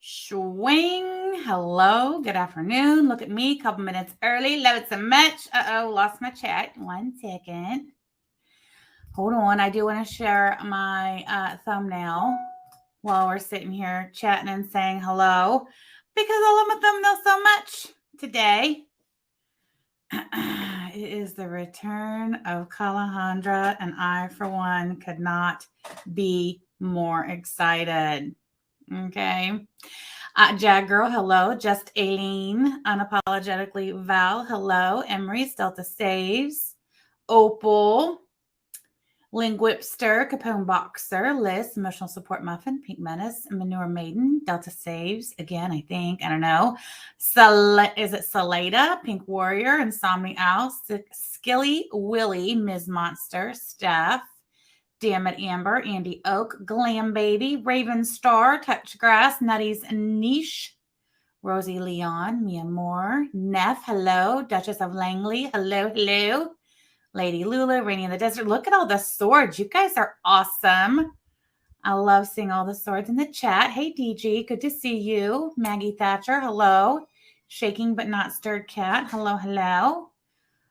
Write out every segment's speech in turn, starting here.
Swing. Hello. Good afternoon. Look at me. Couple minutes early. Love it so much. Lost my chat. 1 second. Hold on. I do want to share my thumbnail while we're sitting here chatting and saying hello because I love my thumbnail so much today. It is the return of Calandra, and I, for one, could not be more excited. Okay. Jag Girl, hello. Just Aileen, Unapologetically Val, hello. Emery, Delta Saves, Opal, Linguipster, Capone Boxer, Liz, Emotional Support Muffin, Pink Menace, Manure Maiden, Delta Saves, again, I think, I don't know. Is it Salada, Pink Warrior, Insomni Owl, Skilly Willie, Ms. Monster, Steph, Damn It Amber, Andy Oak, Glam Baby, Raven Star, Touch Grass, Nutty's Niche, Rosie Leon, Mia Moore, Neff, hello, Duchess of Langley, hello. Lady Lula, Rainy in the Desert. Look at all the swords. You guys are awesome. I love seeing all the swords in the chat. Hey, DG, good to see you. Maggie Thatcher, hello. Shaking but not stirred cat, hello.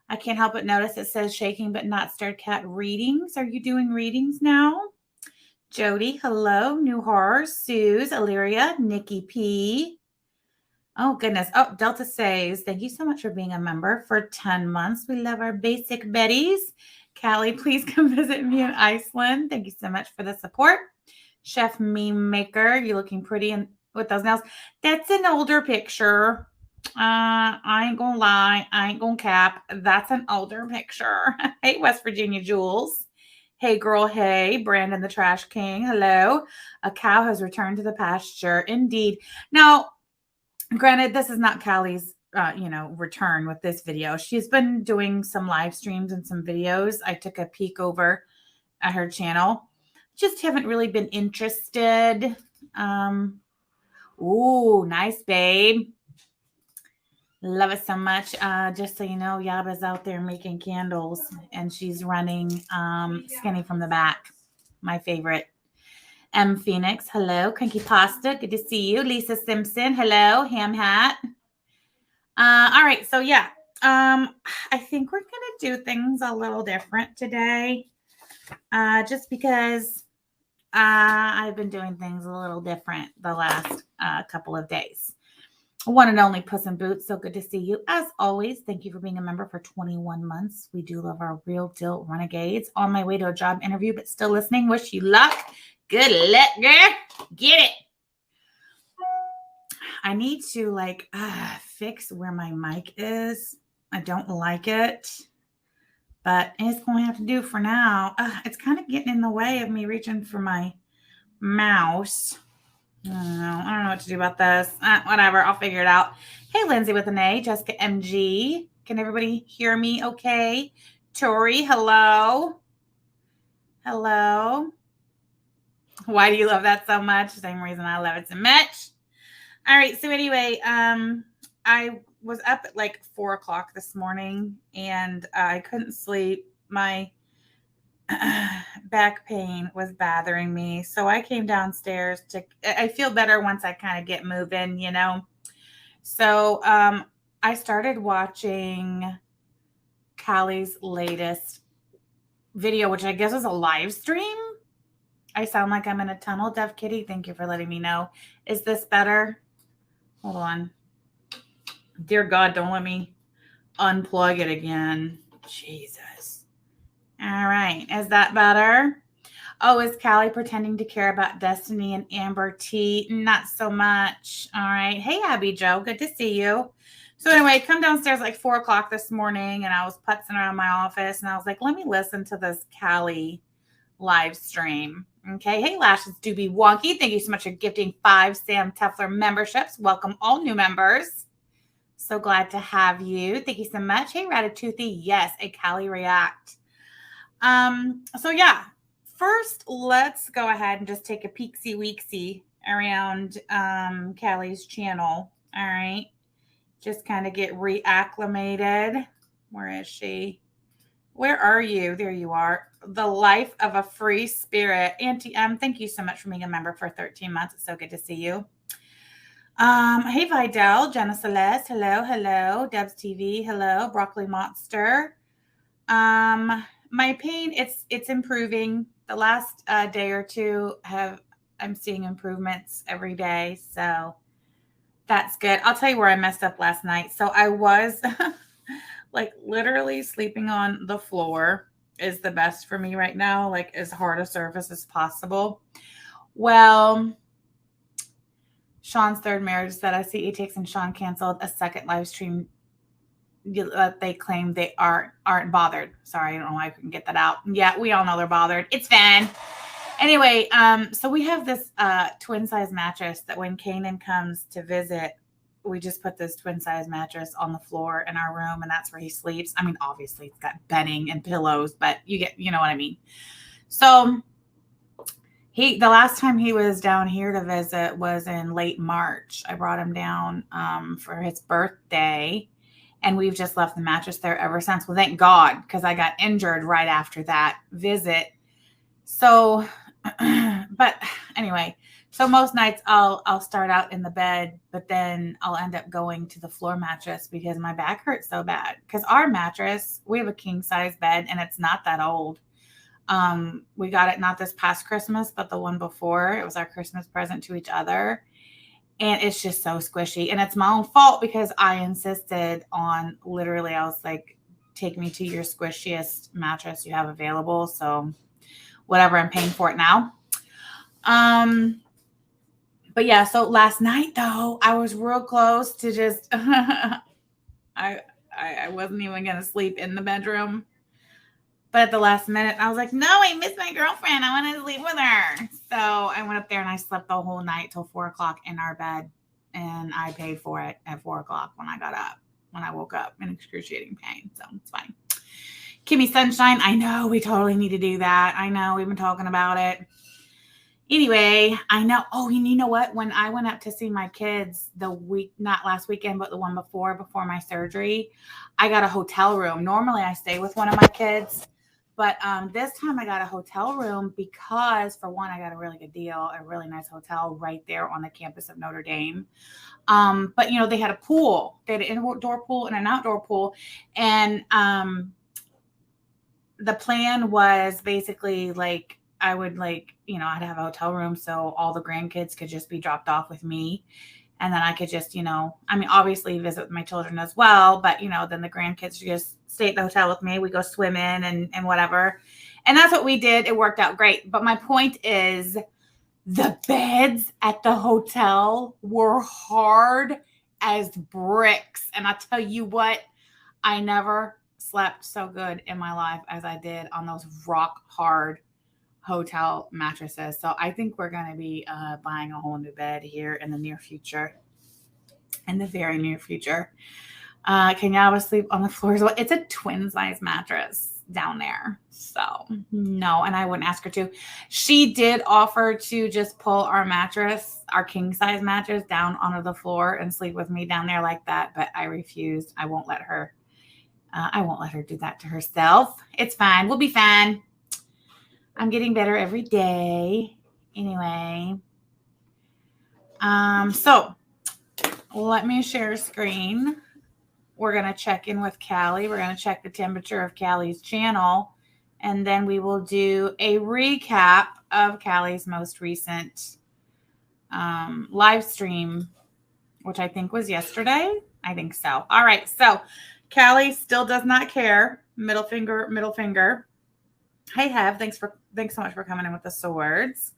I can't help but notice it says shaking but not stirred cat readings. Are you doing readings now? Jody, hello. New Horrors, Suze, Illyria, Nikki P. Oh, goodness. Oh, Delta Saves. Thank you so much for being a member for 10 months. We love our basic Betties. Callie, please come visit me in Iceland. Thank you so much for the support. Chef Meme Maker, you're looking pretty with those nails. That's an older picture. I ain't gonna lie. I ain't gonna cap. That's an older picture. Hey, West Virginia Jules. Hey, girl. Hey, Brandon the Trash King. Hello. A cow has returned to the pasture. Indeed. Now, granted, this is not Callie's, return with this video. She's been doing some live streams and some videos. I took a peek over at her channel. Just haven't really been interested. Ooh, nice, babe. Love it so much. Just so you know, Yaba's out there making candles, and she's running Skinny from the Back, my favorite. M. Phoenix, hello. Cranky Pasta, good to see you. Lisa Simpson, hello. Ham Hat. All right, so yeah, I think we're gonna do things a little different today, just because I've been doing things a little different the last couple of days. One and only Puss in Boots, so good to see you. As always, thank you for being a member for 21 months. We do love our real deal renegades. On my way to a job interview, but still listening. Wish you luck. Good luck, girl. Get it. I need to fix where my mic is. I don't like it, but it's going to have to do for now. It's kind of getting in the way of me reaching for my mouse. I don't know what to do about this. Whatever, I'll figure it out. Hey, Lindsay with an A, Jessica MG. Can everybody hear me okay? Tori, hello. Hello. Why do you love that so much? Same reason I love it so much. All right, so anyway, I was up at 4 o'clock this morning, and I couldn't sleep. My back pain was bothering me, so I came downstairs I feel better once I kind of get moving, So I started watching Callie's latest video, which I guess is a live stream. I sound like I'm in a tunnel. Deaf Kitty, thank you for letting me know. Is this better? Hold on. Dear God, don't let me unplug it again. Jesus. All right. Is that better? Oh, is Callie pretending to care about Destiny and Amber T? Not so much. All right. Hey, Abby Joe. Good to see you. So anyway, I come downstairs 4 o'clock this morning, and I was putzing around my office, and I was like, let me listen to this Callie live stream. Okay. Hey, Lashes do be wonky. Thank you so much for gifting 5 Sam Tefler memberships. Welcome all new members. So glad to have you. Thank you so much. Hey, Ratatouille. Yes, a Callie React. So yeah, first let's go ahead and just take a peeksy-weeksy around Callie's channel. All right. Just kind of get reacclimated. Where is she? Where are you? There you are. The Life of a Free Spirit. Auntie M, thank you so much for being a member for 13 months. It's so good to see you. Hey Vidal, Jenna Celeste, hello, hello, Debs TV, hello, Broccoli Monster. My pain, it's improving. The last day or two I'm seeing improvements every day, so that's good. I'll tell you where I messed up last night. So I was like literally sleeping on the floor is the best for me right now, like as hard a surface as possible. Well, Sean's third marriage that I see takes and Sean canceled a second live stream that they claim they aren't bothered. Sorry, I don't know why I couldn't get that out. Yeah, we all know they're bothered. It's fine. Anyway, so we have this twin size mattress that when Kanan comes to visit, we just put this twin size mattress on the floor in our room, and that's where he sleeps. I mean, obviously it's got bedding and pillows, but you know what I mean. So the last time he was down here to visit was in late March. I brought him down for his birthday, and we've just left the mattress there ever since. Well, thank God, because I got injured right after that visit. So, but anyway, so most nights I'll start out in the bed, but then I'll end up going to the floor mattress because my back hurts so bad. Because our mattress, we have a king size bed, and it's not that old. We got it not this past Christmas, but the one before. It was our Christmas present to each other. And it's just so squishy. And it's my own fault because I insisted on literally, I was like, take me to your squishiest mattress you have available. So whatever, I'm paying for it now. But yeah, so last night though, I was real close to just I wasn't even gonna sleep in the bedroom. But at the last minute, I was like, no, I miss my girlfriend. I want to sleep with her. So I went up there and I slept the whole night till 4:00 in our bed. And I paid for it at 4:00 when I woke up in excruciating pain. So it's fine. Kimmy Sunshine, I know we totally need to do that. I know we've been talking about it. Anyway, I know. Oh, and you know what? When I went up to see my kids not last weekend, but the one before my surgery, I got a hotel room. Normally I stay with one of my kids. But this time I got a hotel room because, for one, I got a really good deal, a really nice hotel right there on the campus of Notre Dame. But, they had a pool. They had an indoor pool and an outdoor pool. And the plan was basically like I would I'd have a hotel room so all the grandkids could just be dropped off with me. And then I could just, obviously visit with my children as well. But, then the grandkids just stay at the hotel with me. We go swimming and whatever. And that's what we did. It worked out great. But my point is the beds at the hotel were hard as bricks. And I tell you what, I never slept so good in my life as I did on those rock hard hotel mattresses. So I think we're going to be buying a whole new bed here in the near future. In the very near future. Kenyawa sleep on the floor as well. It's a twin size mattress down there. So no, and I wouldn't ask her to. She did offer to just pull our mattress, our king size mattress, down onto the floor and sleep with me down there like that. But I refused. I won't let her. I won't let her do that to herself. It's fine. We'll be fine. I'm getting better every day. Anyway. So let me share screen. We're going to check in with Callie. We're going to check the temperature of Callie's channel. And then we will do a recap of Callie's most recent live stream, which I think was yesterday. I think so. All right. So Callie still does not care. Middle finger, middle finger. Hey, Hev, thanks so much for coming in with the swords.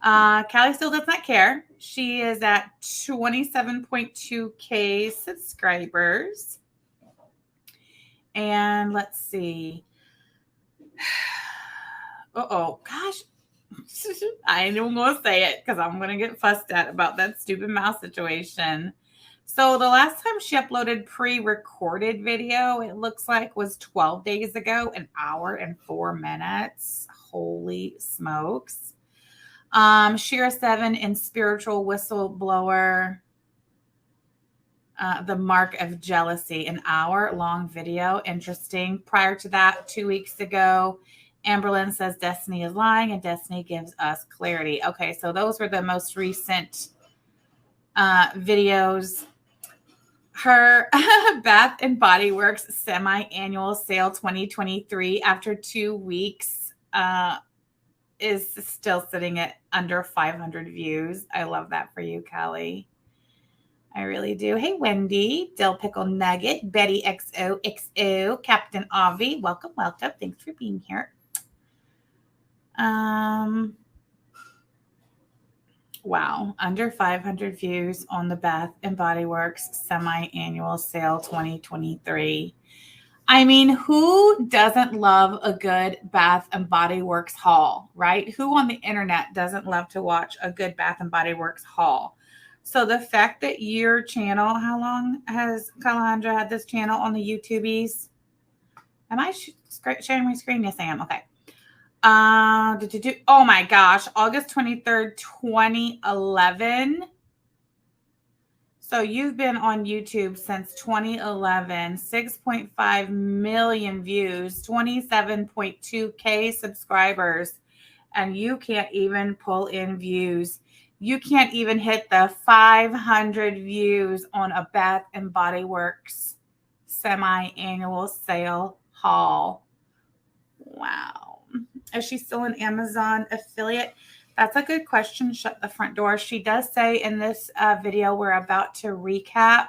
Callie still does not care. She is at 27.2K subscribers. And let's see. Uh-oh, gosh. I ain't even going to say it because I'm going to get fussed at about that stupid mouse situation. So the last time she uploaded pre-recorded video, it looks like was 12 days ago, 1 hour and 4 minutes. Holy smokes. Shira 7 in spiritual whistleblower. The mark of jealousy, 1 hour long video. Interesting. Prior to that, 2 weeks ago, Amberlyn says Destiny is lying and Destiny gives us clarity. Okay, so those were the most recent videos. Her Bath and Body Works semi-annual sale 2023 after 2 weeks is still sitting at under 500 views. I love that for you, Callie. I really do. Hey, Wendy, Dill Pickle Nugget, Betty XOXO, Captain Avi. Welcome, welcome. Thanks for being here. Wow, under 500 views on the Bath and Body Works semi-annual sale 2023. I mean, who doesn't love a good Bath and Body Works haul, right? Who on the internet doesn't love to watch a good Bath and Body Works haul? So the fact that your channel, how long has Calandra had this channel on the YouTubies? Am I sharing my screen? Yes, I am. Okay. Oh my gosh, August 23rd, 2011. So you've been on YouTube since 2011, 6.5 million views, 27.2K subscribers, and you can't even pull in views. You can't even hit the 500 views on a Bath and Body Works semi-annual sale haul. Wow. Is she still an Amazon affiliate? That's a good question. Shut the front door. She does say in this video we're about to recap,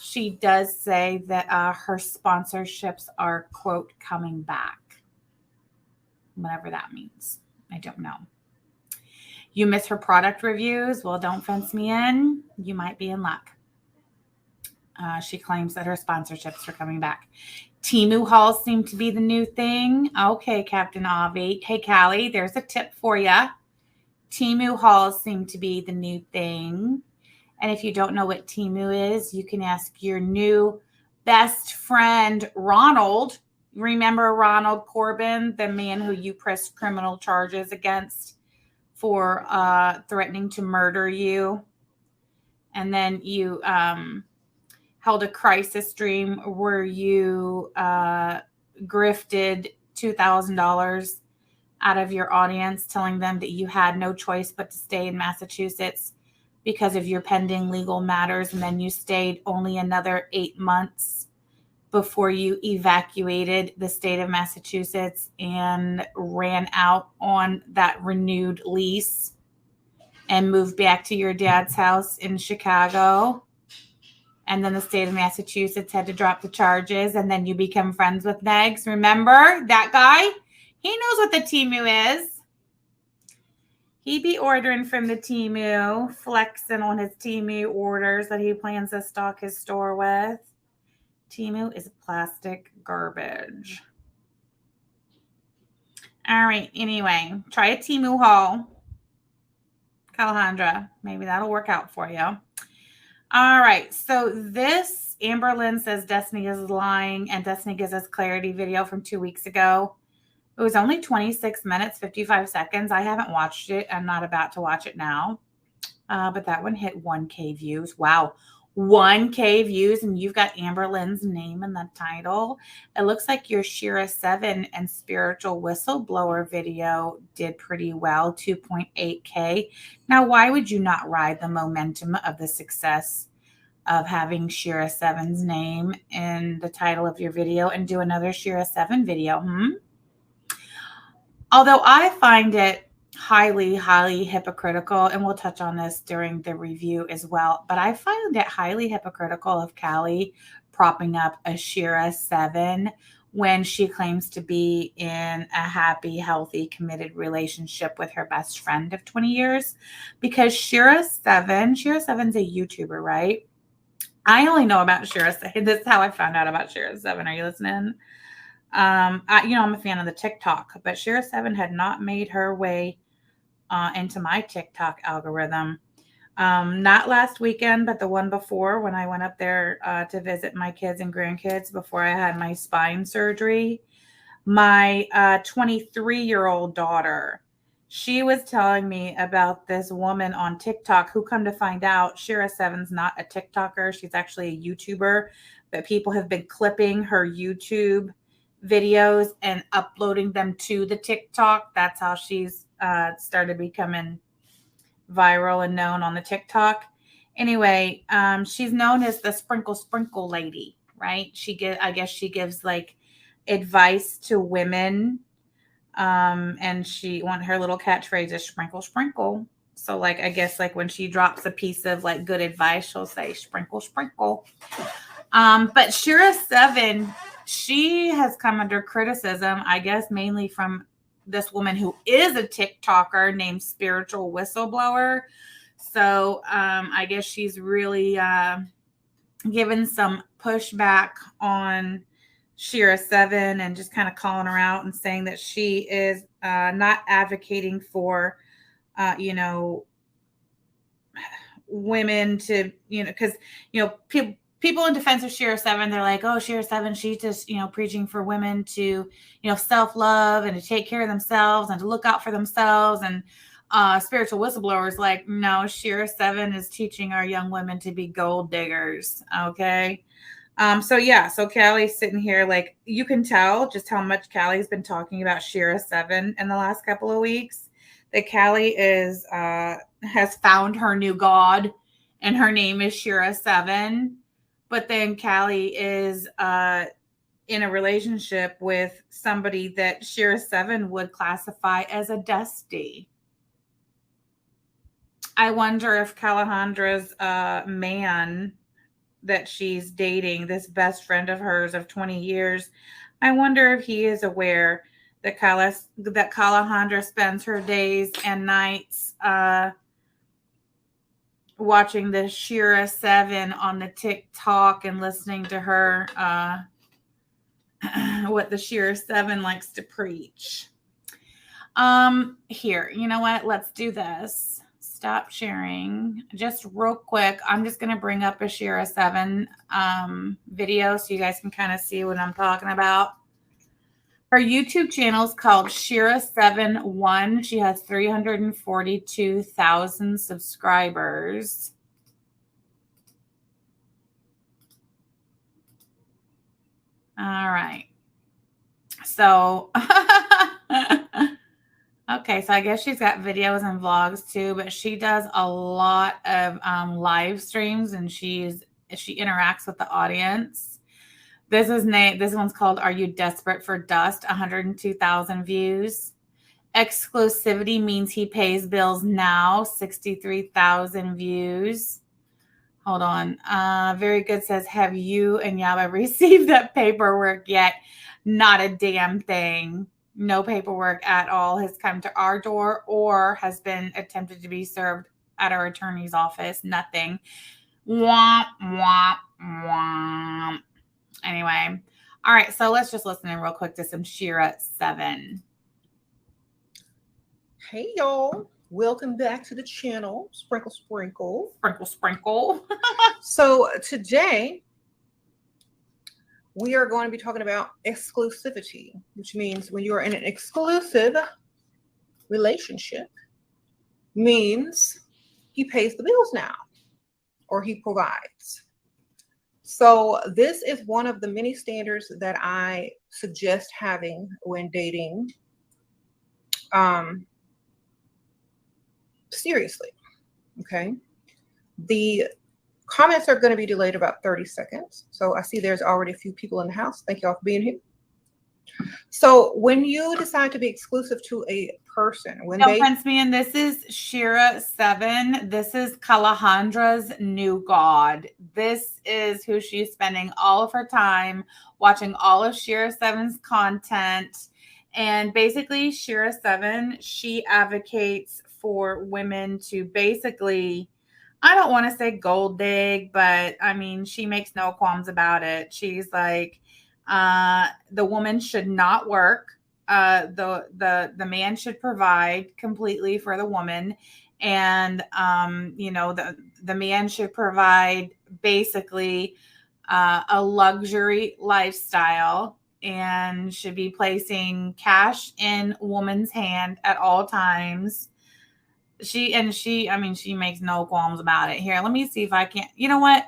she does say that her sponsorships are, quote, coming back. Whatever that means. I don't know. You miss her product reviews? Well, don't fence me in. You might be in luck. She claims that her sponsorships are coming back. Temu hauls seem to be the new thing. Okay, Captain Avi. Hey, Callie, there's a tip for you. Temu hauls seem to be the new thing. And if you don't know what Temu is, you can ask your new best friend, Ronald. Remember Ronald Corbin, the man who you pressed criminal charges against for threatening to murder you? And then you held a crisis stream where you grifted $2,000 out of your audience, telling them that you had no choice but to stay in Massachusetts because of your pending legal matters. And then you stayed only another 8 months before you evacuated the state of Massachusetts and ran out on that renewed lease and moved back to your dad's house in Chicago. And then the state of Massachusetts had to drop the charges, and then you become friends with Megs. Remember that guy? He knows what the Temu is. He be ordering from the Temu, flexing on his Temu orders that he plans to stock his store with. Temu is plastic garbage. All right, anyway, try a Temu haul. Calandra, maybe that'll work out for you. All right, so this, Amber Lynn says Destiny is lying, and Destiny gives us clarity video from 2 weeks ago. It was only 26 minutes, 55 seconds. I haven't watched it. I'm not about to watch it now. But that one hit 1K views. Wow, 1K views, and you've got Amber Lynn's name in the title. It looks like your Shira 7 and Spiritual Whistleblower video did pretty well, 2.8K. Now, why would you not ride the momentum of the success of having Shira 7's name in the title of your video and do another Shira 7 video? Although I find it highly, highly hypocritical, and we'll touch on this during the review as well, but I find it highly hypocritical of Callie propping up a Shira 7 when she claims to be in a happy, healthy, committed relationship with her best friend of 20 years. Because Shira 7's a YouTuber, right? I only know about Shira 7. This is how I found out about Shira 7. Are you listening? I'm a fan of the TikTok, but Shira 7 had not made her way into my TikTok algorithm. Not last weekend, but the one before, when I went up there to visit my kids and grandkids before I had my spine surgery. My 23-year-old daughter, she was telling me about this woman on TikTok who, come to find out, Shira 7's not a TikToker. She's actually a YouTuber, but people have been clipping her YouTube videos and uploading them to the TikTok. That's how she's started becoming viral and known on the TikTok. Anyway, she's known as the sprinkle lady, right? I guess she gives like advice to women. And her little catchphrase is sprinkle, sprinkle. So like, I guess like when she drops a piece of like good advice, she'll say sprinkle, sprinkle. But Shira 7, she has come under criticism, I guess, mainly from this woman who is a TikToker named Spiritual Whistleblower. So I guess she's really given some pushback on Shira 7 and just kind of calling her out and saying that she is not advocating for, women to, because, people in defense of Shira 7, they're like, oh, Shira 7, she's just, preaching for women to, self-love and to take care of themselves and to look out for themselves. And spiritual whistleblowers like, no, Shira 7 is teaching our young women to be gold diggers. Okay. So Callie's sitting here, like, you can tell just how much Callie's been talking about Shira 7 in the last couple of weeks. That Callie has found her new god, and her name is Shira 7. But then Callie is in a relationship with somebody that Shira 7 would classify as a dusty. I wonder if Calahandra's man that she's dating, this best friend of hers of 20 years, I wonder if he is aware that Calandra spends her days and nights watching the Shira 7 on the TikTok and listening to her what the Shira 7 likes to preach. Here, you know what? Let's do this. Stop sharing. Just real quick, I'm just going to bring up a Shira 7 video so you guys can kind of see what I'm talking about. Her YouTube channel is called Shira 7-1. She has 342,000 subscribers. All right. So, okay, so I guess she's got videos and vlogs too, but she does a lot of live streams, and she interacts with the audience. This one's called Are You Desperate for Dust? 102,000 views. Exclusivity means he pays bills now. 63,000 views. Hold on. Very Good says, have you and Yaba received that paperwork yet? Not a damn thing. No paperwork at all has come to our door or has been attempted to be served at our attorney's office. Nothing. Womp, womp, womp. Anyway, all right, so let's just listen in real quick to some Shira 7. Hey, y'all. Welcome back to the channel, Sprinkle, Sprinkle. Sprinkle, sprinkle. So today, we are going to be talking about exclusivity, which means when you are in an exclusive relationship, means he pays the bills now, or he provides. So this is one of the many standards that I suggest having when dating seriously. Okay. The comments are going to be delayed about 30 seconds. So I see there's already a few people in the house. Thank y'all for being here. So when you decide to be exclusive to a person, Prince Man, this is Shira 7. This is Calahandra's new god. This is who she's spending all of her time watching all of Shira 7's content. And basically, Shira 7, she advocates for women to basically, I don't want to say gold dig, but I mean, she makes no qualms about it. She's like, the woman should not work. The man should provide completely for the woman, and the man should provide basically a luxury lifestyle and should be placing cash in woman's hand at all times. She makes no qualms about it. Here, let me see if I can. You know what?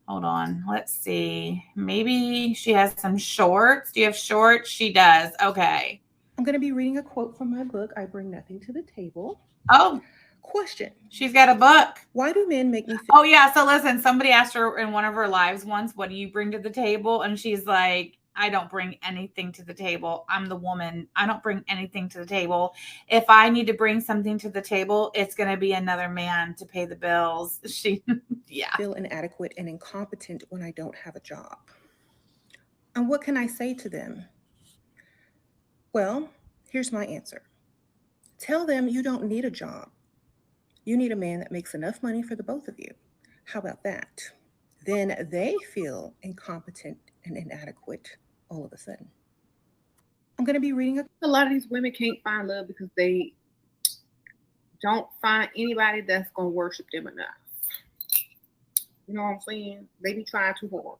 Hold on. Let's see. Maybe she has some shorts. Do you have shorts? She does. Okay. I'm going to be reading a quote from my book, I Bring Nothing to the Table. Oh. Question. She's got a book. Why do men make me feel? Oh, yeah. So listen, somebody asked her in one of her lives once, what do you bring to the table? And she's like, I don't bring anything to the table. I'm the woman. I don't bring anything to the table. If I need to bring something to the table, it's going to be another man to pay the bills. Yeah. Feel inadequate and incompetent when I don't have a job. And what can I say to them? Well, here's my answer. Tell them you don't need a job. You need a man that makes enough money for the both of you. How about that? Then they feel incompetent and inadequate all of a sudden. I'm going to be reading a lot of these women can't find love because they don't find anybody that's going to worship them enough. You know what I'm saying? They be trying too hard.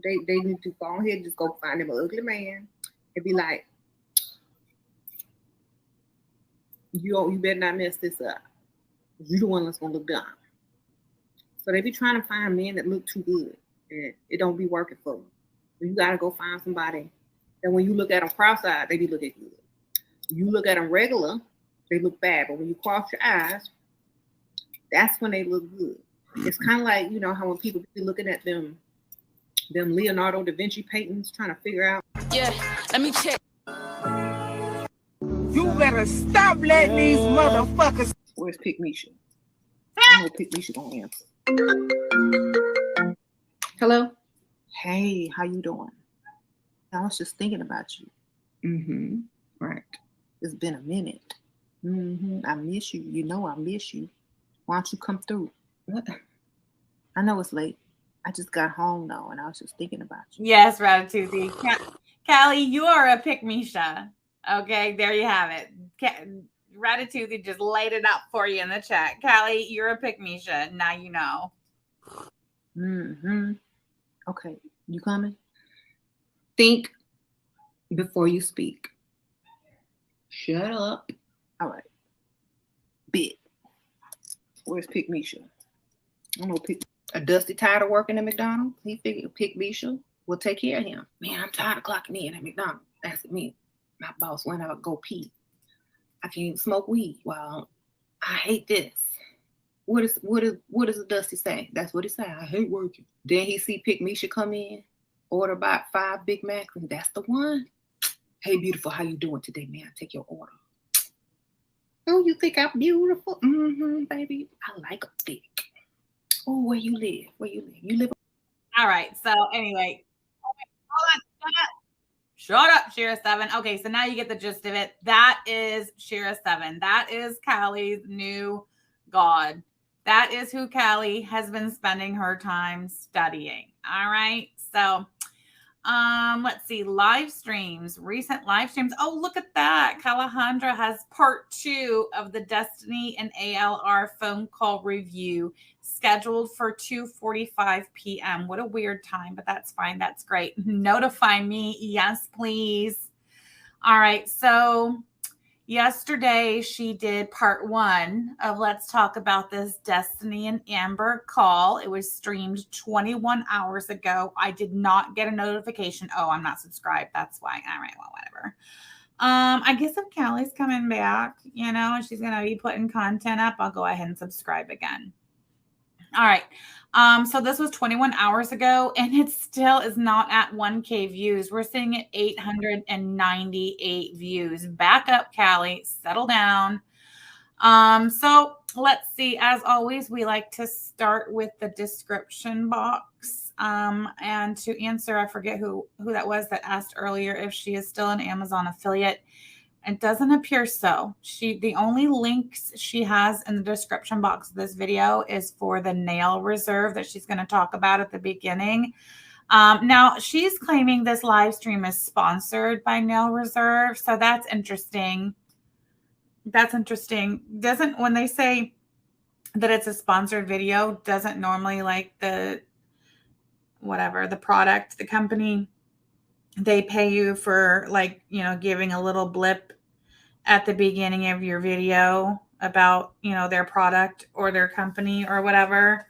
They need to go ahead and just go find them an ugly man and be like, you better not mess this up. You the one that's going to look dumb. So they be trying to find men that look too good, and it don't be working for them. So you got to go find somebody that when you look at them cross-eyed, they be looking good. You look at them regular, they look bad. But when you cross your eyes, that's when they look good. It's kind of like, you know, how when people be looking at them Leonardo da Vinci paintings, trying to figure out. Yeah, let me check. You better stop letting these motherfuckers. Where's Pick Misha? I know Pick Misha gonna answer. Hello? Hey, how you doing? I was just thinking about you. Mm-hmm. Right. It's been a minute. I miss you. You know I miss you. Why don't you come through? What? I know it's late. I just got home though, and I was just thinking about you. Yes, Ratatouille. Callie, you are a pick Misha. Okay, there you have it. Ratatouille just laid it out for you in the chat. Callie, you're a pick Misha. Now you know. Okay, you coming? Think before you speak. Shut up. All right. Bit. Where's Pick Misha? I don't know. A Dusty tired of working at McDonald's. He figured Pick Misha will take care of him. Man, I'm tired of clocking in at McDonald's. That's me. My boss went out to go pee. I can't even smoke weed. Well, I hate this. What does Dusty say? That's what he said. I hate working. Then he see Pick Misha come in, order about 5 Big Macs, and that's the one. Hey, beautiful, how you doing today, man? Take your order. Oh, you think I'm beautiful? Baby. I like a thick. Oh, where you live? You live. All right. So anyway, hold on. Shut up, Shira 7. Okay, so now you get the gist of it. That is Shira 7. That is Callie's new god. That is who Callie has been spending her time studying. All right. So let's see. Live streams, recent live streams. Oh, look at that. Calandra has part 2 of the Destiny and ALR phone call review scheduled for 2:45 p.m. What a weird time, but that's fine. That's great. Notify me. Yes, please. All right. So yesterday she did part 1 of Let's Talk About This Destiny and Amber call. It was streamed 21 hours ago. I did not get a notification. Oh, I'm not subscribed. That's why. All right. Well, whatever. I guess if Callie's coming back, you know, and she's going to be putting content up, I'll go ahead and subscribe again. All right. So this was 21 hours ago, and it still is not at 1K views. We're sitting at 898 views. Back up, Callie. Settle down. So let's see. As always, we like to start with the description box. And to answer, I forget who that was that asked earlier if she is still an Amazon affiliate. It doesn't appear so. The only links she has in the description box of this video is for the nail reserve that she's going to talk about at the beginning. Now she's claiming this live stream is sponsored by Nail Reserve. So that's interesting. That's interesting. When they say that it's a sponsored video, doesn't normally like the product, the company, they pay you for like, you know, giving a little blip at the beginning of your video about, you know, their product or their company or whatever.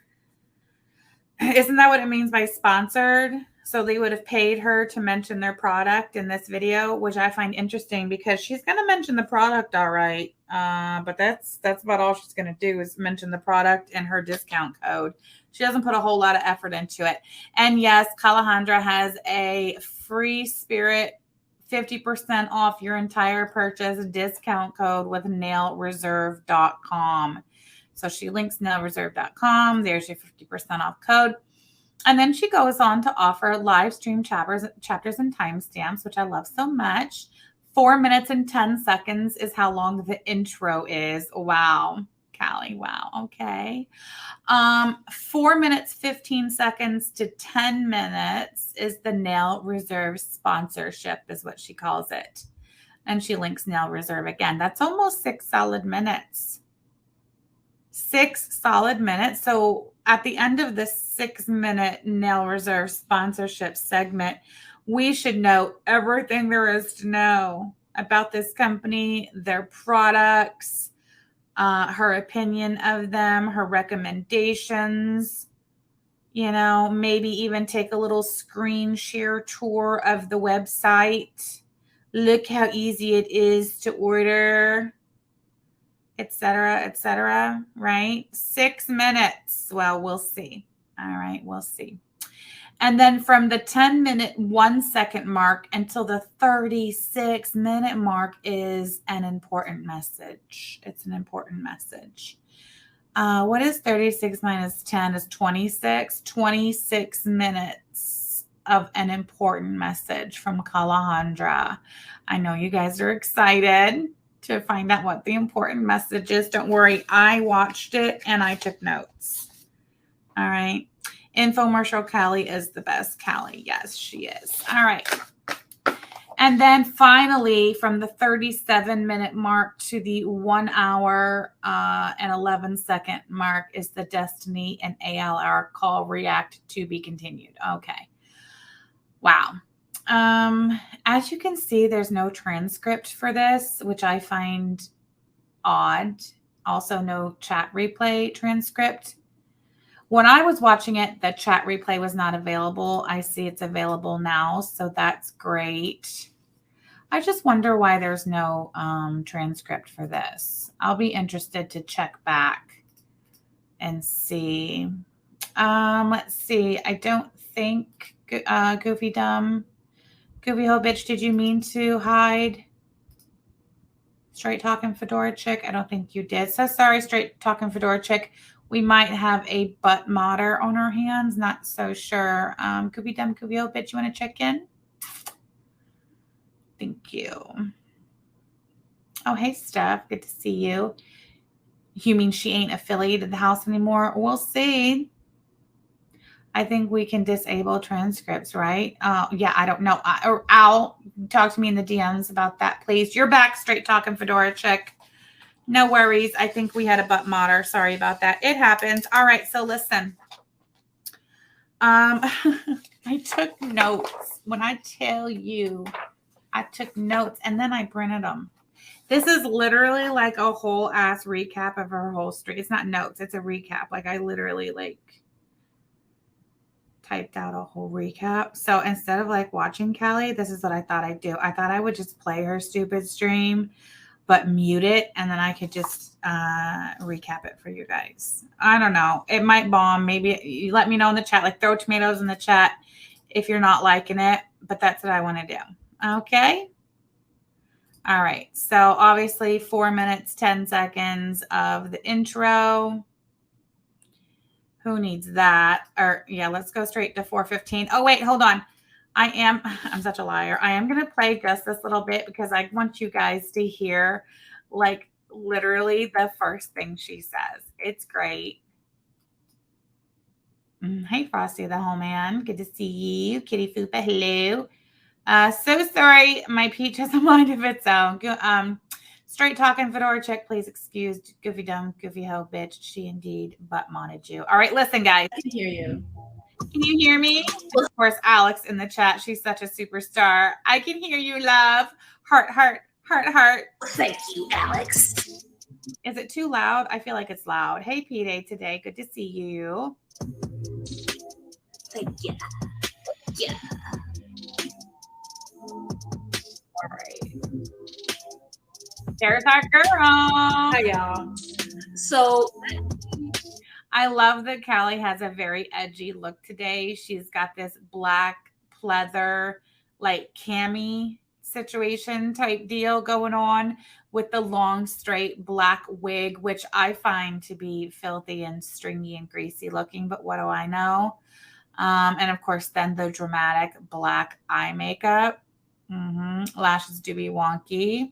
Isn't that what it means by sponsored? So they would have paid her to mention their product in this video, which I find interesting because she's going to mention the product, all right. But that's about all she's going to do is mention the product and her discount code. She doesn't put a whole lot of effort into it. And yes, Callie has a free spirit 50% off your entire purchase discount code with nailreserve.com. So she links nailreserve.com. There's your 50% off code. And then she goes on to offer live stream chapters and timestamps, which I love so much. 4 minutes and 10 seconds is how long the intro is. Wow, Callie. Wow. Okay. 4 minutes, 15 seconds to 10 minutes is the Nail Reserve sponsorship, is what she calls it. And she links Nail Reserve again. That's almost 6 solid minutes. 6 solid minutes. So at the end of this 6-minute Nail Reserve sponsorship segment, we should know everything there is to know about this company, their products, her opinion of them, her recommendations, maybe even take a little screen share tour of the website. Look how easy it is to order, etc., right? 6 minutes. Well, we'll see. All right, we'll see. And then from the 10-minute, 1-second mark until the 36-minute mark is an important message. It's an important message. What is 36 minus 10 is 26. 26 minutes of an important message from Callie. I know you guys are excited to find out what the important message is. Don't worry. I watched it and I took notes. All right. Infomercial Callie is the best. Callie. Yes, she is. All right. And then finally, from the 37-minute mark to the 1 hour and 11-second mark is the Destiny and ALR call react to be continued. Okay. Wow. As you can see, there's no transcript for this, which I find odd. Also, no chat replay transcript. When I was watching it, the chat replay was not available. I see it's available now, so that's great. I just wonder why there's no transcript for this. I'll be interested to check back and see. Let's see. I don't think Goofy Ho Bitch, did you mean to hide Straight Talking Fedora Chick? I don't think you did. So sorry, Straight Talking Fedora Chick. We might have a butt modder on our hands. Not so sure. Goofy Ho Bitch, you want to check in? Thank you. Oh, hey, Steph. Good to see you. You mean she ain't affiliated the house anymore? We'll see. I think we can disable transcripts, right? Yeah, I don't know. Or Al, talk to me in the DMs about that, please. You're back, Straight Talking Fedora Chick. No worries. I think we had a butt modder. Sorry about that. It happens. All right. So listen. I took notes. When I tell you, I took notes and then I printed them. This is literally like a whole ass recap of her whole story. It's not notes. It's a recap. Like I literally typed out a whole recap. So instead of watching Callie, this is what I thought I'd do. I thought I would just play her stupid stream, but mute it, and then I could just recap it for you guys. I don't know. It might bomb. Maybe you let me know in the chat. Throw tomatoes in the chat if you're not liking it, but that's what I want to do. Okay? All right. So obviously 4 minutes, 10 seconds of the intro. Who needs that? Or yeah, let's go straight to 4:15. Oh, wait, hold on. I'm such a liar. I am going to play just this little bit because I want you guys to hear literally the first thing she says. It's great. Hey, Frosty the Whole Man. Good to see you. Kitty Fupa, hello. So sorry. My peach has a mind of its own. Straight Talking Fedora Chick, please excuse Goofy Ho Bitch. She indeed butt modded you. All right, listen, guys. I can hear you. Can you hear me? Of course, Alex in the chat. She's such a superstar. I can hear you, love. Heart, heart, heart, heart. Thank you, Alex. Is it too loud? I feel like it's loud. Hey, P-Day today. Good to see you. Thank you. Yeah. All right. There's our girl. Hi, y'all. So, I love that Callie has a very edgy look today. She's got this black pleather, like cami situation type deal going on with the long, straight black wig, which I find to be filthy and stringy and greasy looking. But what do I know? And of course, then the dramatic black eye makeup. Lashes do be wonky.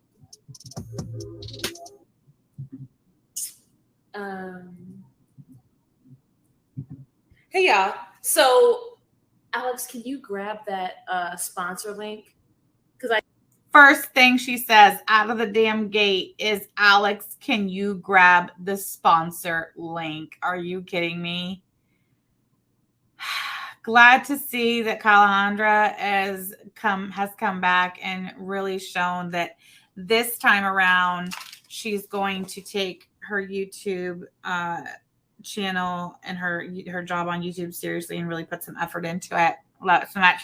hey, y'all. So, Alex, can you grab that sponsor link? First thing she says out of the damn gate is, Alex, can you grab the sponsor link? Are you kidding me? Glad to see that Calandra has come back and really shown that this time around she's going to take her YouTube channel and her job on YouTube seriously and really put some effort into it. Love it so much.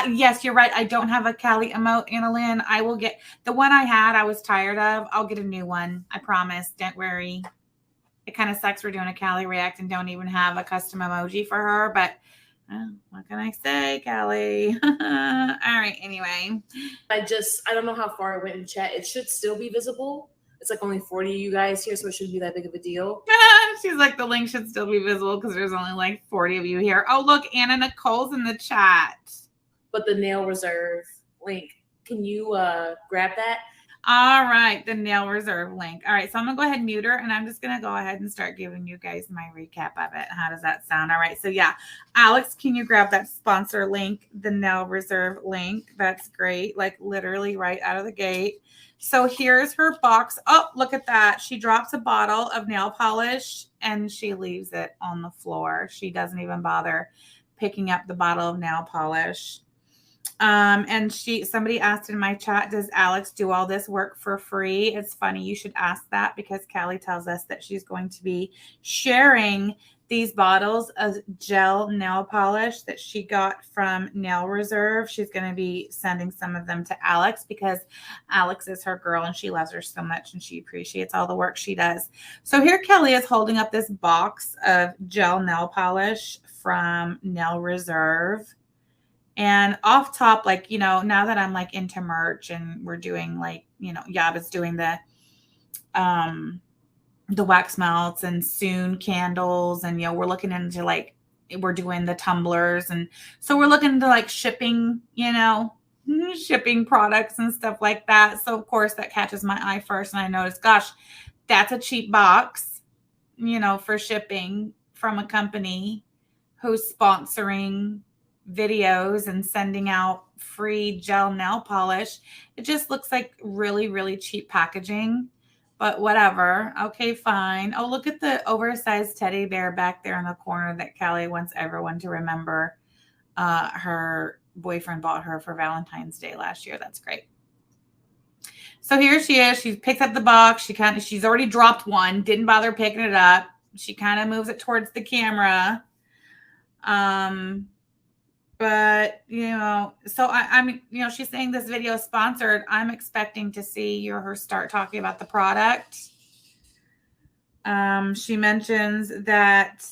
Yes, you're right. I don't have a Callie emote, Annalyn. I will get the one I had. I was tired of. I'll get a new one. I promise. Don't worry. It kind of sucks we're doing a Callie react and don't even have a custom emoji for her, but what can I say, Callie? All right. Anyway, I don't know how far it went in chat. It should still be visible. It's like only 40 of you guys here, so it shouldn't be that big of a deal. She's like, the link should still be visible because there's only like 40 of you here. Oh, look, Anna Nicole's in the chat. But the nail reserve link, can you grab that? All right, the nail reserve link. All right, so I'm going to go ahead and mute her, and I'm just going to go ahead and start giving you guys my recap of it. How does that sound? All right, so yeah, Alex, can you grab that sponsor link, the nail reserve link? That's great, like literally right out of the gate. So here's her box. Oh, look at that. She drops a bottle of nail polish, and she leaves it on the floor. She doesn't even bother picking up the bottle of nail polish. And somebody asked in my chat, does Alex do all this work for free? It's funny you should ask that because Callie tells us that she's going to be sharing these bottles of gel nail polish that she got from Nail Reserve. She's going to be sending some of them to Alex because Alex is her girl and she loves her so much and she appreciates all the work she does. So here Callie is holding up this box of gel nail polish from Nail Reserve. And off top, like, now that I'm like into merch and we're doing like, Yaba's doing the wax melts and soon candles. And, we're looking into like, we're doing the tumblers. And so we're looking into like shipping, shipping products and stuff like that. So of course that catches my eye first. And I noticed, gosh, that's a cheap box, for shipping from a company who's sponsoring videos and sending out free gel nail polish. It just looks like really, really cheap packaging, but whatever. Okay, fine. Oh, look at the oversized teddy bear back there in the corner that Callie wants everyone to remember her boyfriend bought her for Valentine's Day last year. That's great. So here she is. She picks up the box. She's already dropped one, didn't bother picking it up. She kind of moves it towards the camera. But, so I mean, she's saying this video is sponsored. I'm expecting to see her start talking about the product. She mentions that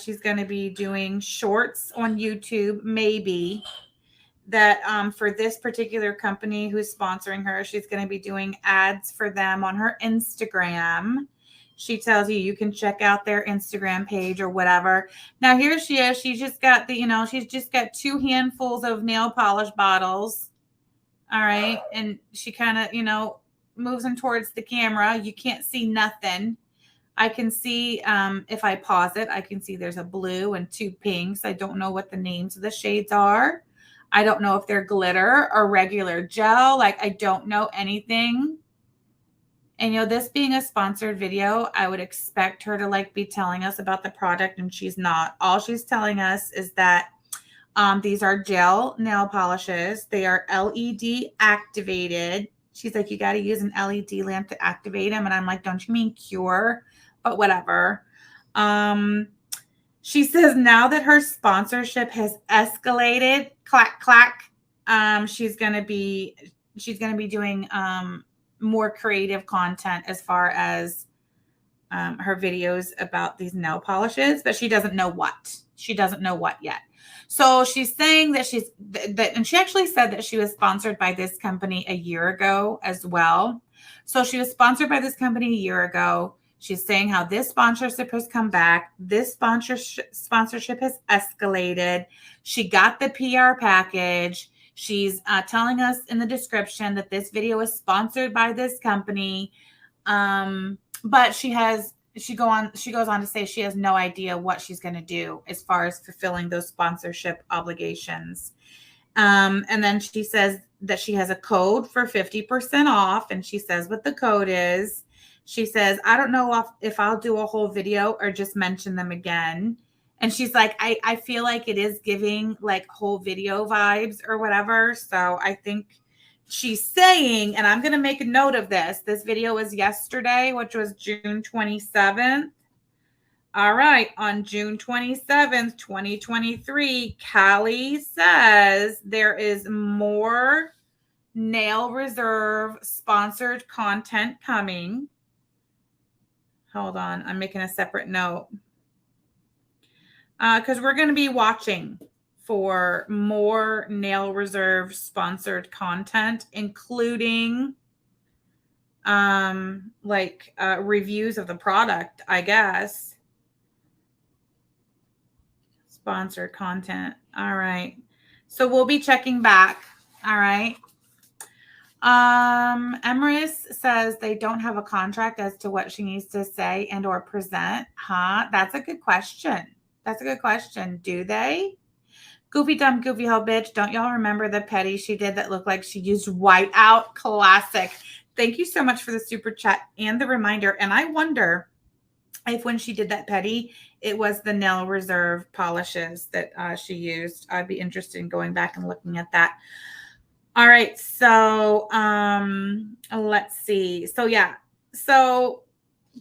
she's going to be doing shorts on YouTube, maybe. That for this particular company who's sponsoring her, she's going to be doing ads for them on her Instagram. She tells you can check out their Instagram page or whatever. Now here she is. She just got she's just got 2 handfuls of nail polish bottles. All right. And she kind of, moves them towards the camera. You can't see nothing. I can see, if I pause it, I can see there's a blue and 2 pinks. I don't know what the names of the shades are. I don't know if they're glitter or regular gel. Like, I don't know anything. And, this being a sponsored video, I would expect her to be telling us about the product, and she's not. All she's telling us is that these are gel nail polishes. They are LED activated. She's like, you got to use an LED lamp to activate them. And I'm like, don't you mean cure? But whatever. She says now that her sponsorship has escalated, clack clack, she's gonna be doing more creative content as far as her videos about these nail polishes, but she doesn't know what. She doesn't know what yet. So she's saying that and she actually said that she was sponsored by this company a year ago as well. So she was sponsored by this company a year ago. She's saying how this sponsorship has come back. This sponsorship has escalated. She got the PR package. She's telling us in the description that this video is sponsored by this company. But she goes on to say she has no idea what she's going to do as far as fulfilling those sponsorship obligations. And then she says that she has a code for 50% off, and she says what the code is. She says, I don't know if I'll do a whole video or just mention them again. And she's like, I feel like it is giving like whole video vibes or whatever. So I think she's saying, and I'm going to make a note of this. This video was yesterday, which was June 27th. All right. On June 27th, 2023, Callie says there is more Nail Reserve sponsored content coming. Hold on. I'm making a separate note. Because we're going to be watching for more Nail Reserve sponsored content, including reviews of the product, I guess. Sponsored content. All right. So we'll be checking back. All right. Emrys says they don't have a contract as to what she needs to say and or present. Huh? That's a good question. That's a good question. Do they? Goofy dumb goofy hell bitch. Don't y'all remember the petty she did that looked like she used whiteout? Classic. Thank you so much for the super chat and the reminder. And I wonder if when she did that petty, it was the Nail Reserve polishes that she used. I'd be interested in going back and looking at that. All right. So let's see. So yeah. So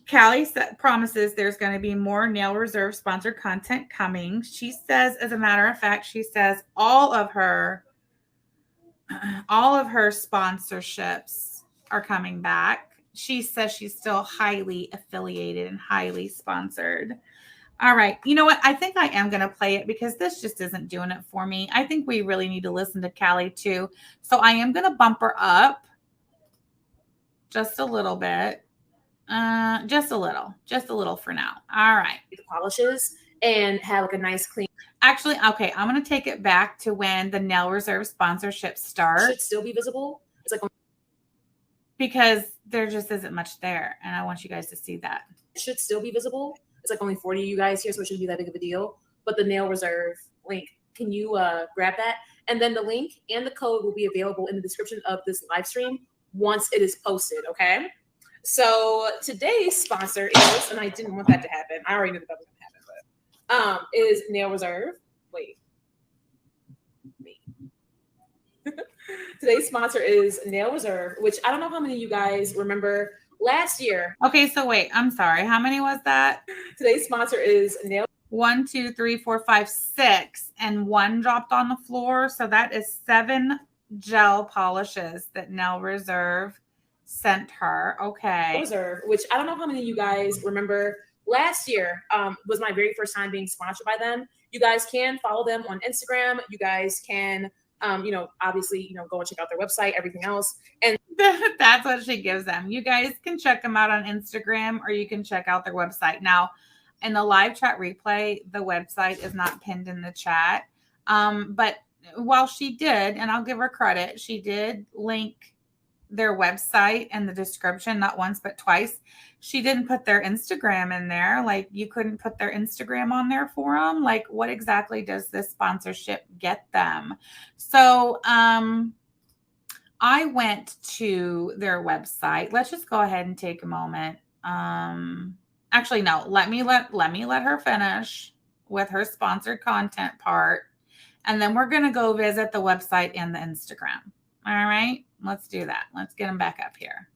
Callie promises there's going to be more Nail Reserve sponsored content coming. She says, as a matter of fact, she says all of her sponsorships are coming back. She says she's still highly affiliated and highly sponsored. All right. You know what? I think I am going to play it because this just isn't doing it for me. I think we really need to listen to Callie too. So I am going to bump her up just a little bit. Just a little for now. All right. The polishes and have like a nice clean. Actually, okay, I'm going to take it back to when the Nail Reserve sponsorship starts. Should still be visible. It's like because there just isn't much there, and I want you guys to see that. It should still be visible. It's like only 40 of you guys here, so it shouldn't be that big of a deal. But the Nail Reserve link, can you grab that? And then the link and the code will be available in the description of this live stream once it is posted, okay? So today's sponsor is, and I didn't want that to happen. I already knew that was going to happen, but is Nail Reserve. Wait. Today's sponsor is Nail Reserve, which I don't know how many of you guys remember last year. Okay, so wait, I'm sorry. How many was that? Today's sponsor is Nail. 1, 2, 3, 4, 5, 6, and 1 dropped on the floor. So that is 7 gel polishes that Nail Reserve sent her. Okay. Reserve, which I don't know how many of you guys remember last year was my very first time being sponsored by them. You guys can follow them on Instagram. You guys can, obviously, go and check out their website, everything else. And that's what she gives them. You guys can check them out on Instagram or you can check out their website. Now, in the live chat replay, the website is not pinned in the chat. But while she did, and I'll give her credit, she did link their website in the description, not once, but twice. She didn't put their Instagram in there. Like, you couldn't put their Instagram on there for them. Like, what exactly does this sponsorship get them? So, I went to their website. Let's just go ahead and take a moment. Actually, no, let me let her finish with her sponsored content part. And then we're going to go visit the website and the Instagram. All right, let's do that. Let's get them back up here.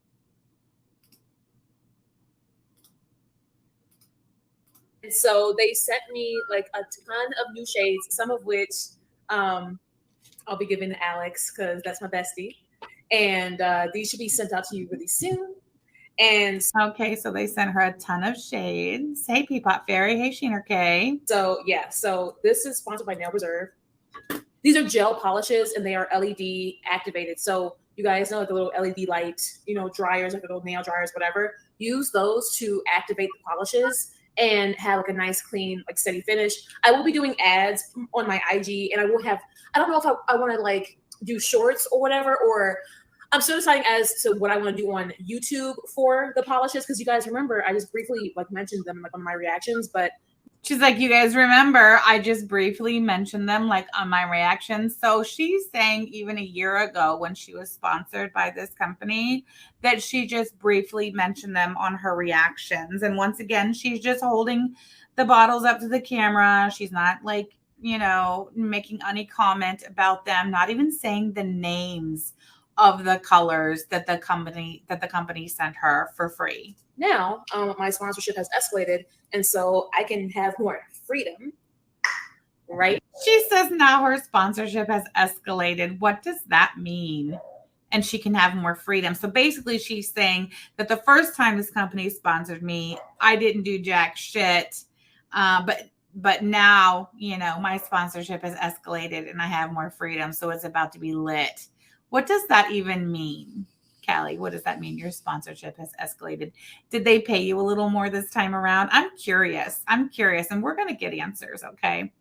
And so they sent me like a ton of new shades, some of which I'll be giving to Alex because that's my bestie. And these should be sent out to you really soon. And Okay, so they sent her a ton of shades. Hey, Peapot Fairy. Hey, Sheener K. so yeah, so this is sponsored by Nail Reserve. These are gel polishes and they are LED activated. So you guys know like the little LED light, you know, dryers, like little nail dryers, whatever. Use those to activate the polishes and have like a nice, clean, like steady finish. I will be doing ads on my IG, and I will have, I don't know if I want to like do shorts or whatever, or I'm still deciding as to what I want to do on YouTube for the polishes. Because you guys remember, I just briefly like mentioned them like on my reactions, but She's like, you guys remember, I just briefly mentioned them like on my reactions. So she's saying even a year ago when she was sponsored by this company that she just briefly mentioned them on her reactions. And once again, she's just holding the bottles up to the camera. She's not like, you know, making any comment about them, not even saying the names of the colors that the company sent her for free. now my sponsorship has escalated, and so I can have more freedom, right? She says now her sponsorship has escalated. What does that mean? And she can have more freedom. So basically, she's saying that the first time this company sponsored me, I didn't do jack shit. But now, you know, my sponsorship has escalated and I have more freedom. So it's about to be lit. What does that even mean? Callie, what does that mean? Your sponsorship has escalated. Did they pay you a little more this time around? I'm curious. And we're going to get answers, okay?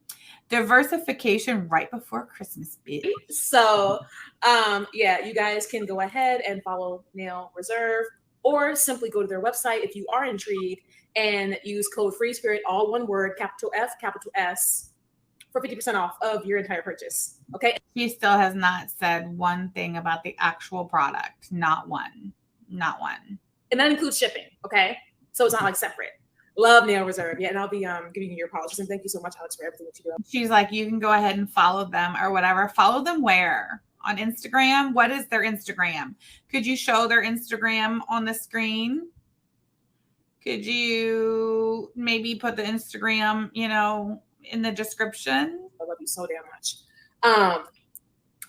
Diversification right before Christmas, bitch. So yeah, you guys can go ahead and follow Nail Reserve, or simply go to their website if you are intrigued and use code Free Spirit, all one word, capital F, capital S, for 50% off of your entire purchase. Okay. She still has not said one thing about the actual product. Not one. And that includes shipping. Okay. So it's not like separate. Love Nail Reserve. Yeah. And I'll be giving you your apologies. And thank you so much, Alex, for everything that you do. She's like, you can go ahead and follow them or whatever. Follow them where? On Instagram? What is their Instagram? Could you show their Instagram on the screen? Could you maybe put the Instagram, you know, in the description? I love you so damn much.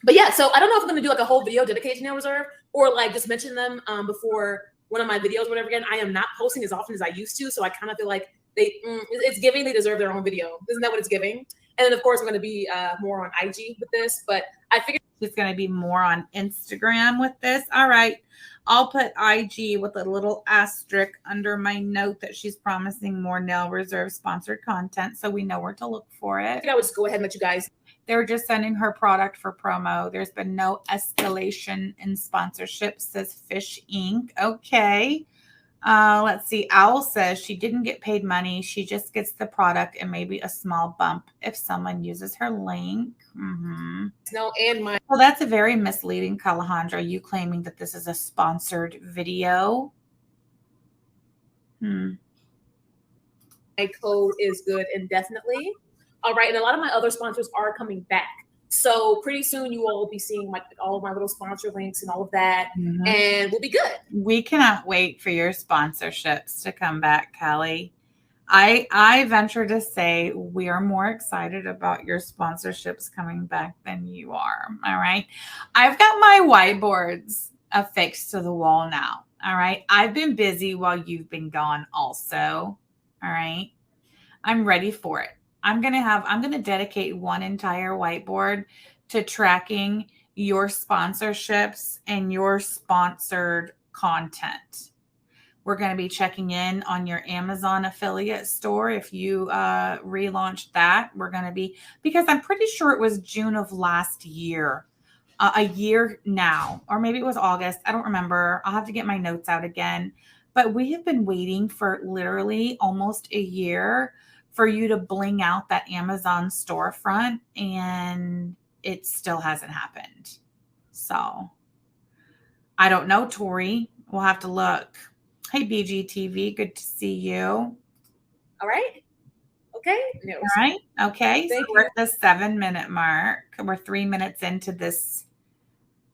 But yeah, so I don't know if I'm gonna do like a whole video dedicated to Nail Reserve, or like just mention them before one of my videos or whatever. Again, I am not posting as often as I used to, so I kind of feel like it's giving they deserve their own video. Isn't that what it's giving? And then of course I'm gonna be more on IG with this, but I figured it's gonna be more on Instagram with this. All right. I'll put IG with a little asterisk under my note that she's promising more Nail Reserve sponsored content, so we know where to look for it. I would just go ahead and let you guys. They're just sending her product for promo. There's been no escalation in sponsorship, says Fish Inc. Okay. Let's see. Owl says she didn't get paid money. She just gets the product and maybe a small bump if someone uses her link. Mm-hmm. No, and my Well, that's a very misleading, Calahundra. You claiming that this is a sponsored video. my code is good indefinitely. All right, and a lot of my other sponsors are coming back. So pretty soon you all will be seeing like all of my little sponsor links and all of that, and we'll be good. We cannot wait for your sponsorships to come back, Callie. I venture to say we are more excited about your sponsorships coming back than you are. All right. I've got my whiteboards affixed to the wall now. All right. I've been busy while you've been gone also. All right. I'm ready for it. I'm going to dedicate one entire whiteboard to tracking your sponsorships and your sponsored content. We're going to be checking in on your Amazon affiliate store. If you relaunched that, we're going to be, because I'm pretty sure it was June of last year, a year now, or maybe it was August. I don't remember. I'll have to get my notes out again. But we have been waiting for literally almost a year for you to bling out that Amazon storefront, and it still hasn't happened. So I don't know, Tori. We'll have to look. Hey, BGTV, good to see you. All right. Okay. All right. Okay. Thank So we're at the 7-minute mark. We're 3 minutes into this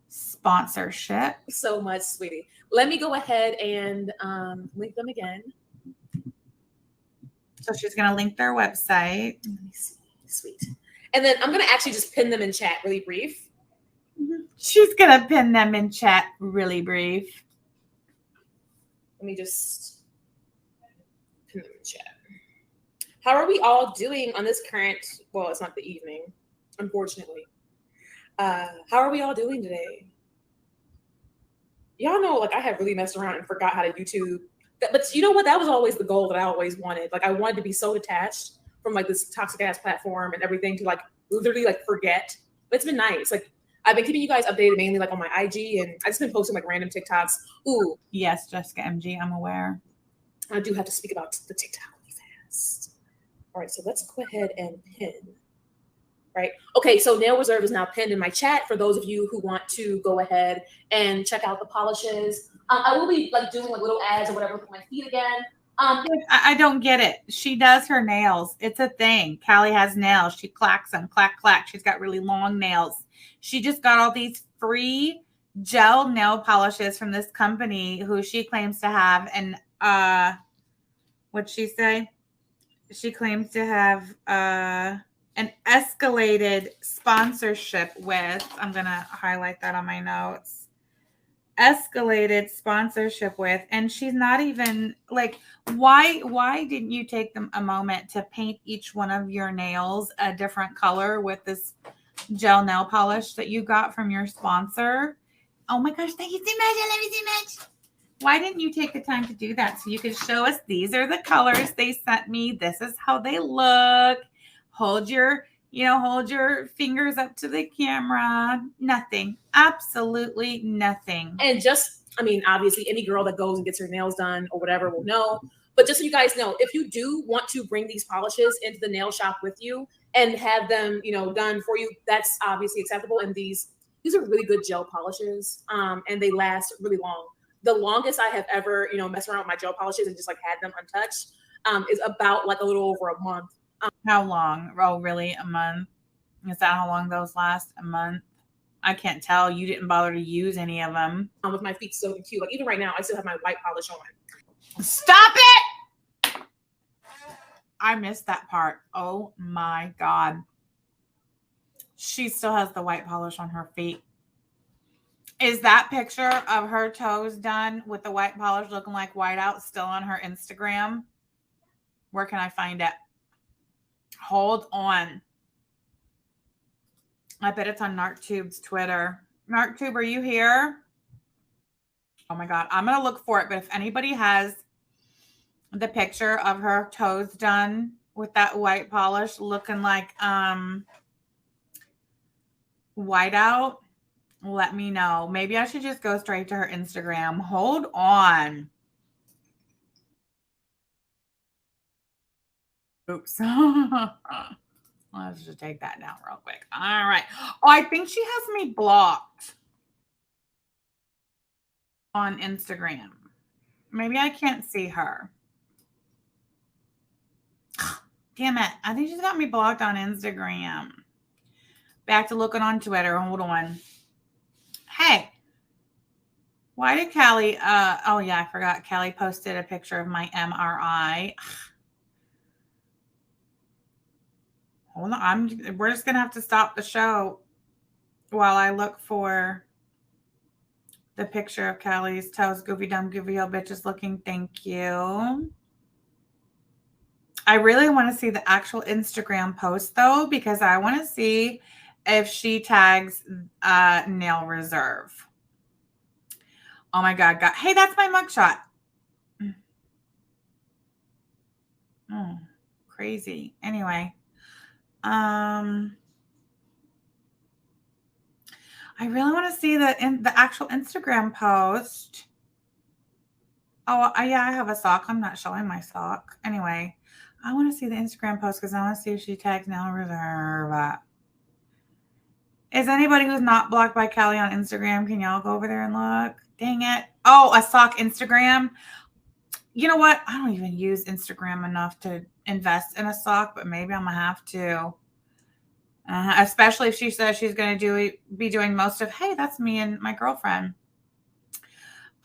sponsorship. So much, sweetie. Let me go ahead and link them again. So she's going to link their website. Let me see. Sweet. And then I'm going to actually just pin them in chat really brief. She's going to pin them in chat really brief. Let me just pin them in chat. How are we all doing on this current, well, it's not the evening, unfortunately. How are we all doing today? Y'all know, like, I have really messed around and forgot how to YouTube. But you know what? That was always the goal that I always wanted. Like, I wanted to be so detached from, like, this toxic ass platform and everything to, like, literally, like, forget. But it's been nice. Like, I've been keeping you guys updated mainly, like, on my IG, and I've just been posting, like, random TikToks. Ooh. Yes, Jessica MG, I'm aware. I do have to speak about the TikTok really fast. All right, so let's go ahead and pin. Right. Okay, so Nail Reserve is now pinned in my chat for those of you who want to go ahead and check out the polishes. I will be like doing like little ads or whatever for my feed again. I don't get it. She does her nails. It's a thing. Callie has nails. She clacks them. Clack, clack. She's got really long nails. She just got all these free gel nail polishes from this company who she claims to have what'd she say? She claims to have an escalated sponsorship with, I'm going to highlight that on my notes. Escalated sponsorship with, and she's not even like, why didn't you take them a moment to paint each one of your nails a different color with this gel nail polish that you got from your sponsor? Oh my gosh, thank you so much. I love you so much. Why didn't you take the time to do that so you could show us these are the colors they sent me? This is how they look. Hold your fingers up to the camera. Nothing. Absolutely nothing. And just, I mean, obviously any girl that goes and gets her nails done or whatever will know. But just so you guys know, if you do want to bring these polishes into the nail shop with you and have them, done for you, that's obviously acceptable. And these are really good gel polishes, and they last really long. The longest I have ever, messed around with my gel polishes and just like had them untouched is about like a little over a month. How long? Oh, really? A month? Is that how long those last? A month? I can't tell. You didn't bother to use any of them. With my feet so cute. Like even right now, I still have my white polish on. Stop it! I missed that part. Oh my God. She still has the white polish on her feet. Is that picture of her toes done with the white polish looking like whiteout still on her Instagram? Where can I find it? Hold on. I bet it's on NarkTube's Twitter. NarkTube, are you here? Oh my God. I'm going to look for it. But if anybody has the picture of her toes done with that white polish looking like whiteout, let me know. Maybe I should just go straight to her Instagram. Hold on. Oops. Let's just take that down real quick. All right. Oh, I think she has me blocked on Instagram. Maybe I can't see her. Damn it. I think she's got me blocked on Instagram. Back to looking on Twitter. Hold on. Hey. Why did Callie, oh yeah, I forgot. Callie posted a picture of my MRI. Hold on. We're just going to have to stop the show while I look for the picture of Callie's toes. Goofy, dumb, goofy, old bitches looking. Thank you. I really want to see the actual Instagram post though, because I want to see if she tags Nail Reserve. Oh my God. Hey, that's my mugshot. Oh, crazy. Anyway. I really want to see the actual Instagram post. Oh, yeah, I have a sock. I'm not showing my sock. Anyway, I want to see the Instagram post because I want to see if she tags Nail Reserve. Is anybody who's not blocked by Callie on Instagram? Can y'all go over there and look? Dang it. Oh, a sock Instagram. You know what? I don't even use Instagram enough to invest in a sock, but maybe I'm going to have to. Especially if she says she's going to be doing most of, hey, that's me and my girlfriend.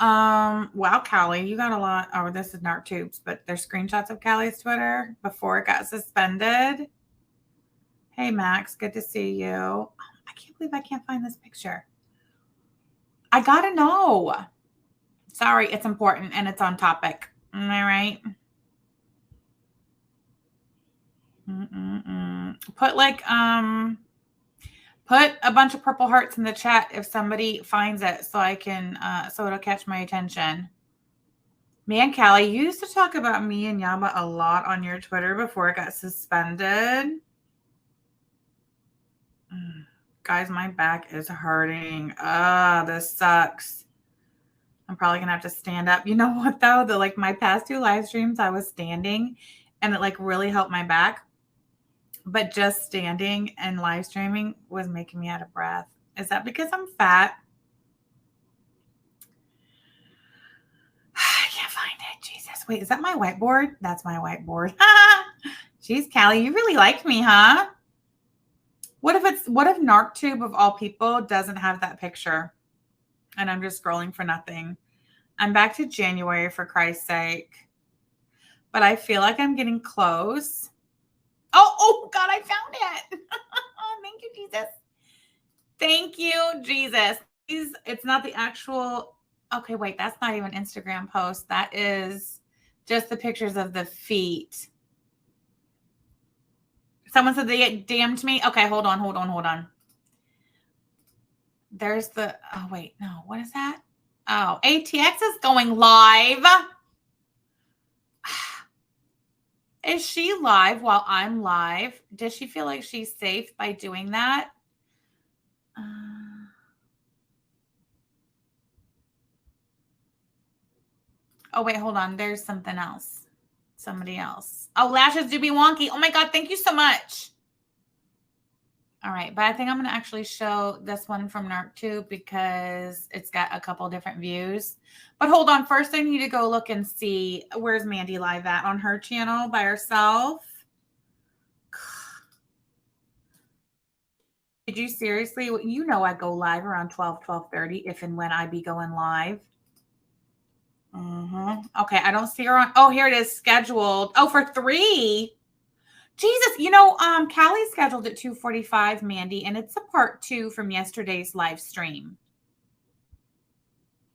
Wow, Callie, you got a lot. Oh, this is Narc Tubes, but there's screenshots of Callie's Twitter before it got suspended. Hey, Max, good to see you. I can't believe I can't find this picture. I gotta know. Sorry, it's important and it's on topic. Am I right? Put put a bunch of purple hearts in the chat if somebody finds it so I can so it'll catch my attention. Man, Callie, you used to talk about me and Yaba a lot on your Twitter before it got suspended. Guys, my back is hurting. This sucks. I'm probably gonna have to stand up. You know what though? My past 2 live streams, I was standing and it really helped my back. But just standing and live streaming was making me out of breath. Is that because I'm fat? I can't find it. Jesus. Wait, is that my whiteboard? That's my whiteboard. Jeez, Callie, you really like me, huh? What if NarcTube of all people doesn't have that picture? And I'm just scrolling for nothing. I'm back to January for Christ's sake. But I feel like I'm getting close. Oh God, I found it. Thank you, Jesus. Thank you, Jesus. It's not the actual. Okay, wait, that's not even Instagram post. That is just the pictures of the feet. Someone said they DM'd me. Okay, hold on. There's the, oh wait, no, what is that? Oh, ATX is going live. Is she live while I'm live? Does she feel like she's safe by doing that? Oh, wait, hold on. There's something else. Somebody else. Oh, lashes do be wonky. Oh my God. Thank you so much. All right. But I think I'm going to actually show this one from NarcTube because it's got a couple different views. But hold on. First, I need to go look and see where's Mandy live at on her channel by herself. Did you seriously? You know I go live around 12:30 if and when I be going live. Okay, I don't see her on. Oh, here it is scheduled. Oh, for 3. Jesus, Callie scheduled at 2:45, Mandy, and it's a part 2 from yesterday's live stream.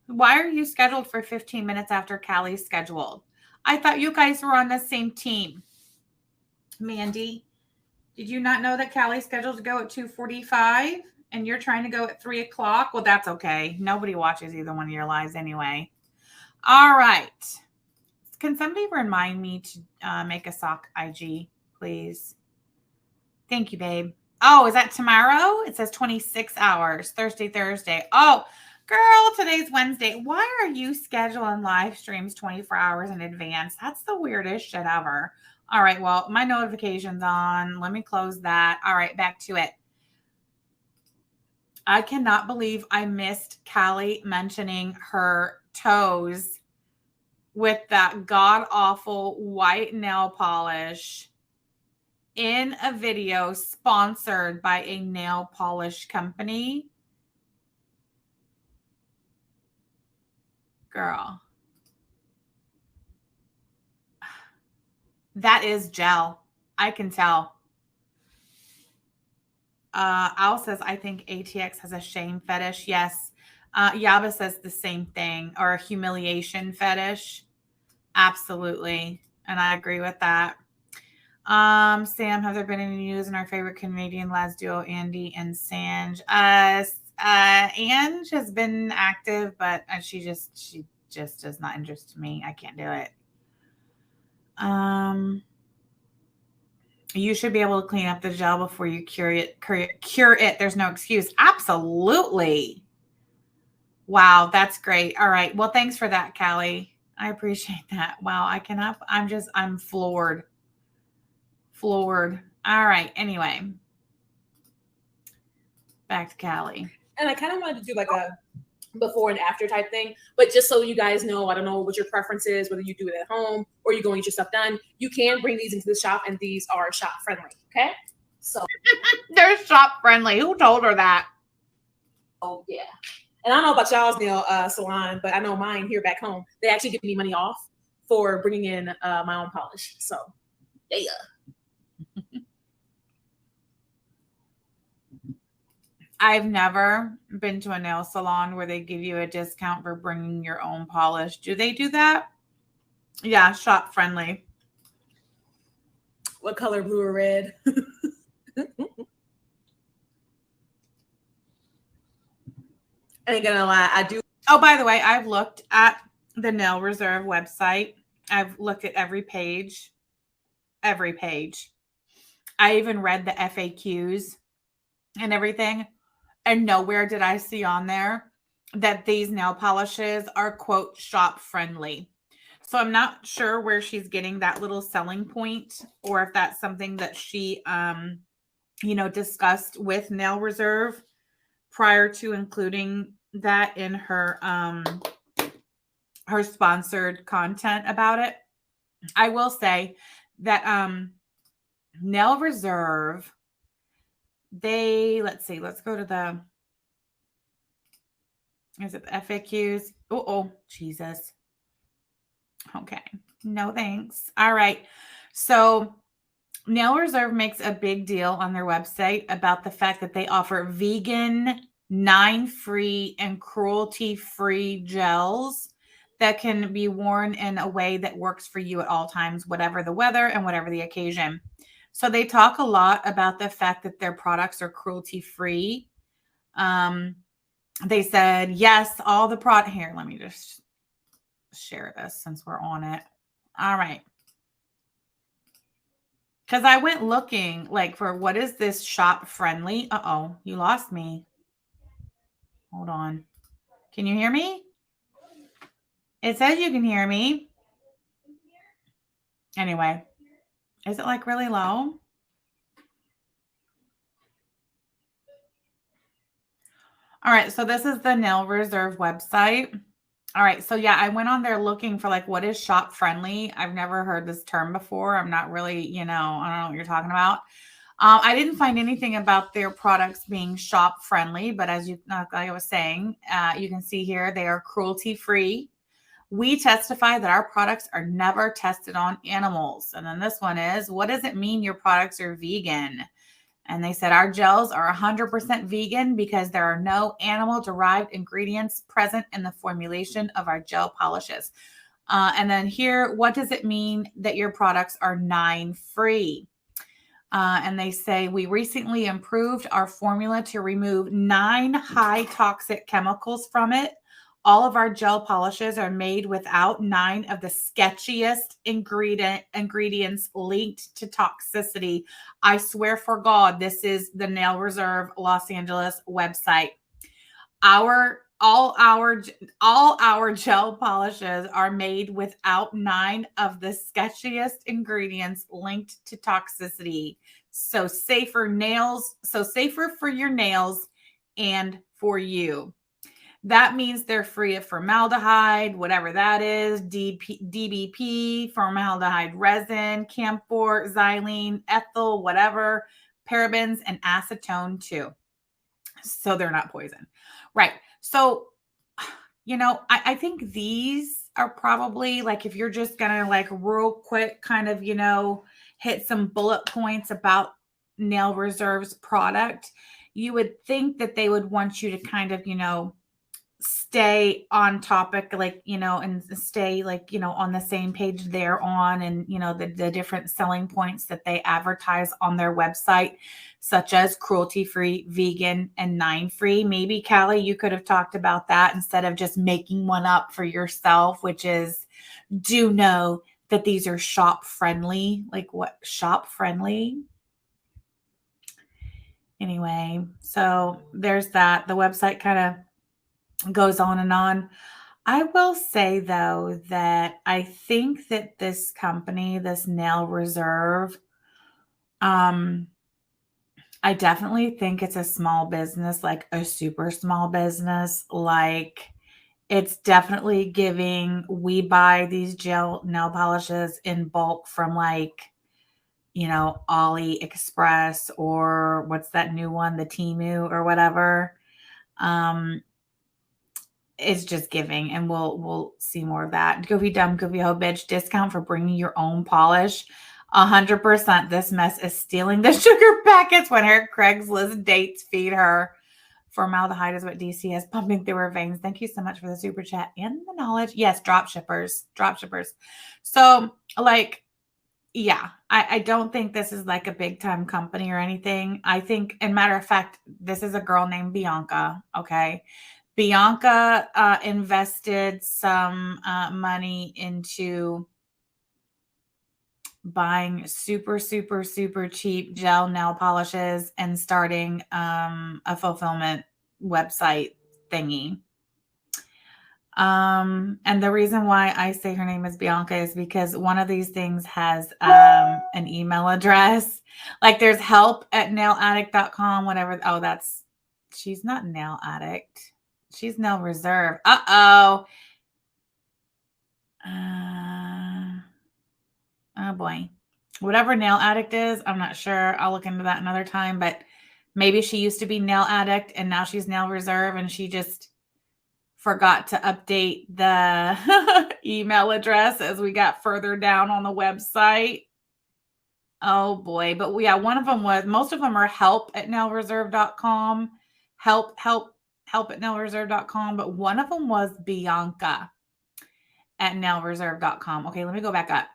Why are you scheduled for 15 minutes after Callie's scheduled? I thought you guys were on the same team. Mandy, did you not know that Callie's scheduled to go at 2:45 and you're trying to go at 3 o'clock? Well, that's okay. Nobody watches either one of your lives anyway. All right. Can somebody remind me to make a sock IG, please? Thank you, babe. Oh, is that tomorrow? It says 26 hours, Thursday. Oh, girl, today's Wednesday. Why are you scheduling live streams 24 hours in advance? That's the weirdest shit ever. All right, well, my notification's on. Let me close that. All right, back to it. I cannot believe I missed Callie mentioning her toes with that god-awful white nail polish in a video sponsored by a nail polish company. Girl. That is gel. I can tell. Al says, I think ATX has a shame fetish. Yes. Yaba says the same thing, or a humiliation fetish. Absolutely. And I agree with that. Sam, have there been any news in our favorite Canadian lads duo, Andy and Sanj? Ange has been active, but she just does not interest me. I can't do it. You should be able to clean up the gel before you cure it. There's no excuse. Absolutely. Wow, that's great. All right. Well, thanks for that, Callie. I appreciate that. Wow, I'm floored. Floored. All right. Anyway, back to Callie. And I kind of wanted to do like a before and after type thing, but just so you guys know, I don't know what your preference is, whether you do it at home or you go and get your stuff done. You can bring these into the shop, and these are shop friendly. Okay, so they're shop friendly. Who told her that? Oh yeah. And I don't know about y'all's nail salon, but I know mine here back home, they actually give me money off for bringing in my own polish. So, yeah. I've never been to a nail salon where they give you a discount for bringing your own polish. Do they do that? Yeah, shop friendly. What color, blue or red? I ain't gonna lie, I do. Oh, by the way, I've looked at the Nail Reserve website. I've looked at every page. Every page. I even read the FAQs and everything. And nowhere did I see on there that these nail polishes are, quote, shop friendly. So I'm not sure where she's getting that little selling point, or if that's something that she, discussed with Nail Reserve prior to including that in her sponsored content about it. I will say that Nail Reserve, let's go to the, is it the FAQs? Oh, Jesus. Okay. No, thanks. All right. So Nail Reserve makes a big deal on their website about the fact that they offer vegan, 9-free, and cruelty-free gels that can be worn in a way that works for you at all times, whatever the weather and whatever the occasion. So they talk a lot about the fact that their products are cruelty-free. They said, yes, all the product here. Let me just share this since we're on it. All right. Because I went looking like for what is this shop friendly? Uh-oh, you lost me. Hold on. Can you hear me? It says you can hear me. Anyway, is it like really low? All right, so this is the Nail Reserve website. All right, so yeah, I went on there looking for like what is shop friendly. I've never heard this term before. I'm not really, I don't know what you're talking about. I didn't find anything about their products being shop friendly, but as like I was saying, you can see here they are cruelty free. We testify that our products are never tested on animals. And then this one is, what does it mean your products are vegan? And they said our gels are 100% vegan because there are no animal-derived ingredients present in the formulation of our gel polishes. And then here, what does it mean that your products are 9-free? And they say, we recently improved our formula to remove 9 high toxic chemicals from it. All of our gel polishes are made without 9 of the sketchiest ingredients linked to toxicity. I swear for God, this is the Nail Reserve Los Angeles website. All our gel polishes are made without 9 of the sketchiest ingredients linked to toxicity. So safer for your nails and for you. That means they're free of formaldehyde, whatever that is, DBP, formaldehyde resin, camphor, xylene, ethyl, whatever, parabens, and acetone too. So they're not poison. Right. So, I think these are probably like, if you're just going to like real quick kind of, hit some bullet points about Nail Reserve's product, you would think that they would want you to kind of, stay on topic, like, and stay like, on the same page they're on, and, the different selling points that they advertise on their website, such as cruelty-free, vegan, and 9-free. Maybe, Callie, you could have talked about that instead of just making one up for yourself, which is, do know that these are shop friendly. Like, what? Shop friendly? Anyway, so there's that. The website kind of goes on and on. I will say, though, that I think that this company, this Nail Reserve, I definitely think it's a small business, like a super small business. Like, it's definitely giving, we buy these gel nail polishes in bulk from like, AliExpress, or what's that new one, the Temu or whatever. is just giving, and we'll see more of that. Goofy dumb, goofy ho bitch, discount for bringing your own polish. 100%. This mess is stealing the sugar packets when her Craigslist dates feed her. Formaldehyde is what DC is pumping through her veins. Thank you so much for the super chat and the knowledge. Yes, drop shippers. So, like, yeah, I don't think this is like a big time company or anything. I think, and matter of fact, this is a girl named Bianca. Okay. Bianca invested some money into buying super cheap gel nail polishes and starting a fulfillment website thingy. And the reason why I say her name is Bianca is because one of these things has an email address. Like there's help@nailaddict.com, whatever. Oh, she's not Nail Addict. She's Nail Reserve. Oh boy. Whatever Nail Addict is, I'm not sure. I'll look into that another time, but maybe she used to be Nail Addict and now she's Nail Reserve and she just forgot to update the email address as we got further down on the website. Oh boy. But yeah, one of them was, most of them are help@nailreserve.com. Help@nailreserve.com. But one of them was Bianca at nailreserve.com. Okay, let me go back up.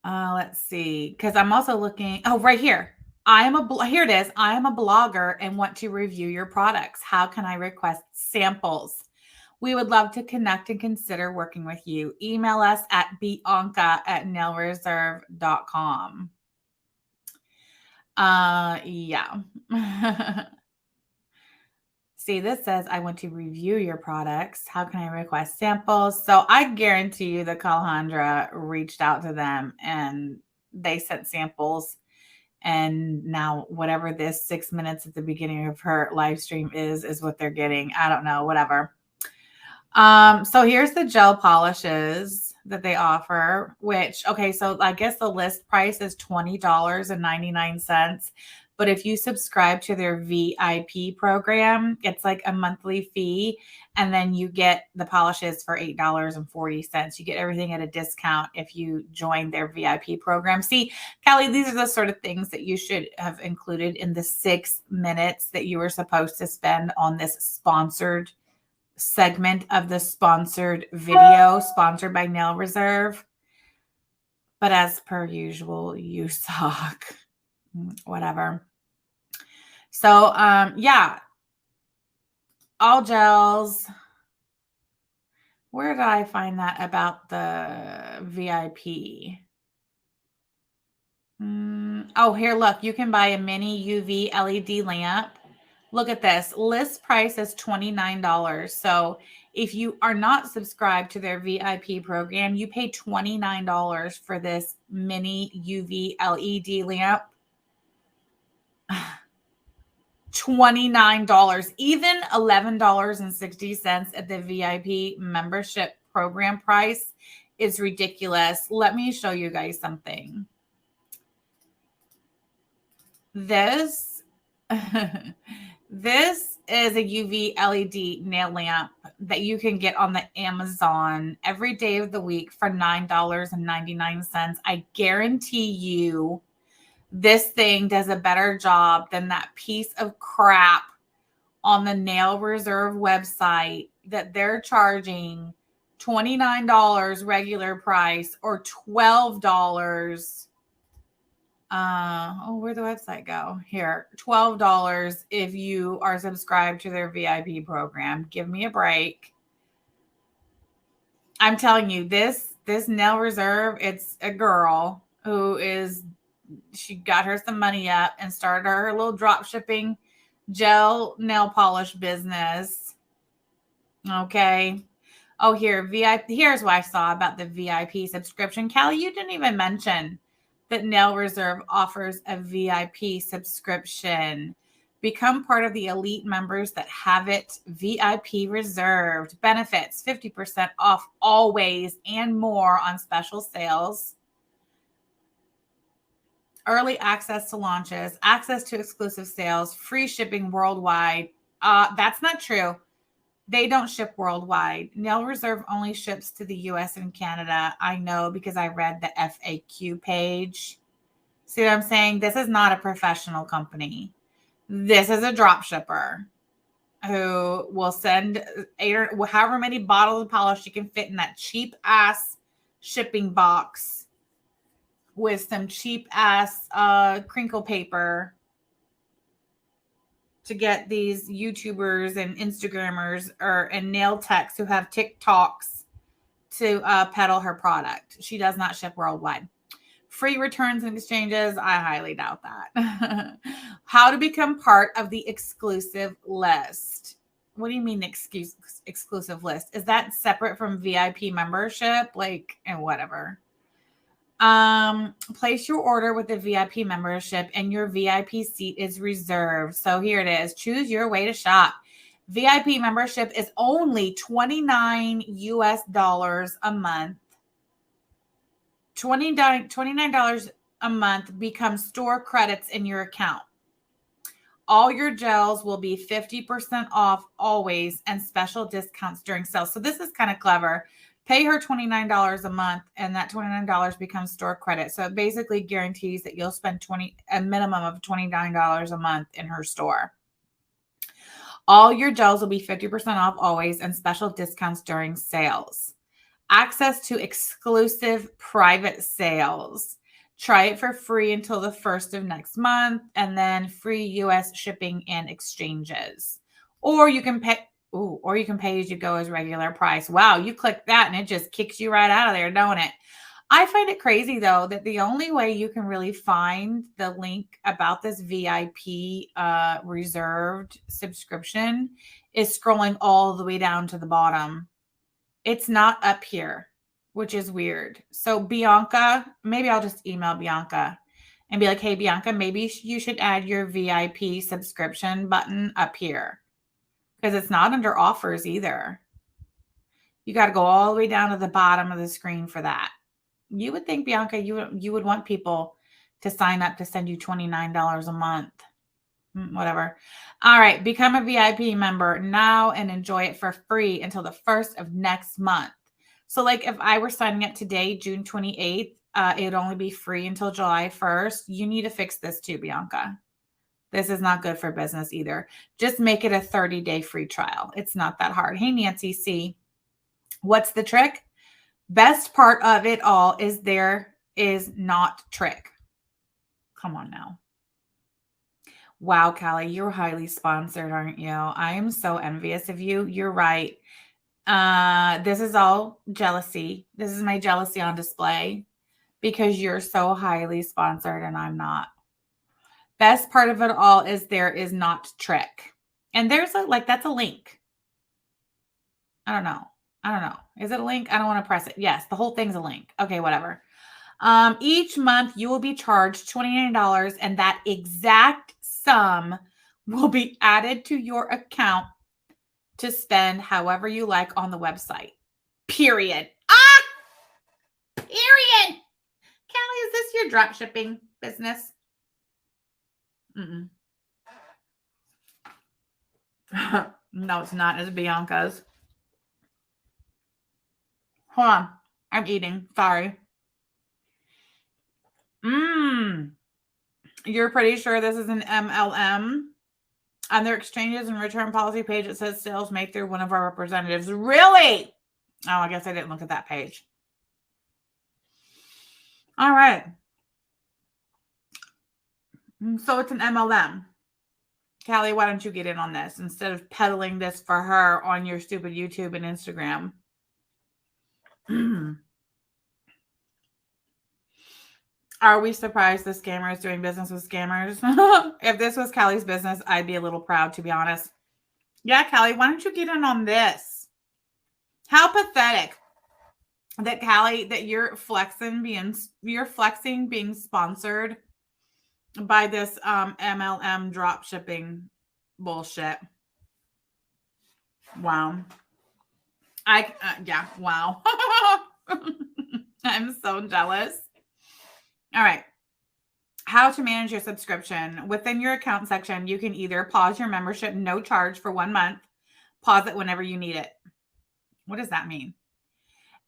Let's see, because I'm also looking. Oh, right here. Here it is. I am a blogger and want to review your products. How can I request samples? We would love to connect and consider working with you. Email us at bianca@nailreserve.com. Yeah. See, this says, I want to review your products. How can I request samples? So I guarantee you that Calandra reached out to them and they sent samples. And now whatever this 6 minutes at the beginning of her live stream is what they're getting. I don't know, whatever. So here's the gel polishes that they offer, which, okay, so I guess the list price is $20.99. But if you subscribe to their VIP program, it's like a monthly fee. And then you get the polishes for $8.40. You get everything at a discount if you join their VIP program. See, Callie, these are the sort of things that you should have included in the 6 minutes that you were supposed to spend on this sponsored segment of the sponsored video, sponsored by Nail Reserve. But as per usual, you suck. Whatever. So, yeah, all gels. Where did I find that about the VIP? Oh, here, look, you can buy a mini UV LED lamp. Look at this. List price is $29. So if you are not subscribed to their VIP program, you pay $29 for this mini UV LED lamp. $29, even $11.60 at the VIP membership program price is ridiculous. Let me show you guys something. This this is a UV LED nail lamp that you can get on the Amazon every day of the week for $9.99. I guarantee you this thing does a better job than that piece of crap on the Nail Reserve website that they're charging $29 regular price or $12. Where'd the website go? Here, $12 if you are subscribed to their VIP program. Give me a break. I'm telling you, this Nail Reserve, it's a girl who she got her some money up and started her little drop shipping gel nail polish business. Okay. Oh, here's what I saw about the VIP subscription. Callie, you didn't even mention that Nail Reserve offers a VIP subscription. Become part of the elite members that have it VIP reserved. Benefits, 50% off always and more on special sales. Early access to launches, access to exclusive sales, free shipping worldwide. That's not true. They don't ship worldwide. Nail Reserve only ships to the US and Canada. I know because I read the FAQ page. See what I'm saying? This is not a professional company. This is a drop shipper who will send 8 or however many bottles of polish you can fit in that cheap ass shipping box with some cheap ass crinkle paper to get these YouTubers and Instagrammers and nail techs who have TikToks to peddle her product. She does not ship worldwide. Free returns and exchanges, I highly doubt that. How to become part of the exclusive list. What do you mean exclusive list? Is that separate from VIP membership? And whatever. Place your order with the VIP membership and your VIP seat is reserved. So here it is. Choose your way to shop. VIP membership is only $29 US a month. $29 a month becomes store credits in your account. All your gels will be 50% off always and special discounts during sales. So this is kind of clever. Pay her $29 a month and that $29 becomes store credit. So it basically guarantees that you'll spend a minimum of $29 a month in her store. All your gels will be 50% off always and special discounts during sales. Access to exclusive private sales. Try it for free until the 1st of next month and then free US shipping and exchanges. Or you can pay as you go as regular price. Wow, you click that and it just kicks you right out of there, don't it? I find it crazy though that the only way you can really find the link about this VIP reserved subscription is scrolling all the way down to the bottom. It's not up here, which is weird. So Bianca, maybe I'll just email Bianca and be like, hey, Bianca, maybe you should add your VIP subscription button up here because it's not under offers either. You got to go all the way down to the bottom of the screen for that. You would think, Bianca, you would want people to sign up to send you $29 a month. Whatever. All right. Become a VIP member now and enjoy it for free until the 1st of next month. So if I were signing up today, June 28th, it'd only be free until July 1st. You need to fix this too, Bianca. This is not good for business either. Just make it a 30-day free trial. It's not that hard. Hey, Nancy C. What's the trick? Best part of it all is there is not trick. Come on now. Wow, Callie, you're highly sponsored, aren't you? I am so envious of you. You're right. This is all jealousy. This is my jealousy on display because you're so highly sponsored and I'm not. Best part of it all is there is not trick. And there's that's a link. I don't know. Is it a link? I don't want to press it. Yes, the whole thing's a link. Okay, whatever. Each month you will be charged $29 and that exact sum will be added to your account to spend however you like on the website. Period. Period. Callie, is this your drop shipping business? No, it's not. It's Bianca's. Hold on. I'm eating. Sorry. You're pretty sure this is an MLM? On their exchanges and return policy page, it says sales made through one of our representatives. Really? Oh, I guess I didn't look at that page. All right. So it's an MLM. Callie, why don't you get in on this instead of peddling this for her on your stupid YouTube and Instagram? Are we surprised the scammer is doing business with scammers? If this was Callie's business, I'd be a little proud, to be honest. Yeah, Callie, why don't you get in on this? How pathetic that Callie, that you're flexing being sponsored by this MLM drop shipping bullshit. Wow. Wow. I'm so jealous. All right. How to manage your subscription. Within your account section, you can either pause your membership, no charge for 1 month, Pause it whenever you need it. What does that mean?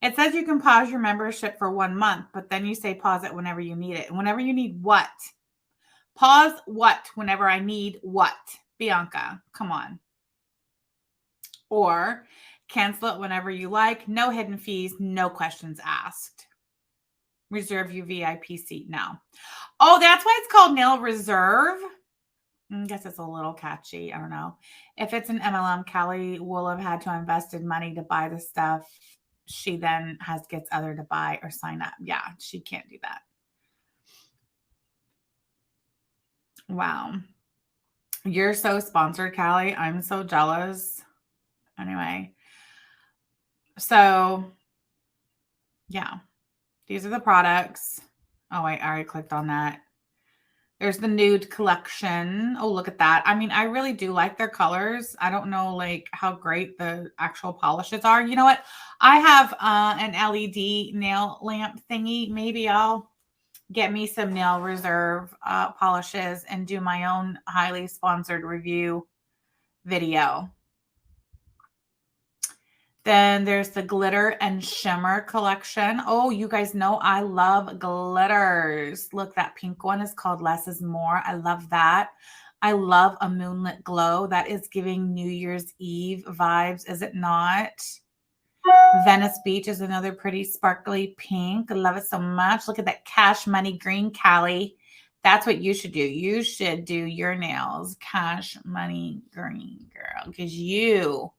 It says you can pause your membership for 1 month, but then you say pause it whenever you need it. Whenever you need what? Pause what? Whenever I need what? Bianca, come on. Or cancel it whenever you like. No hidden fees, no questions asked. Reserve your VIP seat now. Oh, that's why it's called Nail Reserve. I guess it's a little catchy. I don't know. If it's an MLM, Callie will have had to invested money to buy the stuff. She then gets other to buy or sign up. Yeah, she can't do that. Wow. You're so sponsored, Callie. I'm so jealous. Anyway. So, yeah. These are the products. Oh, wait. I already clicked on that. There's the nude collection. Oh, look at that. I mean, I really do like their colors. I don't know like how great the actual polishes are. You know what? I have an LED nail lamp thingy. Maybe I'll get me some Nail Reserve polishes and do my own highly sponsored review video. Then there's the glitter and shimmer collection. Oh, you guys know I love glitters. Look, that pink one is called Less is More. I love that. I love a moonlit glow. That is giving New Year's Eve vibes, is it not? Venice Beach is another pretty sparkly pink. I love it so much. Look at that Cash Money Green, Callie. That's what you should do. You should do your nails Cash Money Green, girl, because you,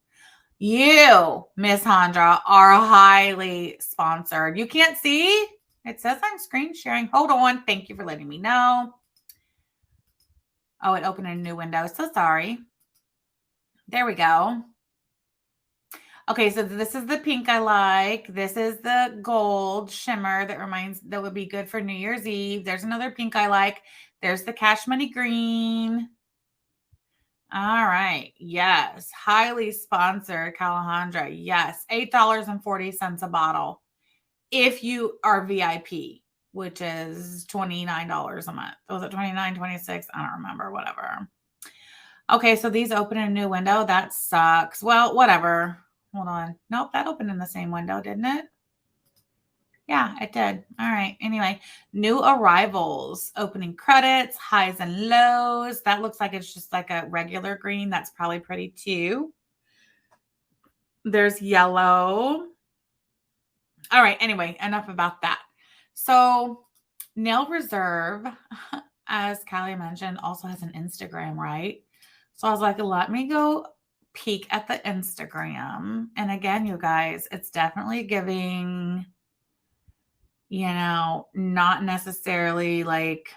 Miss Handra, are highly sponsored. You can't see? It says I'm screen sharing. Hold on. Thank you for letting me know. Oh, it opened a new window. So sorry. There we go. Okay, so this is the pink I like. This is the gold shimmer that would be good for New Year's Eve. There's another pink I like. There's the Cash Money Green. All right. Yes. Highly sponsored, Calandra. Yes. $8.40 a bottle. If you are VIP, which is $29 a month. Was it $29, $26? I don't remember. Whatever. Okay. So these open in a new window. That sucks. Well, whatever. Hold on. Nope. That opened in the same window, didn't it? Yeah, it did. All right. Anyway, new arrivals, opening credits, highs and lows. That looks like it's just like a regular green. That's probably pretty too. There's yellow. All right. Anyway, enough about that. So Nail Reserve, as Callie mentioned, also has an Instagram, right? So I was like, let me go peek at the Instagram. And again, you guys, it's definitely giving, not necessarily like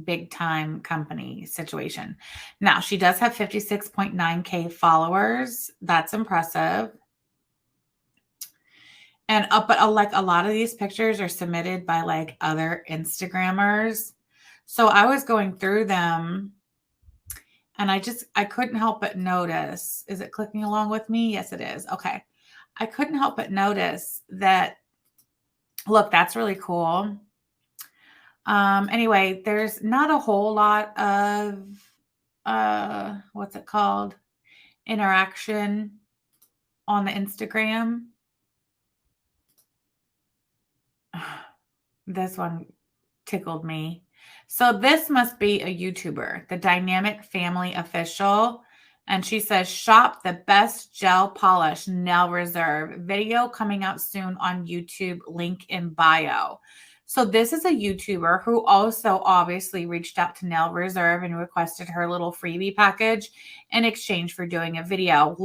big time company situation. Now, she does have 56.9K followers. That's impressive. And but like a lot of these pictures are submitted by like other Instagrammers. So I was going through them and I couldn't help but notice. Is it clicking along with me? Yes, it is. Okay. I couldn't help but notice that. Look, that's really cool. Anyway, there's not a whole lot of, what's it called? Interaction on the Instagram. This one tickled me. So this must be a YouTuber, the Dynamic Family Official. And she says, shop the best gel polish Nail Reserve. Video coming out soon on YouTube. Link in bio. So this is a YouTuber who also obviously reached out to Nail Reserve and requested her little freebie package in exchange for doing a video.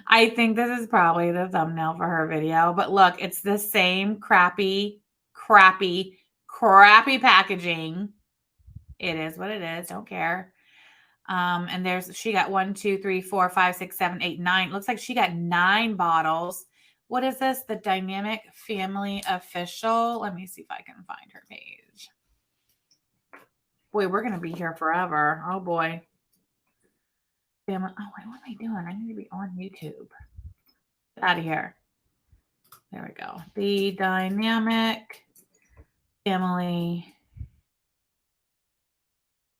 I think this is probably the thumbnail for her video. But look, it's the same crappy packaging. It is what it is. Don't care. And she got 1, 2, 3, 4, 5, 6, 7, 8, 9. Looks like she got 9 bottles. What is this? The Dynamic Family Official. Let me see if I can find her page. Boy, we're going to be here forever. Oh boy. Family. Oh, wait, what am I doing? I need to be on YouTube. Get out of here. There we go. The Dynamic Family.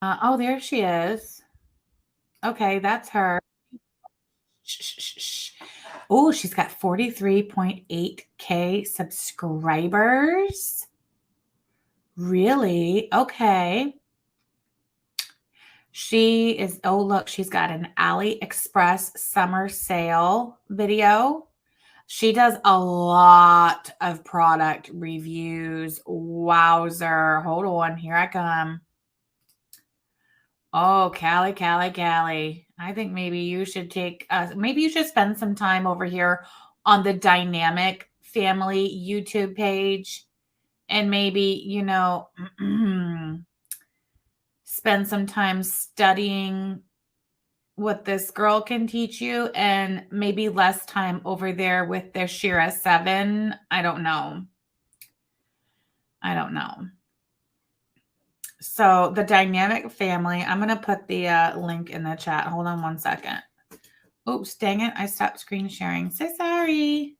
Oh, there she is. Okay, that's her. Oh, she's got 43.8K subscribers. Really? Okay. She is, oh, look, she's got an AliExpress summer sale video. She does a lot of product reviews. Wowzer. Hold on. Here I come. Oh, Callie. I think maybe you should maybe you should spend some time over here on the Dynamic Family YouTube page and maybe, spend some time studying what this girl can teach you and maybe less time over there with their Shira 7. I don't know. So the Dynamic Family, I'm going to put the link in the chat. Hold on one second. Oops, dang it. I stopped screen sharing. So sorry.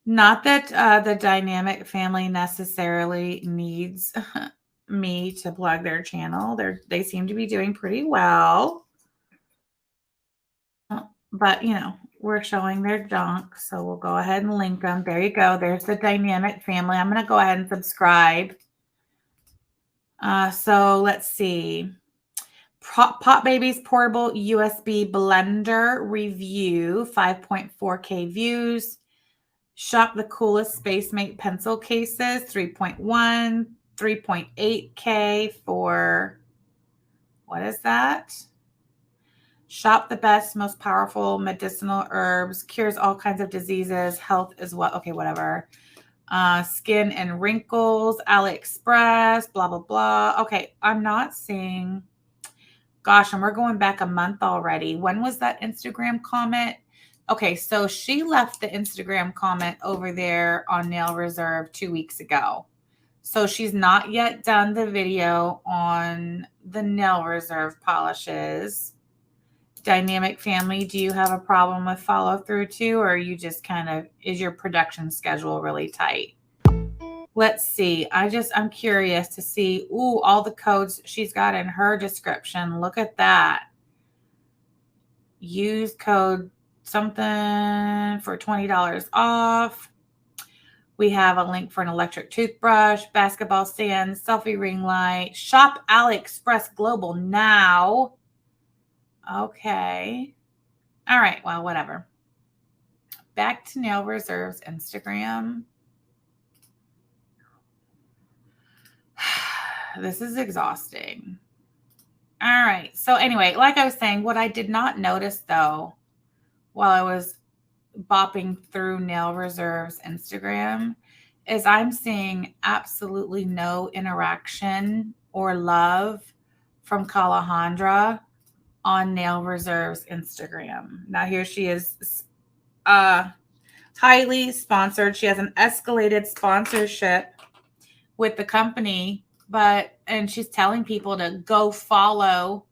Not that the Dynamic Family necessarily needs me to plug their channel. They seem to be doing pretty well. But, we're showing their junk. So we'll go ahead and link them. There you go. There's the Dynamic Family. I'm going to go ahead and subscribe. So let's see. Pot Baby's portable USB blender review, 5.4K views. Shop the coolest Space Mate pencil cases, 3.1, 3.8K for, what is that? Shop the best, most powerful medicinal herbs, cures all kinds of diseases, health is what, okay, whatever. Skin and wrinkles, AliExpress, blah, blah, blah. Okay, I'm not seeing, gosh, and we're going back a month already. When was that Instagram comment? Okay, so she left the Instagram comment over there on Nail Reserve 2 weeks ago. So she's not yet done the video on the Nail Reserve polishes. Dynamic Family, do you have a problem with follow through too, or are you just is your production schedule really tight? Let's see. I'm curious to see, all the codes she's got in her description. Look at that. Use code something for $20 off. We have a link for an electric toothbrush, basketball stand, selfie ring light. Shop AliExpress Global now. Okay. All right. Well, whatever. Back to Nail Reserve's Instagram. This is exhausting. All right. So anyway, like I was saying, what I did not notice though, while I was bopping through Nail Reserve's Instagram, is I'm seeing absolutely no interaction or love from Calandra on Nail Reserve's Instagram. Now here she is, highly sponsored. She has an escalated sponsorship with the company, and she's telling people to go follow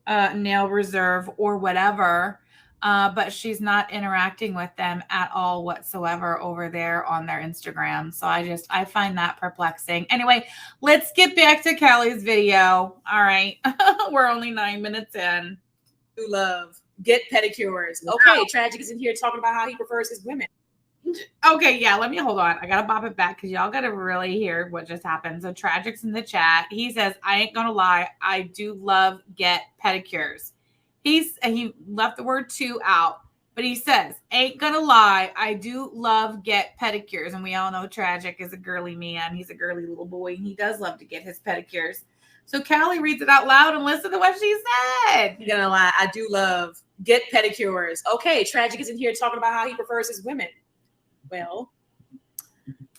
Nail Reserve or whatever, but she's not interacting with them at all whatsoever over there on their Instagram. So I find that perplexing. Anyway, let's get back to Callie's video. All right. We're only 9 minutes in. You love get pedicures. Okay, Tragic is in here talking about how he prefers his women. Okay, yeah, let me hold on. I gotta bop it back because y'all gotta really hear what just happened. So Tragic's in the chat. He says, I ain't gonna lie, I do love get pedicures. He left the word "to" out, but he says, ain't gonna lie, I do love get pedicures. And we all know Tragic is a girly man. He's a girly little boy, and he does love to get his pedicures. So Callie reads it out loud and listen to what she said. I'm gonna lie, I do love get pedicures. Okay, Tragic is in here talking about how he prefers his women. Well,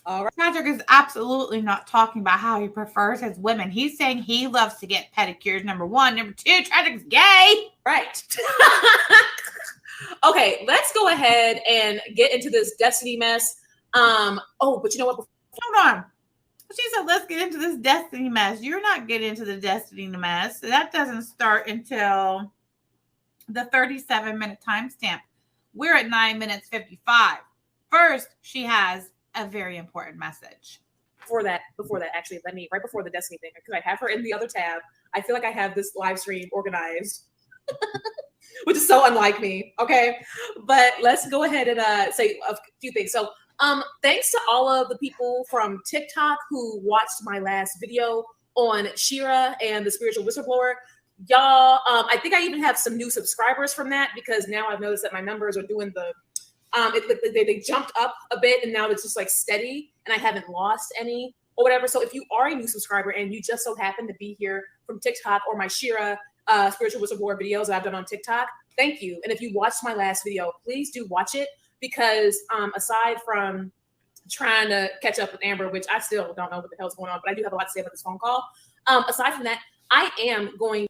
all right. Tragic is absolutely not talking about how he prefers his women. He's saying he loves to get pedicures, number one. Number two, Tragic's gay. Right. Okay, let's go ahead and get into this Destiny mess. But you know what? Hold on. She said, let's get into this Destiny mess. You're not getting into the Destiny mess. That doesn't start until the 37-minute timestamp. We're at 9 minutes 55. First, she has a very important message. Before that, actually, right before the Destiny thing, because I have her in the other tab. I feel like I have this live stream organized which is so unlike me. Okay, but let's go ahead and say a few things. So, thanks to all of the people from TikTok who watched my last video on Shira and the spiritual whistleblower. Y'all, I think I even have some new subscribers from that because now I've noticed that my numbers are doing the they jumped up a bit and now it's just like steady and I haven't lost any or whatever. So if you are a new subscriber and you just so happen to be here from TikTok or my Shira spiritual whistleblower videos that I've done on TikTok, thank you. And if you watched my last video, please do watch it because aside from trying to catch up with Amber, which I still don't know what the hell's going on, but I do have a lot to say about this phone call. Aside from that, I am going.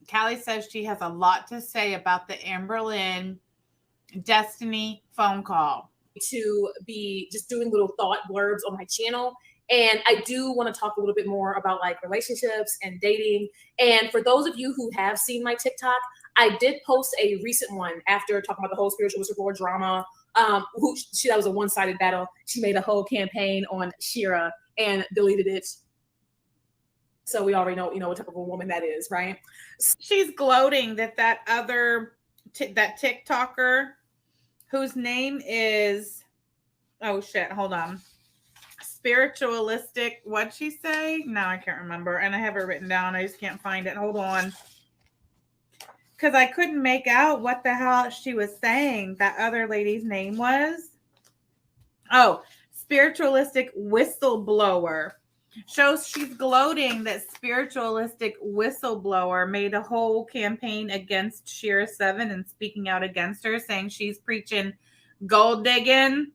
Callie says she has a lot to say about the Amberlynn Destiny phone call. To be just doing little thought blurbs on my channel. And I do want to talk a little bit more about like relationships and dating. And for those of you who have seen my TikTok, I did post a recent one after talking about the whole spiritual whistleblower drama. That was a one-sided battle. She made a whole campaign on Shira and deleted it. So we already know, what type of a woman that is, right? She's gloating that other that TikToker whose name is, oh shit, hold on. Spiritualistic, what'd she say? No, I can't remember. And I have it written down. I just can't find it. Hold on. Because I couldn't make out what the hell she was saying that other lady's name was. Oh, spiritualistic whistleblower. Shows she's gloating that spiritualistic whistleblower made a whole campaign against Shira 7 and speaking out against her, saying she's preaching gold digging.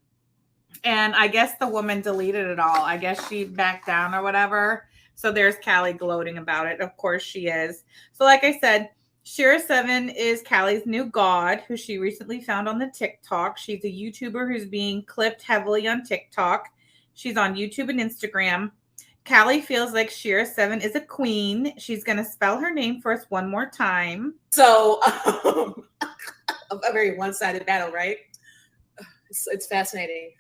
And I guess the woman deleted it all. I guess she backed down or whatever. So there's Callie gloating about it. Of course she is. So like I said, Shira 7 is Callie's new god, who she recently found on the TikTok. She's a YouTuber who's being clipped heavily on TikTok. She's on YouTube and Instagram. Callie feels like Shira 7 is a queen. She's going to spell her name for us one more time. So a very one-sided battle, right? It's fascinating.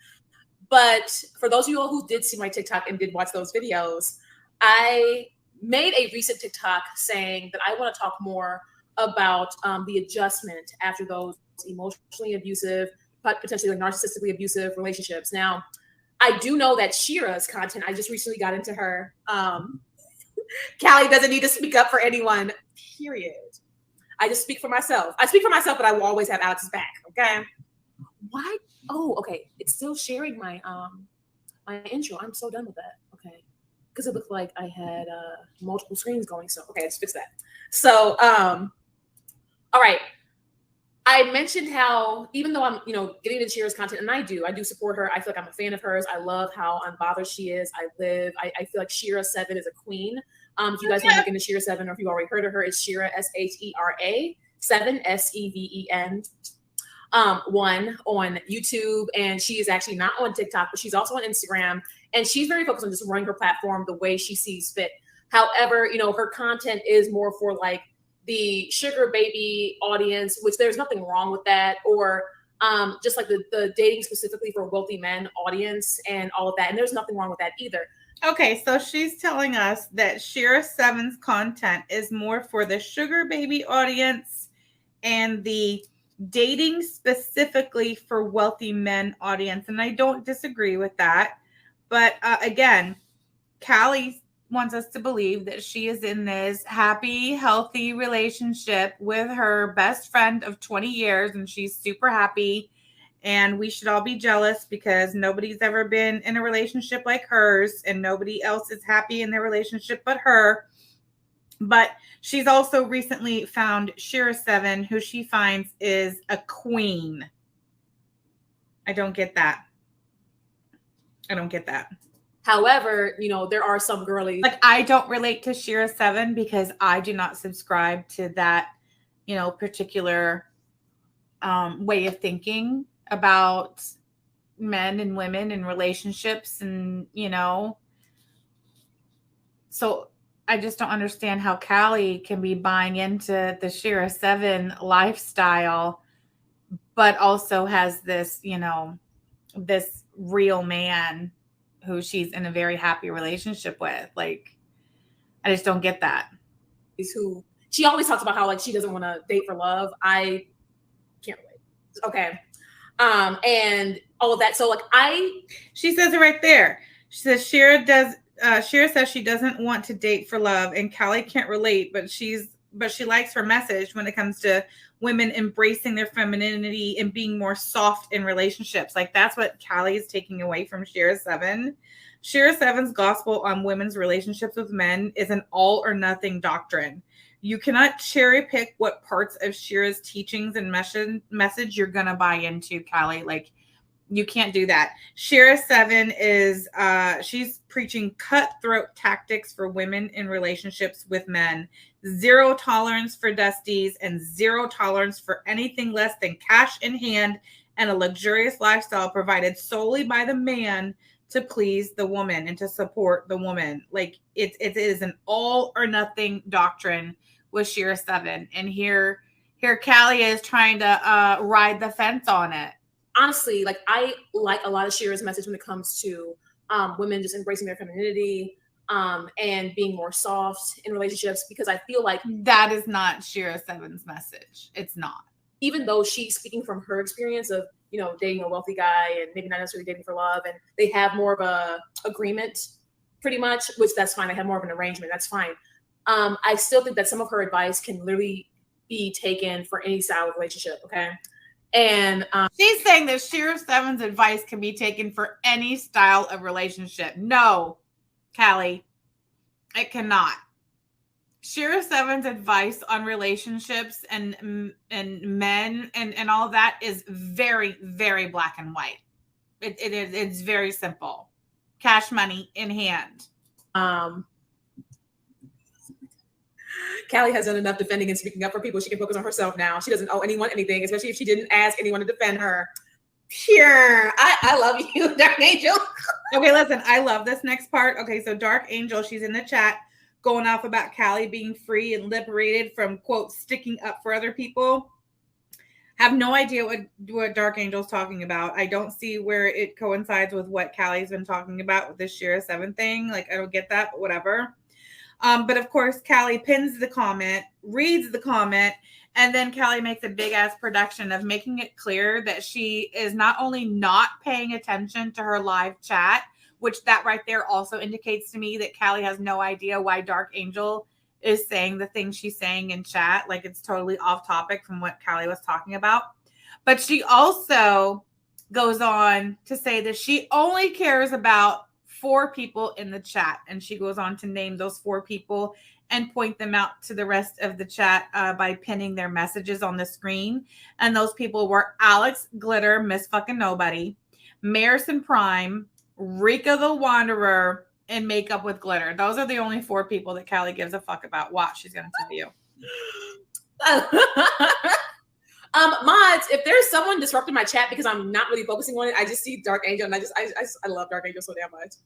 But for those of you all who did see my TikTok and did watch those videos, I made a recent TikTok saying that I want to talk more about the adjustment after those emotionally abusive, but potentially like narcissistically abusive relationships. Now, I do know that Shira's content, I just recently got into her. Callie doesn't need to speak up for anyone, period. I just speak for myself. I speak for myself, but I will always have Alex's back, okay? Why? Oh, okay. It's still sharing my my intro. I'm so done with that, okay? Because it looked like I had multiple screens going, so okay, let's fix that. So, all right. I mentioned how even though I'm, getting into Shira's content, and I do support her. I feel like I'm a fan of hers. I love how unbothered she is. I feel like Shira 7 is a queen. If you guys want to look into Shira 7, or if you already heard of her, it's Shira Shera 7 SEVEN 1 on YouTube, and she is actually not on TikTok, but she's also on Instagram, and she's very focused on just running her platform the way she sees fit. However, her content is more for like the sugar baby audience, which there's nothing wrong with that, or just like the dating specifically for wealthy men audience and all of that. And there's nothing wrong with that either. Okay, so she's telling us that Shira 7's content is more for the sugar baby audience and the dating specifically for wealthy men audience. And I don't disagree with that. But again, Callie wants us to believe that she is in this happy, healthy relationship with her best friend of 20 years, and she's super happy. And we should all be jealous because nobody's ever been in a relationship like hers, and nobody else is happy in their relationship but her. But she's also recently found Shira 7, who she finds is a queen. I don't get that. However, there are some girlies. Like, I don't relate to Shira 7 because I do not subscribe to that, particular way of thinking about men and women and relationships and, So I just don't understand how Callie can be buying into the Shira 7 lifestyle, but also has this, this real man who she's in a very happy relationship with. Like, I just don't get that. Who she always talks about how like she doesn't want to date for love. I can't relate. Okay. And all of that. So like she says it right there. She says Shira says she doesn't want to date for love, and Callie can't relate, but she likes her message when it comes to women embracing their femininity and being more soft in relationships. Like that's what Callie is taking away from Shira 7. Shira 7's gospel on women's relationships with men is an all or nothing doctrine. You cannot cherry pick what parts of Shira's teachings and message you're going to buy into, Callie. Like, you can't do that. Shira 7 is, she's preaching cutthroat tactics for women in relationships with men. 0 tolerance for dusties and 0 tolerance for anything less than cash in hand and a luxurious lifestyle provided solely by the man to please the woman and to support the woman. Like it is an all or nothing doctrine with Shira 7. And here Callie is trying to ride the fence on it. Honestly, like I like a lot of Shira's message when it comes to women just embracing their femininity and being more soft in relationships, because I feel like that is not Shira 7's message. It's not. Even though she's speaking from her experience of, you know, dating a wealthy guy and maybe not necessarily dating for love, and they have more of a agreement pretty much, which that's fine. They have more of an arrangement. That's fine. I still think that some of her advice can literally be taken for any style of relationship. Okay. And she's saying that Shira 7's advice can be taken for any style of relationship. No, Callie, it cannot. Shira 7's advice on relationships and men and all of that is very, very black and white. It's very simple. Cash money in hand. Callie has done enough defending and speaking up for people. She can focus on herself now. She doesn't owe anyone anything, especially if she didn't ask anyone to defend her. Pure. I love you, Dark Angel. Okay, listen, I love this next part. Okay, so Dark Angel, she's in the chat going off about Callie being free and liberated from, quote, sticking up for other people. Have no idea what Dark Angel's talking about. I don't see where it coincides with what Callie's been talking about with this Shira 7 thing. Like, I don't get that, but whatever. But of course, Callie pins the comment, reads the comment, and then Callie makes a big ass production of making it clear that she is not only not paying attention to her live chat, which that right there also indicates to me that Callie has no idea why Dark Angel is saying the things she's saying in chat. Like it's totally off topic from what Callie was talking about. But she also goes on to say that she only cares about 4 people in the chat, and she goes on to name those 4 people and point them out to the rest of the chat by pinning their messages on the screen. And those people were Alex Glitter, Miss Fucking Nobody, Marison Prime, Rika the Wanderer, and Makeup with Glitter. Those are the only 4 people that Callie gives a fuck about. Watch, she's gonna tell you. Mods, if there's someone disrupting my chat because I'm not really focusing on it, I just see Dark Angel, and I love Dark Angel so damn much.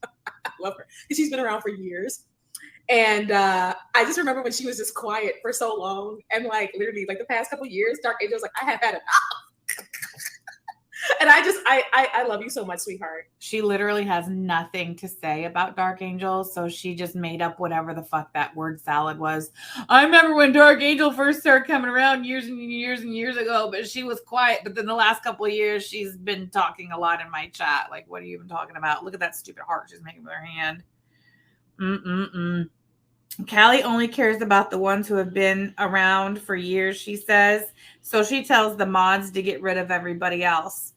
I love her because she's been around for years, and I just remember when she was just quiet for so long, and like literally like the past couple of years, Dark Angel was like, I have had enough. And I love you so much, sweetheart. She literally has nothing to say about Dark Angel, so she just made up whatever the fuck that word salad was. I remember when Dark Angel first started coming around years and years and years ago, but she was quiet. But then the last couple of years, she's been talking a lot in my chat. Like, what are you even talking about? Look at that stupid heart she's making with her hand. Callie only cares about the ones who have been around for years, she says. So she tells the mods to get rid of everybody else.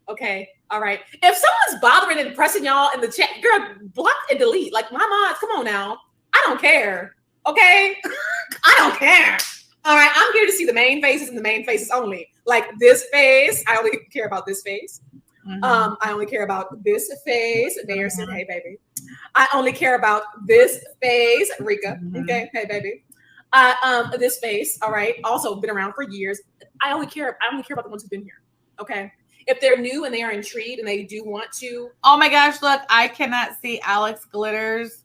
Okay. All right. If someone's bothering and pressing y'all in the chat, girl, block and delete. Like, my mods, come on now. I don't care. Okay? I don't care. All right. I'm here to see the main faces and the main faces only. Like this face. I only care about this face. I only care about this face. Marison, hey, baby. I only care about this face. Rika. Okay. Hey, baby. This face. All right. Also been around for years. I only care about the ones who've been here. Okay. If they're new and they are intrigued and they do want to. Oh my gosh, look, I cannot see Alex Glitters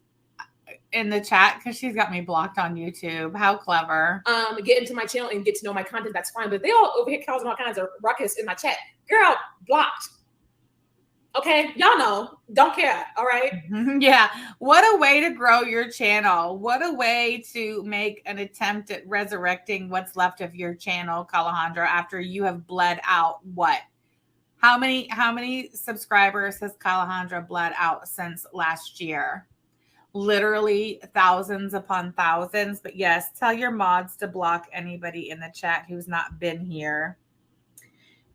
in the chat because she's got me blocked on YouTube. How clever. Get into my channel and get to know my content, that's fine. But they all over here causing all kinds of ruckus in my chat. Girl, blocked. Okay, y'all know. Don't care. All right. Yeah. What a way to grow your channel. What a way to make an attempt at resurrecting what's left of your channel, Calandra, after you have bled out what? How many subscribers has Calandra bled out since last year? Literally thousands upon thousands. But yes, tell your mods to block anybody in the chat who's not been here.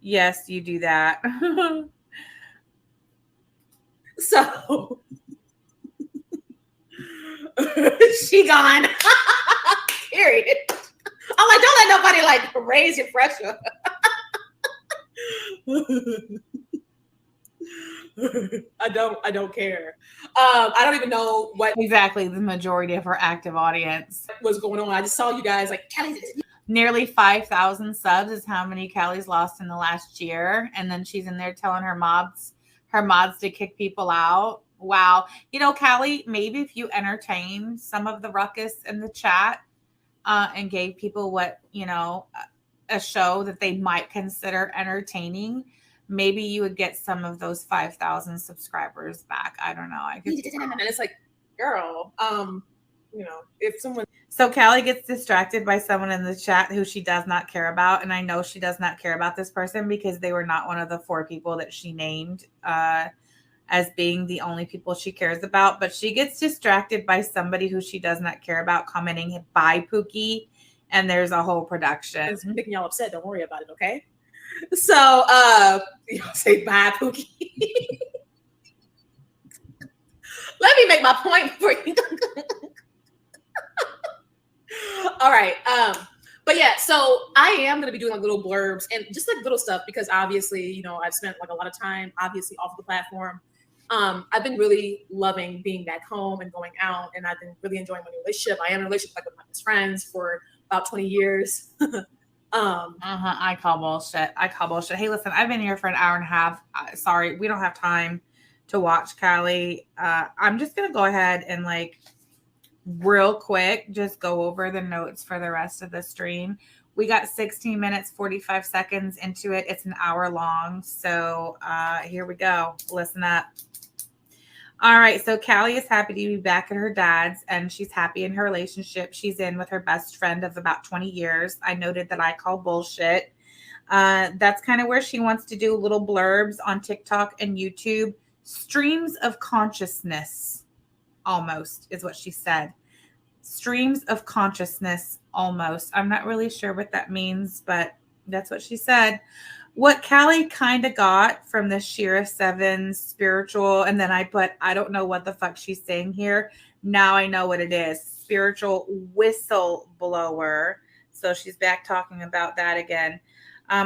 Yes, you do that. So she gone. Period. I'm like, don't let nobody like raise your pressure. I don't care. I don't even know what Exactly, the majority of her active audience. was going on. I just saw you guys like, Kelly. Nearly 5,000 subs is how many Callie's lost in the last year. And then she's in there telling her mods to kick people out. Wow. You know, Callie, maybe if you entertain some of the ruckus in the chat and gave people what, you know, a show that they might consider entertaining, maybe you would get some of those 5,000 subscribers back. I don't know. And it's like, girl, you know, if someone. So Callie gets distracted by someone in the chat who she does not care about. And I know she does not care about this person because they were not one of the 4 people that she named as being the only people she cares about. But she gets distracted by somebody who she does not care about commenting, "Bye, Pookie." And there's a whole production. It's making y'all upset. Don't worry about it, okay? So, y'all say bye, Pookie. Let me make my point for you. All right. But yeah, so I am going to be doing like little blurbs and just like little stuff because obviously, you know, I've spent like a lot of time obviously off the platform. I've been really loving being back home and going out, and I've been really enjoying my new relationship. I am in a relationship like with my best friends for about 20 years. I call bullshit. Hey, listen, I've been here for an hour and a half. Sorry, we don't have time to watch Callie. I'm just going to go ahead and like real quick, just go over the notes for the rest of the stream. We got 16 minutes, 45 seconds into it. It's an hour long. So here we go. Listen up. All right. So Callie is happy to be back at her dad's, and she's happy in her relationship she's in with her best friend of about 20 years. I noted that I call bullshit. That's kind of where she wants to do little blurbs on TikTok and YouTube. Streams of consciousness, almost, is what she said. Streams of consciousness, almost. I'm not really sure what that means, but that's what she said. What Callie kind of got from the Shira 7 spiritual, and then I put, I don't know what the fuck she's saying here. Now I know what it is. Spiritual whistleblower. So she's back talking about that again.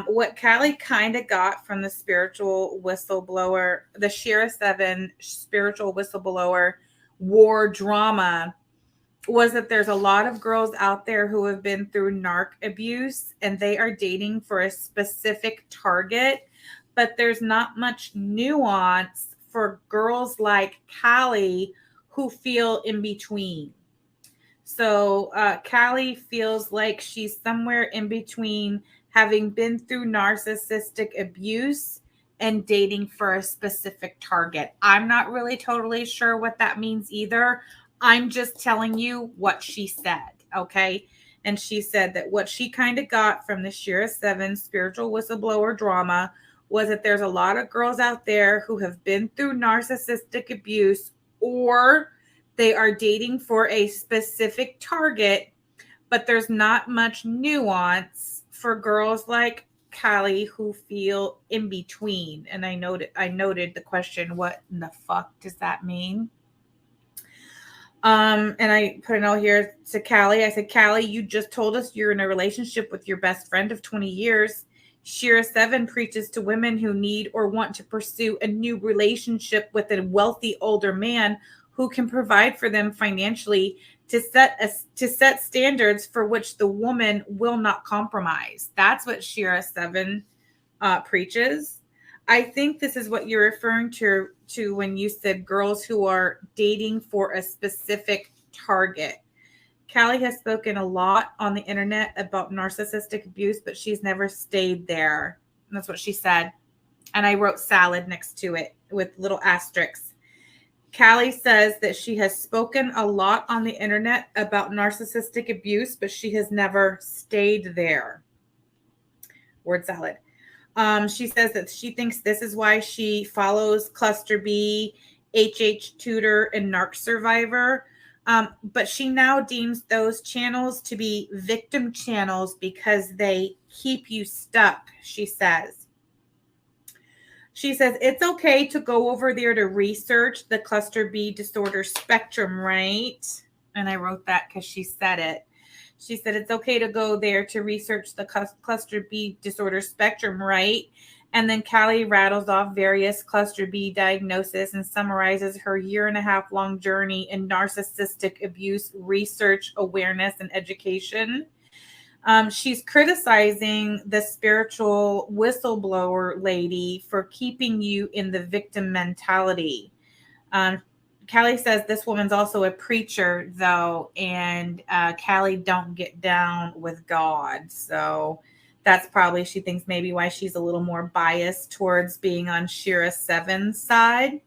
What Callie kind of got from the spiritual whistleblower, the Shira 7 spiritual whistleblower war drama, was that there's a lot of girls out there who have been through narc abuse and they are dating for a specific target, but there's not much nuance for girls like Callie who feel in between. So Callie feels like she's somewhere in between having been through narcissistic abuse and dating for a specific target. I'm not really totally sure what that means either. I'm just telling you what she said, okay? And she said that what she kind of got from the Shira 7 spiritual whistleblower drama was that there's a lot of girls out there who have been through narcissistic abuse, or they are dating for a specific target, but there's not much nuance for girls like Callie who feel in between. And I noted the question, what in the fuck does that mean? And I put a note here to Callie. I said, Callie, you just told us you're in a relationship with your best friend of 20 years. Shira 7 preaches to women who need or want to pursue a new relationship with a wealthy older man who can provide for them financially to set standards for which the woman will not compromise. That's what Shira 7 preaches. I think this is what you're referring to when you said girls who are dating for a specific target. Callie has spoken a lot on the internet about narcissistic abuse, but she's never stayed there. And that's what she said. And I wrote salad next to it with little asterisks. Callie says that she has spoken a lot on the internet about narcissistic abuse, but she has never stayed there. Word salad. She says that she thinks this is why she follows Cluster B, HH Tutor, and Narc Survivor. But she now deems those channels to be victim channels because they keep you stuck, she says. She says it's okay to go over there to research the Cluster B disorder spectrum, right? And I wrote that because she said it. She said it's okay to go there to research the Cluster B disorder spectrum, right? And then Callie rattles off various Cluster B diagnoses and summarizes her 1.5 year long journey in narcissistic abuse research, awareness, and education. She's criticizing the spiritual whistleblower lady for keeping you in the victim mentality. Callie says this woman's also a preacher, though, and Callie don't get down with God. So that's probably, she thinks, maybe why she's a little more biased towards being on Shira 7's side.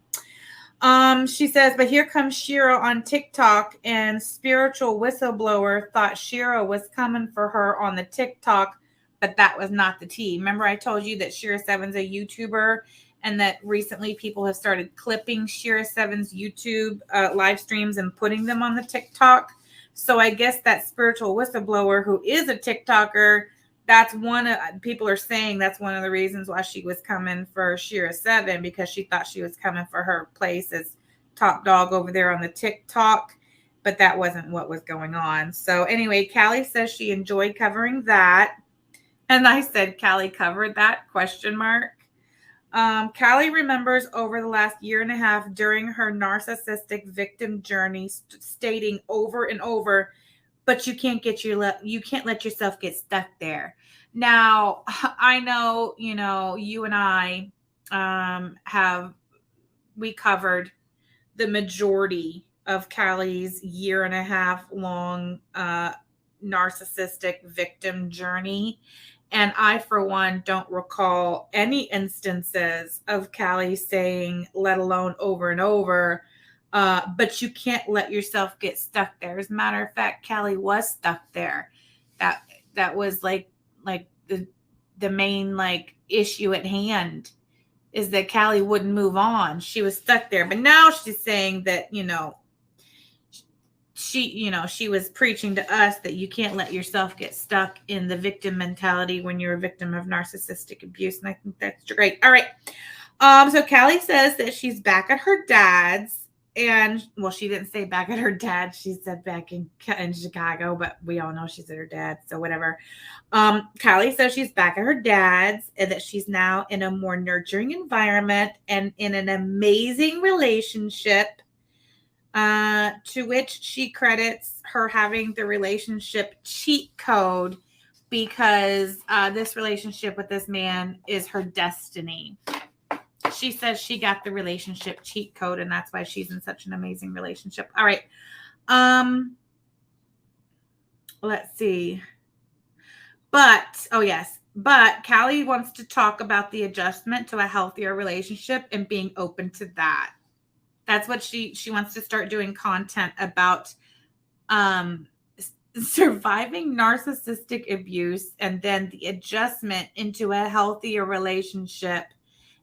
She says, but here comes Shira on TikTok, and spiritual whistleblower thought Shira was coming for her on the TikTok, but that was not the tea. Remember I told you that Shira 7's a YouTuber, and that recently people have started clipping Shira 7's YouTube live streams and putting them on the TikTok. So I guess that spiritual whistleblower, who is a TikToker, that's people are saying that's one of the reasons why she was coming for Shira 7, because she thought she was coming for her place as top dog over there on the TikTok, but that wasn't what was going on. So anyway, Callie says she enjoyed covering that. And I said, Callie covered that ? Callie remembers over the last 1.5 years during her narcissistic victim journey, stating over and over, but you can't let yourself get stuck there. Now, I know, you and I we covered the majority of Callie's 1.5 year long narcissistic victim journey. And I, for one, don't recall any instances of Callie saying, let alone over and over, but you can't let yourself get stuck there. As a matter of fact, Callie was stuck there. That was like the main issue at hand, is that Callie wouldn't move on. She was stuck there. But now she's saying that, she was preaching to us that you can't let yourself get stuck in the victim mentality when you're a victim of narcissistic abuse. And I think that's great. All right. So Callie says that she's back at her dad's, and she didn't say back at her dad. She said back in Chicago, but we all know she's at her dad's, so whatever. Callie says she's back at her dad's and that she's now in a more nurturing environment and in an amazing relationship, to which she credits her having the relationship cheat code, because this relationship with this man is her destiny. She says she got the relationship cheat code, and that's why she's in such an amazing relationship. All right. Let's see. But Callie wants to talk about the adjustment to a healthier relationship and being open to that. That's what she wants to start doing content about, surviving narcissistic abuse and then the adjustment into a healthier relationship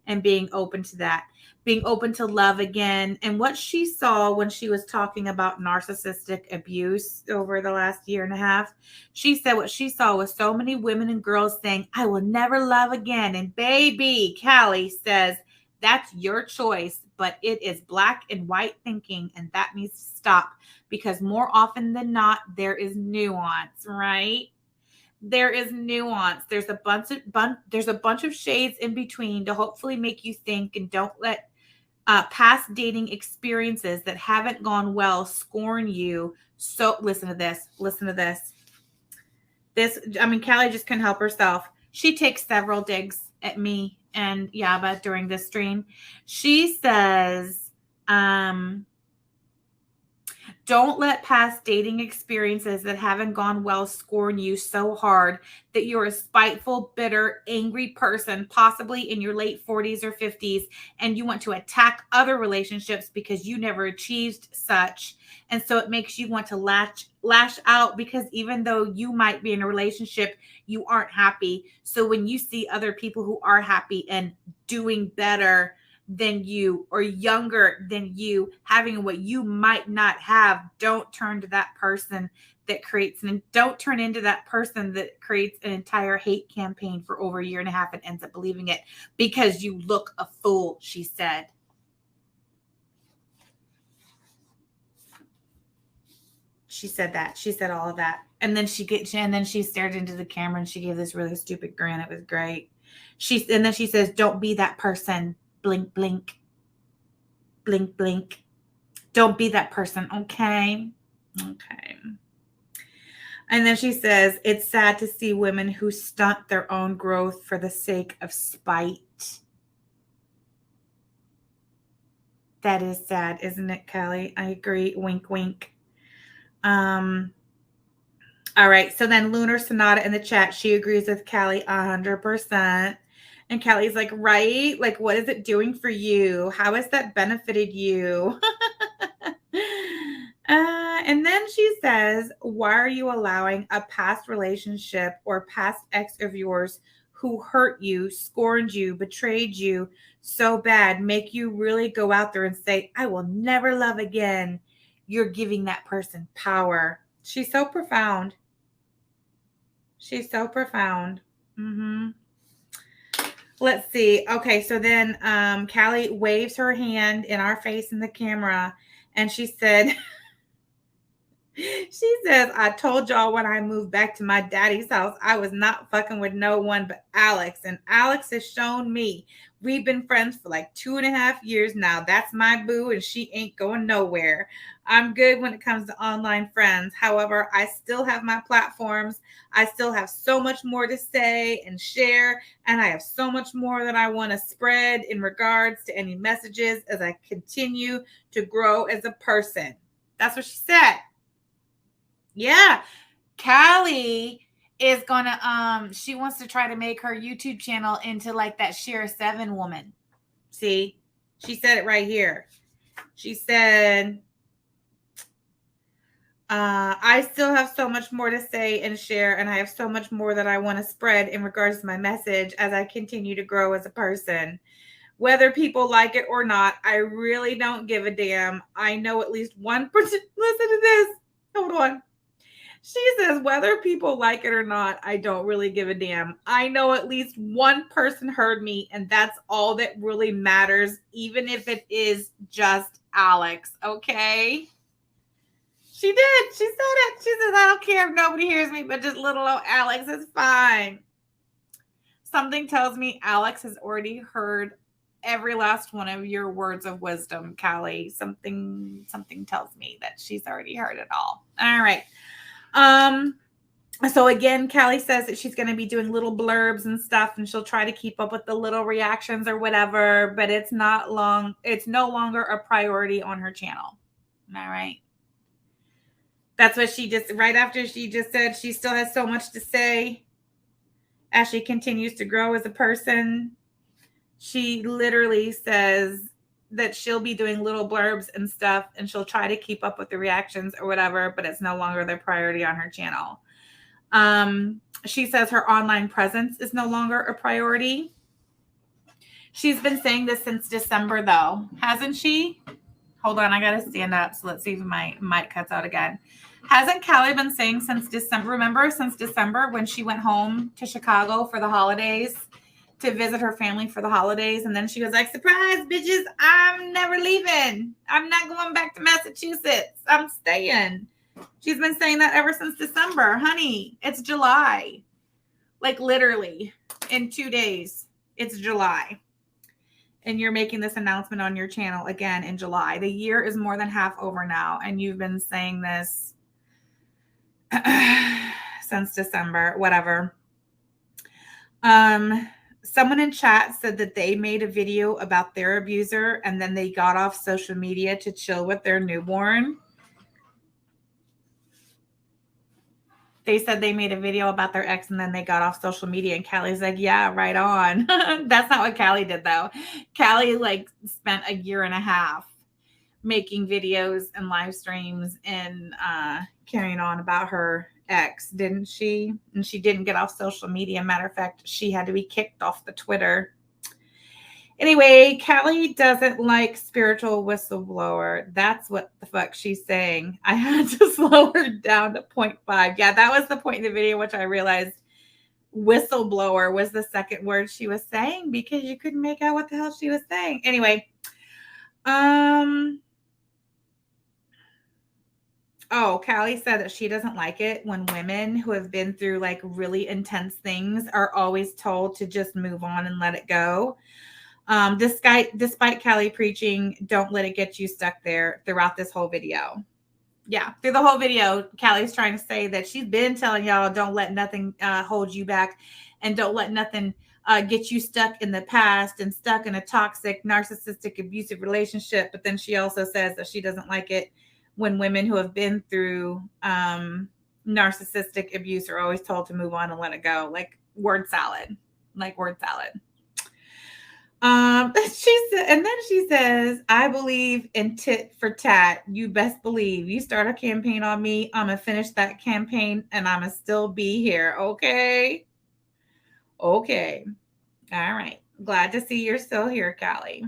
and being open to that, being open to love again. And what she saw when she was talking about narcissistic abuse over the last 1.5 years, she said what she saw was so many women and girls saying, I will never love again. And baby, Callie says, that's your choice, but it is black and white thinking, and that needs to stop, because more often than not, there is nuance, right? There is nuance. There's a bunch of shades in between to hopefully make you think, and don't let past dating experiences that haven't gone well scorn you. So listen to this. Callie just couldn't help herself. She takes several digs at me and Yaba during this stream. She says, Don't let past dating experiences that haven't gone well scorn you so hard that you're a spiteful, bitter, angry person, possibly in your late 40s or 50s, and you want to attack other relationships because you never achieved such. And so it makes you want to lash out because even though you might be in a relationship, you aren't happy. So when you see other people who are happy and doing better than you or younger than you, having what you might not have, don't turn to that person that don't turn into that person that creates an entire hate campaign for over a year and a half and ends up believing it because you look a fool, she said. She said that. She said all of that. And then she stared into the camera and she gave this really stupid grin. It was great. And then she says, don't be that person. Blink, blink. Blink, blink. Don't be that person. Okay. Okay. And then she says, it's sad to see women who stunt their own growth for the sake of spite. That is sad, isn't it, Callie? I agree. Wink, wink. All right. So then Lunar Sonata in the chat, she agrees with Callie 100%. And Callie's like, right? Like, what is it doing for you? How has that benefited you? And then she says, why are you allowing a past relationship or past ex of yours who hurt you, scorned you, betrayed you so bad, make you really go out there and say, I will never love again? You're giving that person power. She's so profound. She's so profound. Mm-hmm. Let's see. Okay, so then Callie waves her hand in our face in the camera, and she said, she says, I told y'all when I moved back to my daddy's house, I was not fucking with no one but Alex. And Alex has shown me. We've been friends for like 2.5 years now. That's my boo, and she ain't going nowhere. I'm good when it comes to online friends. However, I still have my platforms. I still have so much more to say and share, and I have so much more that I want to spread in regards to any messages as I continue to grow as a person. That's what she said. Yeah. Callie is gonna she wants to try to make her YouTube channel into like that Share 7 woman. See? She said it right here. She said, I still have so much more to say and share, and I have so much more that I want to spread in regards to my message as I continue to grow as a person. Whether people like it or not, I really don't give a damn. I know at least one person. Listen to this. Hold on. She says, whether people like it or not, I don't really give a damn. I know at least one person heard me, and that's all that really matters, even if it is just Alex, okay? She did. She said it. She says, I don't care if nobody hears me, but just little old Alex is fine. Something tells me Alex has already heard every last one of your words of wisdom, Callie. Something tells me that she's already heard it all. All right. So again, Callie says that she's going to be doing little blurbs and stuff, and she'll try to keep up with the little reactions or whatever, but it's no longer a priority on her channel. All right. That's what she just, right after she just said she still has so much to say as she continues to grow as a person. She literally says that she'll be doing little blurbs and stuff, and she'll try to keep up with the reactions or whatever, but it's no longer the priority on her channel. She says her online presence is no longer a priority. She's been saying this since December, though, hasn't she? Hold on, I got to stand up, so let's see if my mic cuts out again. Hasn't Callie been saying since December? Remember, since December when she went home to Chicago for the holidays, to visit her family for the holidays, and then she was like, surprise, bitches, I'm never leaving. I'm not going back to Massachusetts. I'm staying. She's been saying that ever since December. Honey, it's July. Like literally in 2 days, it's July. And you're making this announcement on your channel again in July. The year is more than half over now, and you've been saying this since December, whatever. Someone in chat said that they made a video about their abuser and then they got off social media to chill with their newborn. They said they made a video about their ex and then they got off social media. And Callie's like, yeah, right on. That's not what Callie did, though. Callie like spent a year and a half making videos and live streams and carrying on about her ex, didn't she? And she didn't get off social media. Matter of fact, she had to be kicked off the Twitter. Anyway, Callie doesn't like spiritual whistleblower. That's what the fuck she's saying. I had to slow her down to 0.5. Yeah, that was the point in the video, which I realized whistleblower was the second word she was saying because you couldn't make out what the hell she was saying. Anyway, oh, Callie said that she doesn't like it when women who have been through like really intense things are always told to just move on and let it go. Despite Callie preaching, don't let it get you stuck there throughout this whole video. Yeah, through the whole video, Callie's trying to say that she's been telling y'all don't let nothing hold you back and don't let nothing get you stuck in the past and stuck in a toxic, narcissistic, abusive relationship. But then she also says that she doesn't like it when women who have been through narcissistic abuse are always told to move on and let it go. Like word salad. She said, and then she says, I believe in tit for tat. You best believe. You start a campaign on me, I'm gonna finish that campaign and I'm gonna still be here. Okay. All right. Glad to see you're still here, Callie.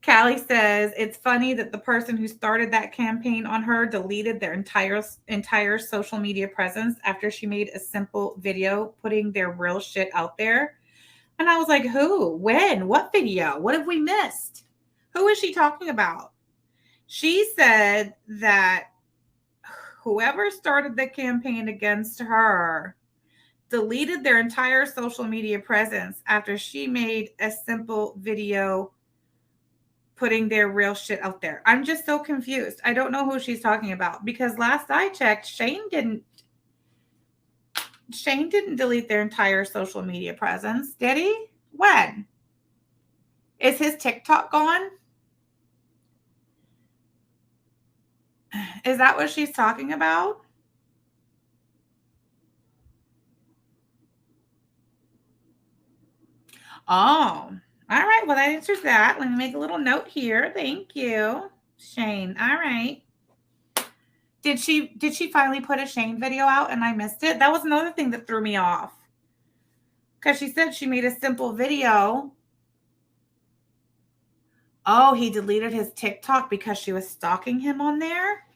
Callie says it's funny that the person who started that campaign on her deleted their entire social media presence after she made a simple video putting their real shit out there. And I was like, who? When? What video? What have we missed? Who is she talking about? She said that whoever started the campaign against her deleted their entire social media presence after she made a simple video putting their real shit out there. I'm just so confused. I don't know who she's talking about because last I checked, Shane didn't delete their entire social media presence, did he? When? Is his TikTok gone? Is that what she's talking about? Oh, all right. Well, that answers that. Let me make a little note here. Thank you, Shane. All right. Did she finally put a Shane video out and I missed it? That was another thing that threw me off. Because she said she made a simple video. Oh, he deleted his TikTok because she was stalking him on there?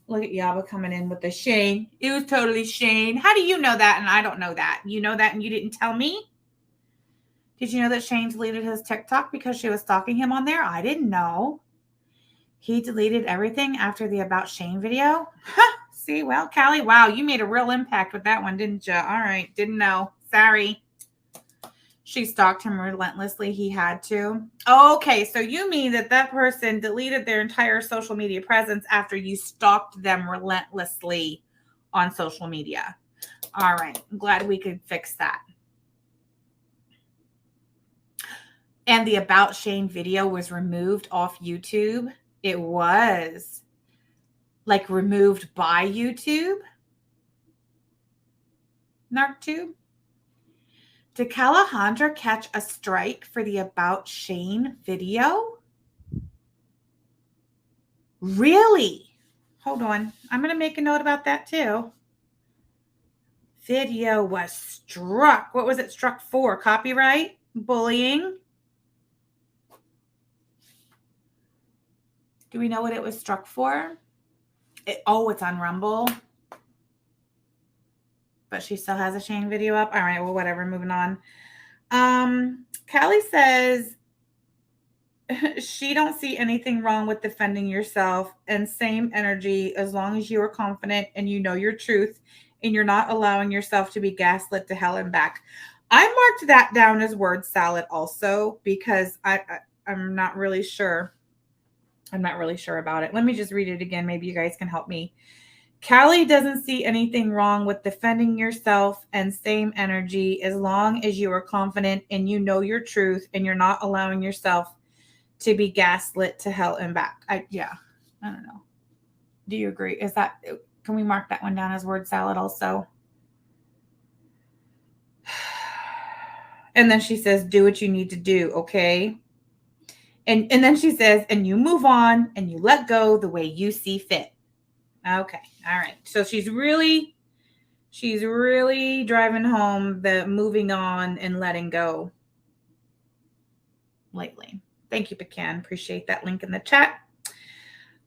Look at Yaba coming in with the Shane. It was totally Shane. How do you know that and I don't know that? You know that and you didn't tell me? Did you know that Shane deleted his TikTok because she was stalking him on there? I didn't know. He deleted everything after the About Shane video? Huh. See, well, Callie, wow, you made a real impact with that one, didn't you? All right, didn't know. Sorry. She stalked him relentlessly. He had to. Okay, so you mean that person deleted their entire social media presence after you stalked them relentlessly on social media. All right, I'm glad we could fix that. And the About Shane video was removed off YouTube. It was like removed by YouTube. NarcTube. Did Calahundra catch a strike for the About Shane video? Really? Hold on. I'm going to make a note about that too. Video was struck. What was it struck for? Copyright? Bullying? Do we know what it was struck for? It's on Rumble. But she still has a Shane video up. All right, well, whatever. Moving on. Callie says she don't see anything wrong with defending yourself and same energy as long as you are confident and you know your truth and you're not allowing yourself to be gaslit to hell and back. I marked that down as word salad also because I'm not really sure. I'm not really sure about it. Let me just read it again. Maybe you guys can help me. Callie doesn't see anything wrong with defending yourself and same energy as long as you are confident and you know your truth and you're not allowing yourself to be gaslit to hell and back. I don't know. Do you agree? Can we mark that one down as word salad also? And then she says, do what you need to do, okay? And then she says, and you move on and you let go the way you see fit. Okay. All right. So she's really driving home the moving on and letting go lately. Thank you, Pecan. Appreciate that link in the chat.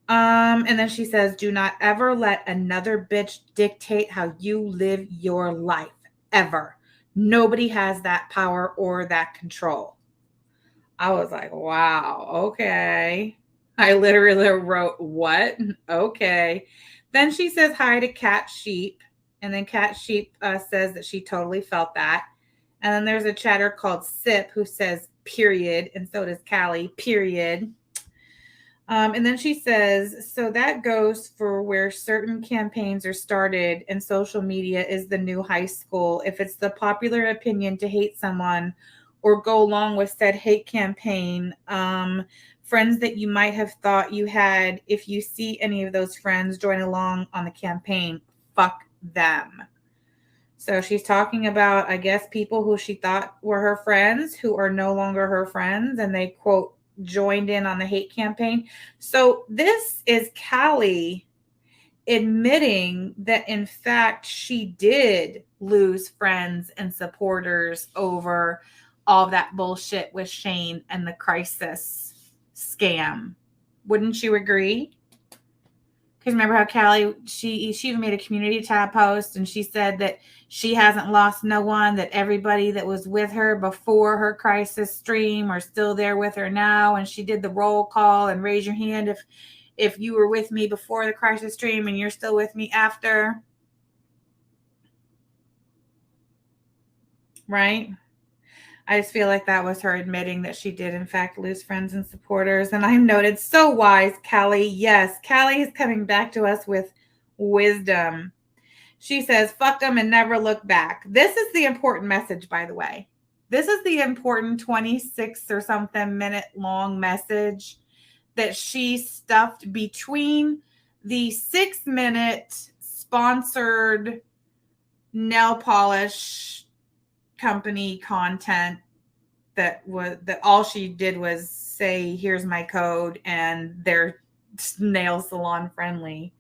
And then she says, do not ever let another bitch dictate how you live your life, ever. Nobody has that power or that control. I was like, wow, okay. I literally wrote, what? Okay. Then she says hi to Cat Sheep. And then Cat Sheep says that she totally felt that. And then there's a chatter called Sip who says, period. And so does Callie, period. And then she says, so that goes for where certain campaigns are started and social media is the new high school. If it's the popular opinion to hate someone or go along with said hate campaign, friends that you might have thought you had, if you see any of those friends join along on the campaign, fuck them. So she's talking about, I guess, people who she thought were her friends who are no longer her friends. And they, quote, joined in on the hate campaign. So this is Callie admitting that, in fact, she did lose friends and supporters over all that bullshit with Shane and the crisis scam. Wouldn't you agree? Because remember how Callie, she even made a community tab post and she said that she hasn't lost no one, that everybody that was with her before her crisis stream are still there with her now. And she did the roll call and raise your hand if you were with me before the crisis stream and you're still with me after. Right? I just feel like that was her admitting that she did, in fact, lose friends and supporters. And I'm noted, so wise, Callie. Yes, Callie is coming back to us with wisdom. She says, fuck them and never look back. This is the important message, by the way. This is the important 26 or something minute long message that she stuffed between the 6-minute sponsored nail polish company content that all she did was say, here's my code and they're nail salon friendly,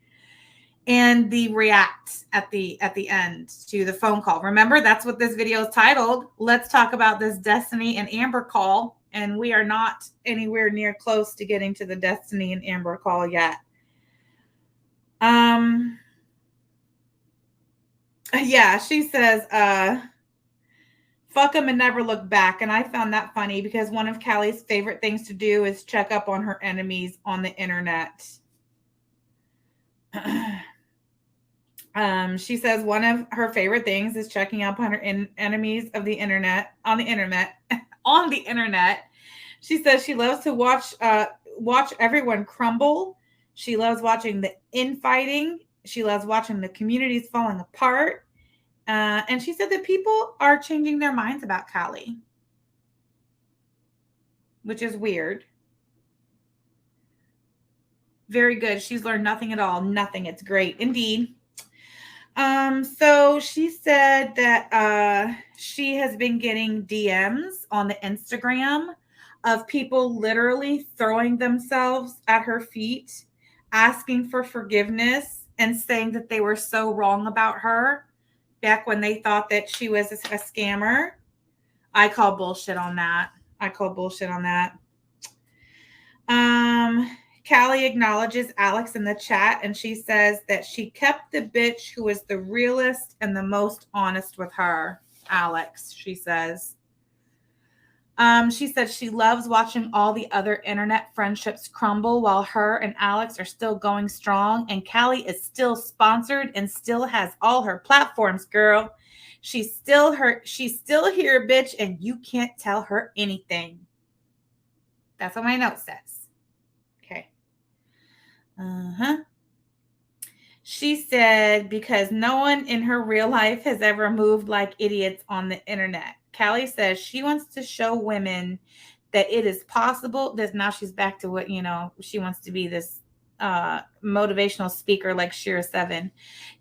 and the react at the end to the phone call. Remember, that's what this video is titled. Let's talk about this Destiny and Amber call, and we are not anywhere near close to getting to the Destiny and Amber call yet. Yeah, she says, fuck them and never look back. And I found that funny because one of Callie's favorite things to do is check up on her enemies on the internet. She says one of her favorite things is checking up on her enemies of the internet on the internet. She says she loves to watch everyone crumble. She loves watching the infighting. She loves watching the communities falling apart. And she said that people are changing their minds about Callie, which is weird. Very good. She's learned nothing at all. Nothing. It's great. Indeed. So she said that she has been getting DMs on the Instagram of people literally throwing themselves at her feet, asking for forgiveness and saying that they were so wrong about her back when they thought that she was a scammer. I call bullshit on that. Callie acknowledges Alex in the chat, and she says that she kept the bitch who was the realest and the most honest with her. Alex, she says. She said she loves watching all the other internet friendships crumble while her and Alex are still going strong, and Callie is still sponsored and still has all her platforms, girl. She's still here, bitch, and you can't tell her anything. That's what my note says. Okay. She said, because no one in her real life has ever moved like idiots on the internet. Callie says she wants to show women that it is possible. Now she's back to what, she wants to be this motivational speaker like Shira 7.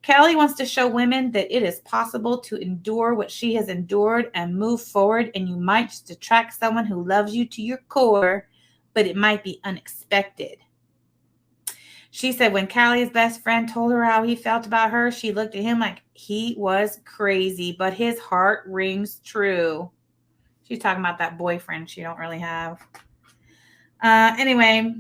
Callie wants to show women that it is possible to endure what she has endured and move forward, and you might just attract someone who loves you to your core, but it might be unexpected. She said when Callie's best friend told her how he felt about her, she looked at him like he was crazy, but his heart rings true. She's talking about that boyfriend she don't really have. Anyway,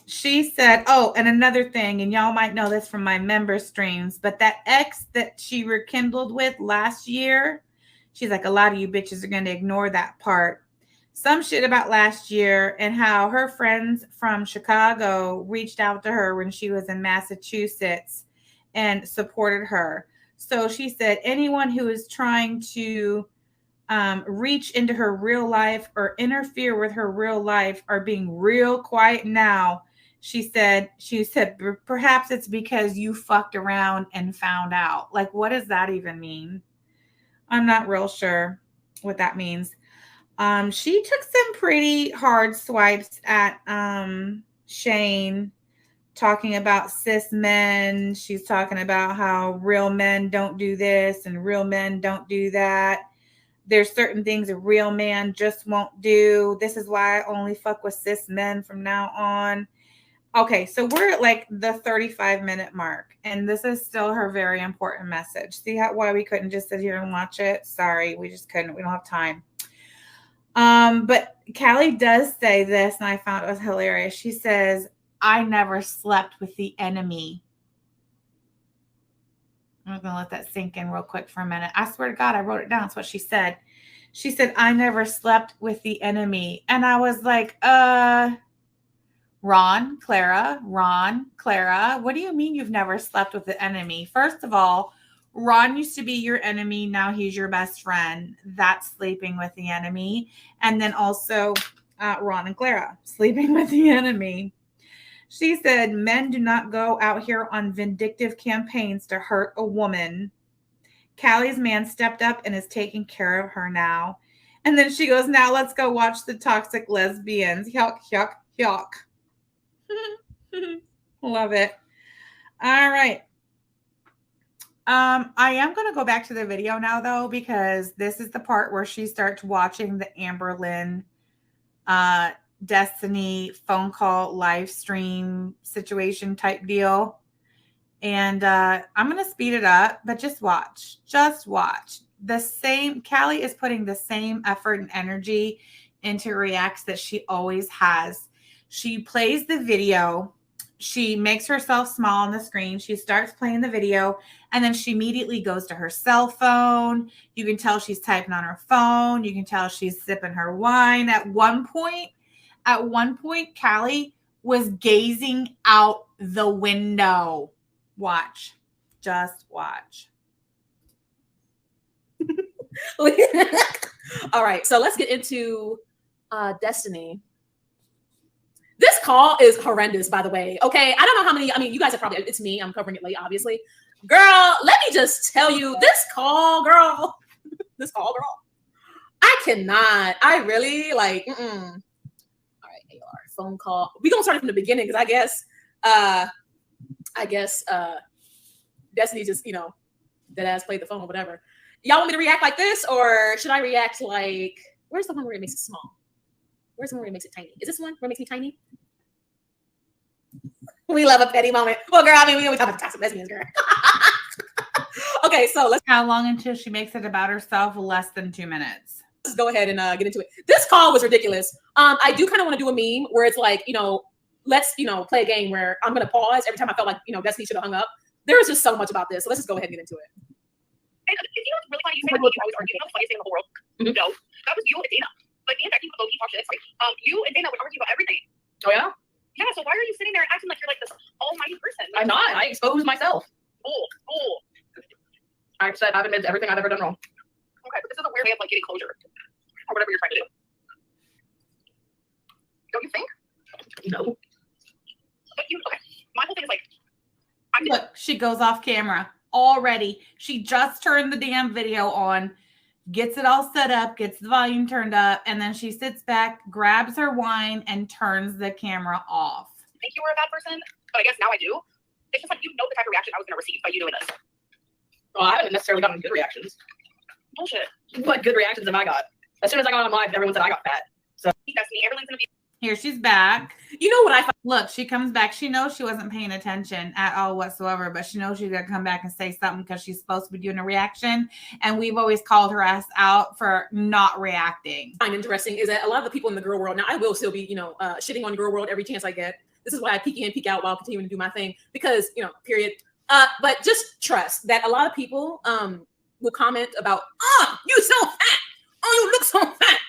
she said, oh, and another thing, and y'all might know this from my member streams, but that ex that she rekindled with last year, she's like, a lot of you bitches are going to ignore that part. Some shit about last year and how her friends from Chicago reached out to her when she was in Massachusetts and supported her. So she said, anyone who is trying to reach into her real life or interfere with her real life are being real quiet now. She said, perhaps it's because you fucked around and found out. Like, what does that even mean? I'm not real sure what that means. She took some pretty hard swipes at Shane, talking about cis men. She's talking about how real men don't do this and real men don't do that. There's certain things a real man just won't do. This is why I only fuck with cis men from now on. Okay, so we're at like the 35-minute mark, and this is still her very important message. See why we couldn't just sit here and watch it? Sorry, we just couldn't. We don't have time. But Callie does say this, and I found it was hilarious. She says, I never slept with the enemy. I'm going to let that sink in real quick for a minute. I swear to God, I wrote it down. That's what she said. She said, I never slept with the enemy. And I was like, Ron, Clara, what do you mean you've never slept with the enemy? First of all, Ron used to be your enemy. Now he's your best friend. That's sleeping with the enemy. And then also Ron and Clara, sleeping with the enemy. She said, men do not go out here on vindictive campaigns to hurt a woman. Callie's man stepped up and is taking care of her now. And then she goes, now let's go watch the toxic lesbians. Yuck, yuck, yuck. Love it. All right. I am going to go back to the video now, though, because this is the part where she starts watching the Amber Lynn Destiny phone call live stream situation type deal. And I'm going to speed it up, but just watch. Just watch. Callie is putting the same effort and energy into reacts that she always has. She plays the video. She makes herself small on the screen. She starts playing the video, and then she immediately goes to her cell phone. You can tell she's typing on her phone. You can tell she's sipping her wine. At one point, Callie was gazing out the window. Watch. Just watch. All right, so let's get into Destiny. This call is horrendous, by the way. Okay, I don't know how many. I mean, you guys are probably. It's me. I'm covering it late, obviously. Girl, let me just tell you, this call, girl. I cannot. I really like. All right, AR phone call. We gonna start it from the beginning because I guess Destiny just dead ass played the phone or whatever. Y'all want me to react like this, or should I react like? Where's the one where it makes it small? Where's the one where it makes it tiny? Is this one where it makes me tiny? We love a petty moment. Well, girl, I mean, we always talk about toxic lesbians, girl. Okay, so let's. How long until she makes it about herself? Less than 2 minutes. Let's go ahead and get into it. This call was ridiculous. I do kind of want to do a meme where it's like, let's, play a game where I'm going to pause every time I felt like, Destiny should have hung up. There was just so much about this. So let's just go ahead and get into it. And what's really funny? You said you always argue. The funniest thing in the whole world. Mm-hmm. No, that was you and Dana. Like, me and Becky would low-key talk shit. Like, you and Dana would argue about everything. Oh, yeah? Yeah, so why are you sitting there acting like you're like this almighty person? I'm not. I expose myself. Cool. I said I've admitted everything I've ever done wrong. Okay, but this is a weird way of like getting closure. Or whatever you're trying to do. Don't you think? No. But okay. My whole thing is like, Look, she goes off camera already. She just turned the damn video on, gets it all set up, gets the volume turned up, and then she sits back, grabs her wine, and turns the camera off. think you were a bad person, but I guess now I do. It's just like, you know the type of reaction I was going to receive by you doing this. Well, I haven't necessarily gotten good reactions. Bullshit. What good reactions have I got? As soon as I got on live, everyone said I got fat. That's me. Everyone's going to be. Here, she's back. You know what I find? Look, she comes back. She knows she wasn't paying attention at all whatsoever, but she knows she's going to come back and say something because she's supposed to be doing a reaction. And we've always called her ass out for not reacting. Find interesting is that a lot of the people in the girl world, now I will still be, shitting on girl world every chance I get. This is why I peek in, peek out while continuing to do my thing because, period. But just trust that a lot of people will comment about, oh, you so fat. Oh, you look so fat.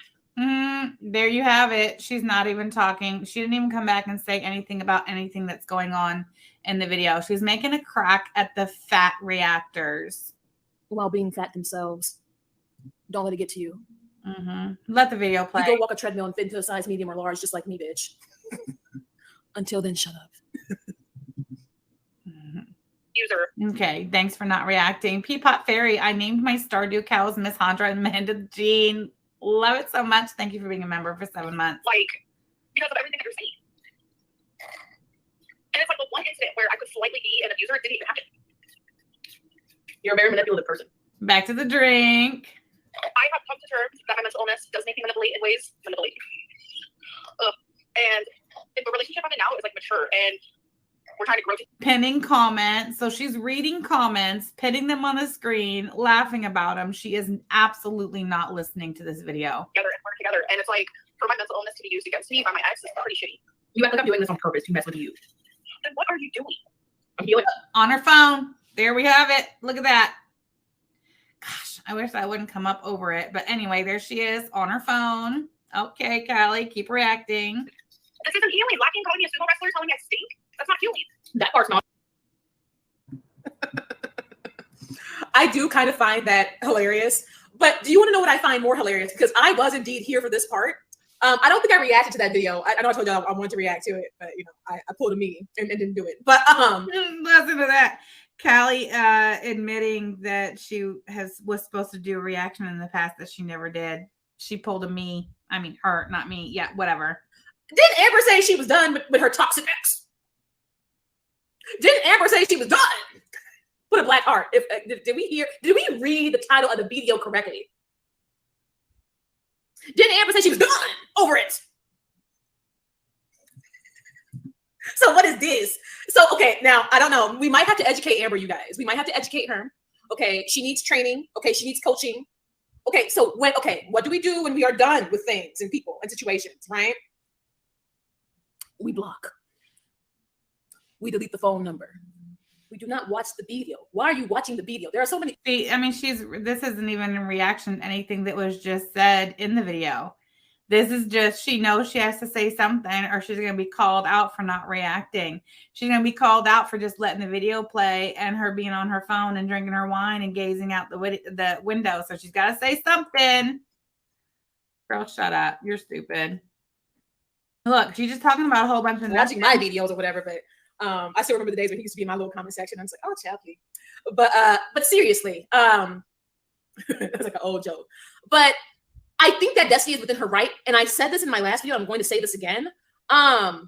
There you have it. She's not even talking. She didn't even come back and say anything about anything that's going on in the video. She's making a crack at the fat reactors. While being fat themselves. Don't let it get to you. Let the video play. You go walk a treadmill and fit into a size medium or large just like me, bitch. Until then, shut up. User. Okay, thanks for not reacting. Peapot Fairy, I named my Stardew cows Miss Handra and Amanda Jean. Love it so much. Thank you for being a member for 7 months. Like, because of everything that you're saying. And it's like the one incident where I could slightly be an abuser, it didn't even happen. You're a very manipulative person. Back to the drink. I have come to terms that my mental illness does make me manipulate in ways. And the relationship I'm in now is like mature and we're trying to grow together. Pinning comments. So she's reading comments, pitting them on the screen, laughing about them. She is absolutely not listening to this video. And work together. And it's like, for my mental illness to be used against me by my ex is pretty shitty. You act like I'm doing this on purpose to mess with you. Then what are you doing? I'm healing. On her phone. There we have it. Look at that. Gosh, I wish I wouldn't come up over it. But anyway, there she is on her phone. Okay, Callie, keep reacting. This isn't healing. Lacking calling me a sumo wrestler telling me I stink. That's not healing. That part's not. I do kind of find that hilarious. But do you want to know what I find more hilarious? Because I was indeed here for this part. I don't think I reacted to that video. I know I told you I wanted to react to it, but I pulled a me and didn't do it. But listen to that. Callie admitting that she was supposed to do a reaction in the past that she never did. She pulled a me. I mean, her, not me. Yeah, whatever. Didn't Amber say she was done with her toxic ex? Didn't Amber say she was done? Put a black heart. Did we read the title of the video correctly? Didn't Amber say she was done over it? So what is this? So, okay, now, I don't know. We might have to educate Amber, you guys. We might have to educate her. Okay, she needs training. Okay, she needs coaching. Okay, so what do we do when we are done with things and people and situations, right? We block. We delete the phone number. We do not watch the video. Why are you watching the video? There are so many. I mean, this isn't even in reaction to anything that was just said in the video. This is just, she knows she has to say something or she's going to be called out for not reacting. She's going to be called out for just letting the video play and her being on her phone and drinking her wine and gazing out the window. So she's got to say something. Girl, shut up. You're stupid. Look, she's just talking about a whole bunch of watching my videos or whatever, but I still remember the days when he used to be in my little comment section. I was like, oh, Chappie. But seriously, it's like an old joke. But I think that Destiny is within her right. And I said this in my last video. I'm going to say this again. I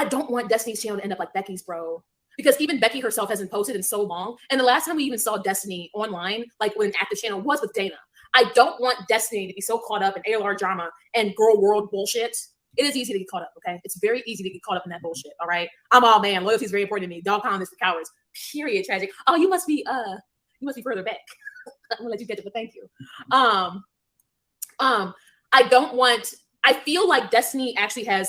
don't want Destiny's channel to end up like Becky's, bro. Because even Becky herself hasn't posted in so long. And the last time we even saw Destiny online, like with an active channel, was with Dana. I don't want Destiny to be so caught up in ALR drama and girl world bullshit. It is easy to get caught up, okay? It's very easy to get caught up in that bullshit, all right? I'm all man. Loyalty is very important to me. Dog pound is for cowards. Period. Tragic. Oh, you must be further back. I'm gonna let you get it, but thank you. I feel like Destiny actually has,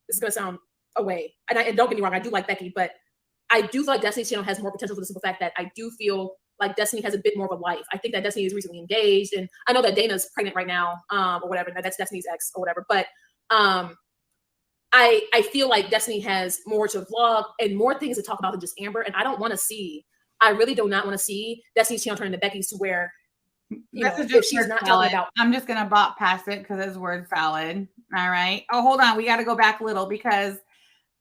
this is gonna sound away, and don't get me wrong, I do like Becky, but I do feel like Destiny's channel has more potential for the simple fact that I do feel like Destiny has a bit more of a life. I think that Destiny is recently engaged, and I know that Dana's pregnant right now, or whatever. That's Destiny's ex or whatever. But I feel like Destiny has more to vlog and more things to talk about than just Amber. And I don't want to see. I really do not want to see Destiny's channel turn into Becky's to where if she's not talking about. I'm just gonna bop past it because it's word salad. All right. Oh, hold on. We got to go back a little because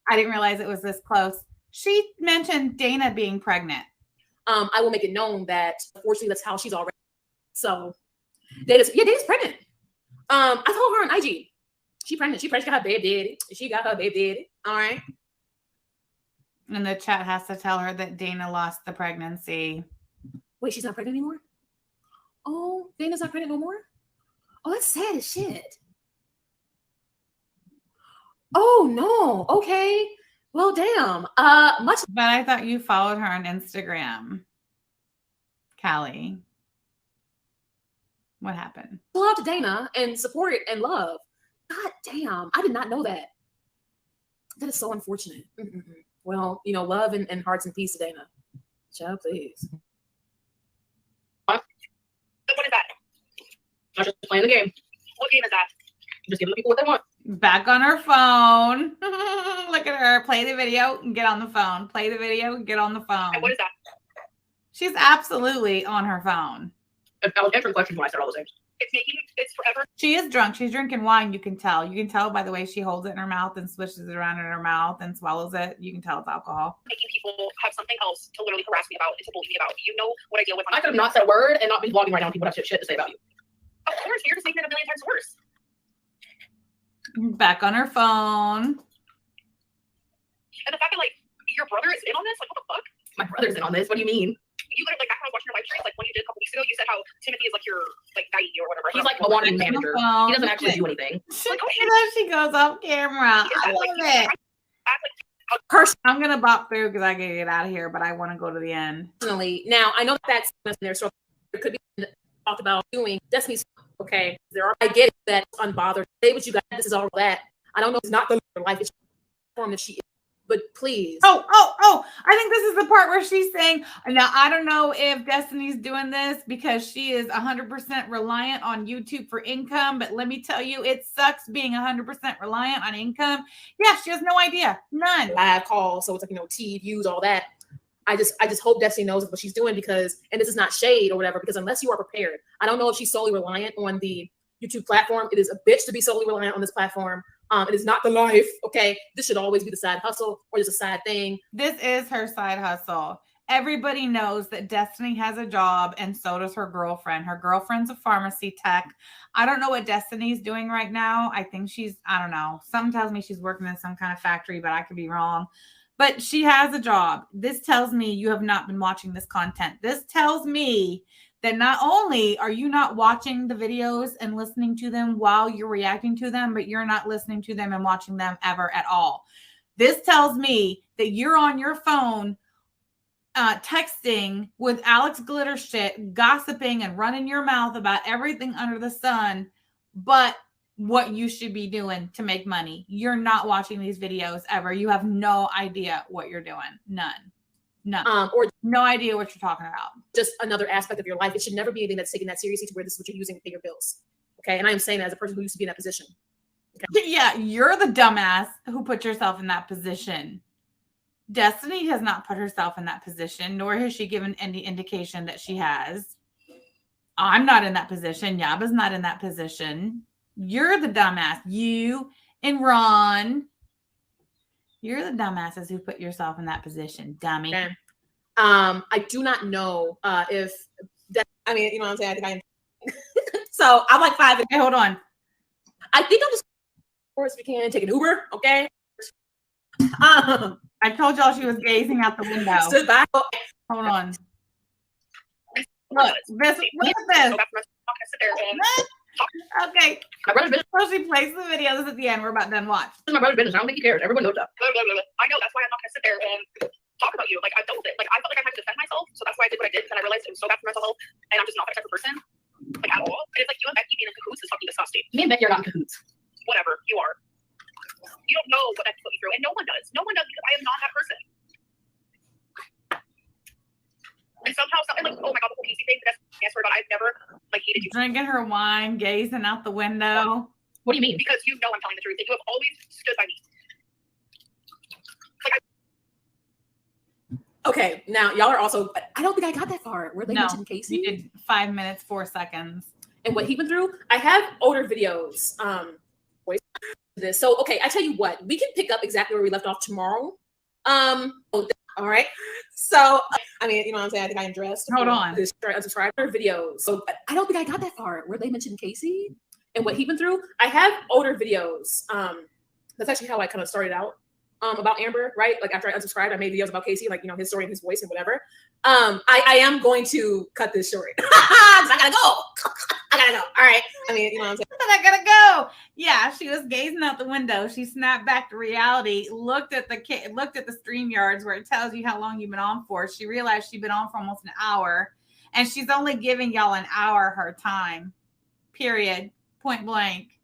I didn't realize it was this close. She mentioned Dana being pregnant. I will make it known that unfortunately that's how she's already. So Dana's pregnant. I told her on IG. She pregnant. She got her baby daddy. She got her baby daddy. All right. And the chat has to tell her that Dana lost the pregnancy. Wait, she's not pregnant anymore? Oh, Dana's not pregnant no more? Oh, that's sad as shit. Oh no. Okay. Well, damn. Much. But I thought you followed her on Instagram, Callie. What happened? Love to Dana and support and love. God damn. I did not know that. That is so unfortunate. Well, you know, love and hearts and peace to Dana. Child, please. What is that? I'm just playing the game. What game is that? Just giving the people what they want. Back on her phone. Look at her. Play the video and get on the phone. Play the video and get on the phone. And what is that? She's absolutely on her phone. I was answering questions when I said all those things. It's forever. She is drunk. She's drinking wine. You can tell. You can tell by the way she holds it in her mouth and swishes it around in her mouth and swallows it. You can tell it's alcohol. Making people have something else to literally harass me about and to bully me about. You know what I deal with. I could have not said a word and not been vlogging right now. People have shit to say about you. Of course, you're just making it a million times worse. Back on her phone. And the fact that like your brother is in on this, like what the fuck? My brother's in on this. What do you mean? You literally, like back when I was watching your live stream, like when you did a couple weeks ago, you said how Timothy is like your like daddy or whatever. He's like a wanted manager. He doesn't actually do anything. Like, she goes off camera. I love it. I'm gonna bop through because I gotta get out of here, but I want to go to the end. Personally, now I know that's in there, so it could be talked about doing Destiny's. Okay, I get it, that unbothered. Say what you got. This is all that. I don't know. It's not the life. It's the form that she is. But please. Oh, I think this is the part where she's saying, now, I don't know if Destiny's doing this because she is 100% reliant on YouTube for income, but let me tell you, it sucks being 100% reliant on income. Yeah, she has no idea. None. Live calls. So it's like, T views, all that. I just hope Destiny knows what she's doing because, and this is not shade or whatever, because unless you are prepared, I don't know if she's solely reliant on the YouTube platform. It is a bitch to be solely reliant on this platform. It is not the life. Okay. This should always be the side hustle or just a side thing. This is her side hustle. Everybody knows that Destiny has a job and so does her girlfriend. Her girlfriend's a pharmacy tech. I don't know what Destiny's doing right now. I think I don't know. Something tells me she's working in some kind of factory, but I could be wrong. But she has a job. This tells me you have not been watching this content. This tells me that not only are you not watching the videos and listening to them while you're reacting to them, but you're not listening to them and watching them ever at all. This tells me that you're on your phone texting with Alex Glitter shit, gossiping and running your mouth about everything under the sun, but what you should be doing to make money. You're not watching these videos ever. You have no idea what you're doing. None. Or no idea what you're talking about. Just another aspect of your life. It should never be anything that's taken that seriously to where this is what you're using to pay your bills. Okay. And I am saying that as a person who used to be in that position. Okay? Yeah, you're the dumbass who put yourself in that position. Destiny has not put herself in that position, nor has she given any indication that she has. I'm not in that position. Yaba's not in that position. You're the dumbass. You and Ron. You're the dumbasses who put yourself in that position, dummy. Okay. I do not know if that, I mean, you know what I'm saying? I think I am. So I'm like 5. Hey, hold on. I think I'm just, of course, we can take an Uber. Okay. I told y'all she was gazing out the window. Stood by. Hold on. Look at this. Okay. My brother's business. So she plays the video. This is at the end. We're about done. Watch. This is my brother's business. I don't think he cares. Everyone knows that. I know, that's why I'm not gonna sit there and talk about you. Like I've dealt with it. Like I felt like I had to defend myself, so that's why I did what I did. And I realized it was so bad for mental health, and I'm just not that type of person, like at all. And it's like you and Becky being in cahoots is fucking disgusting. Me and Becky are not in cahoots. Whatever, you are. You don't know what Becky put me through, and no one does. No one does because I am not that person. And somehow, something like, oh my god, the whole easy thing. That's the answer, but I've never like hated you. Drinking her wine, gazing out the window. What do you mean? Because you know I'm telling the truth, and you have always stood by me. Okay, now y'all are also. I don't think I got that far. Where they mentioned Casey. You did 5 minutes 4 seconds. And what he went through. I have older videos. This. So okay, I tell you what, we can pick up exactly where we left off tomorrow. All right. So I mean, you know what I'm saying? I think I am dressed. Hold on. This subscriber videos. So I don't think I got that far. Where they mentioned Casey and what he went through. I have older videos. That's actually how I kind of started out about Amber, right? Like after I unsubscribed, I made videos about Casey, like, you know, his story and his voice and whatever. I am going to cut this short. I gotta go. I gotta go. All right. I mean, you know what I'm saying? I gotta go. Yeah, she was gazing out the window. She snapped back to reality, looked at the StreamYards where it tells you how long you've been on for. She realized she'd been on for almost an hour, and she's only giving y'all an hour her time. Period. Point blank.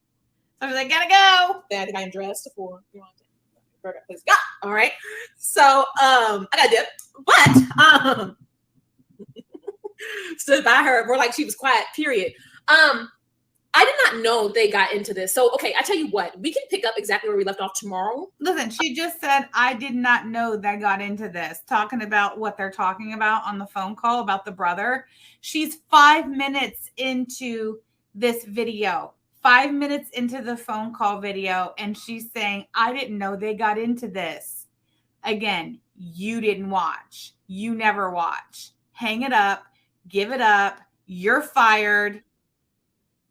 So she's like, gotta go. I think I am dressed for, you know what I'm saying? Go. All right. So I got dip, but stood by her. More like she was quiet. Period. I did not know they got into this. So, okay, I tell you what, we can pick up exactly where we left off tomorrow. Listen, she just said, I did not know they got into this, talking about what they're talking about on the phone call about the brother. She's 5 minutes into this video, 5 minutes into the phone call video, and she's saying, I didn't know they got into this. Again, you didn't watch. You never watch. Hang it up. Give it up. You're fired.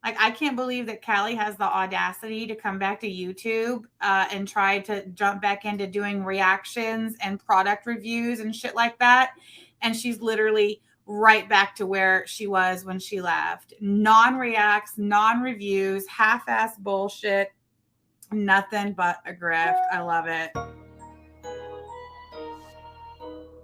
Like, I can't believe that Callie has the audacity to come back to YouTube and try to jump back into doing reactions and product reviews and shit like that. And she's literally right back to where she was when she left. Non-reacts, non-reviews, half-ass bullshit, nothing but a grift. I love it.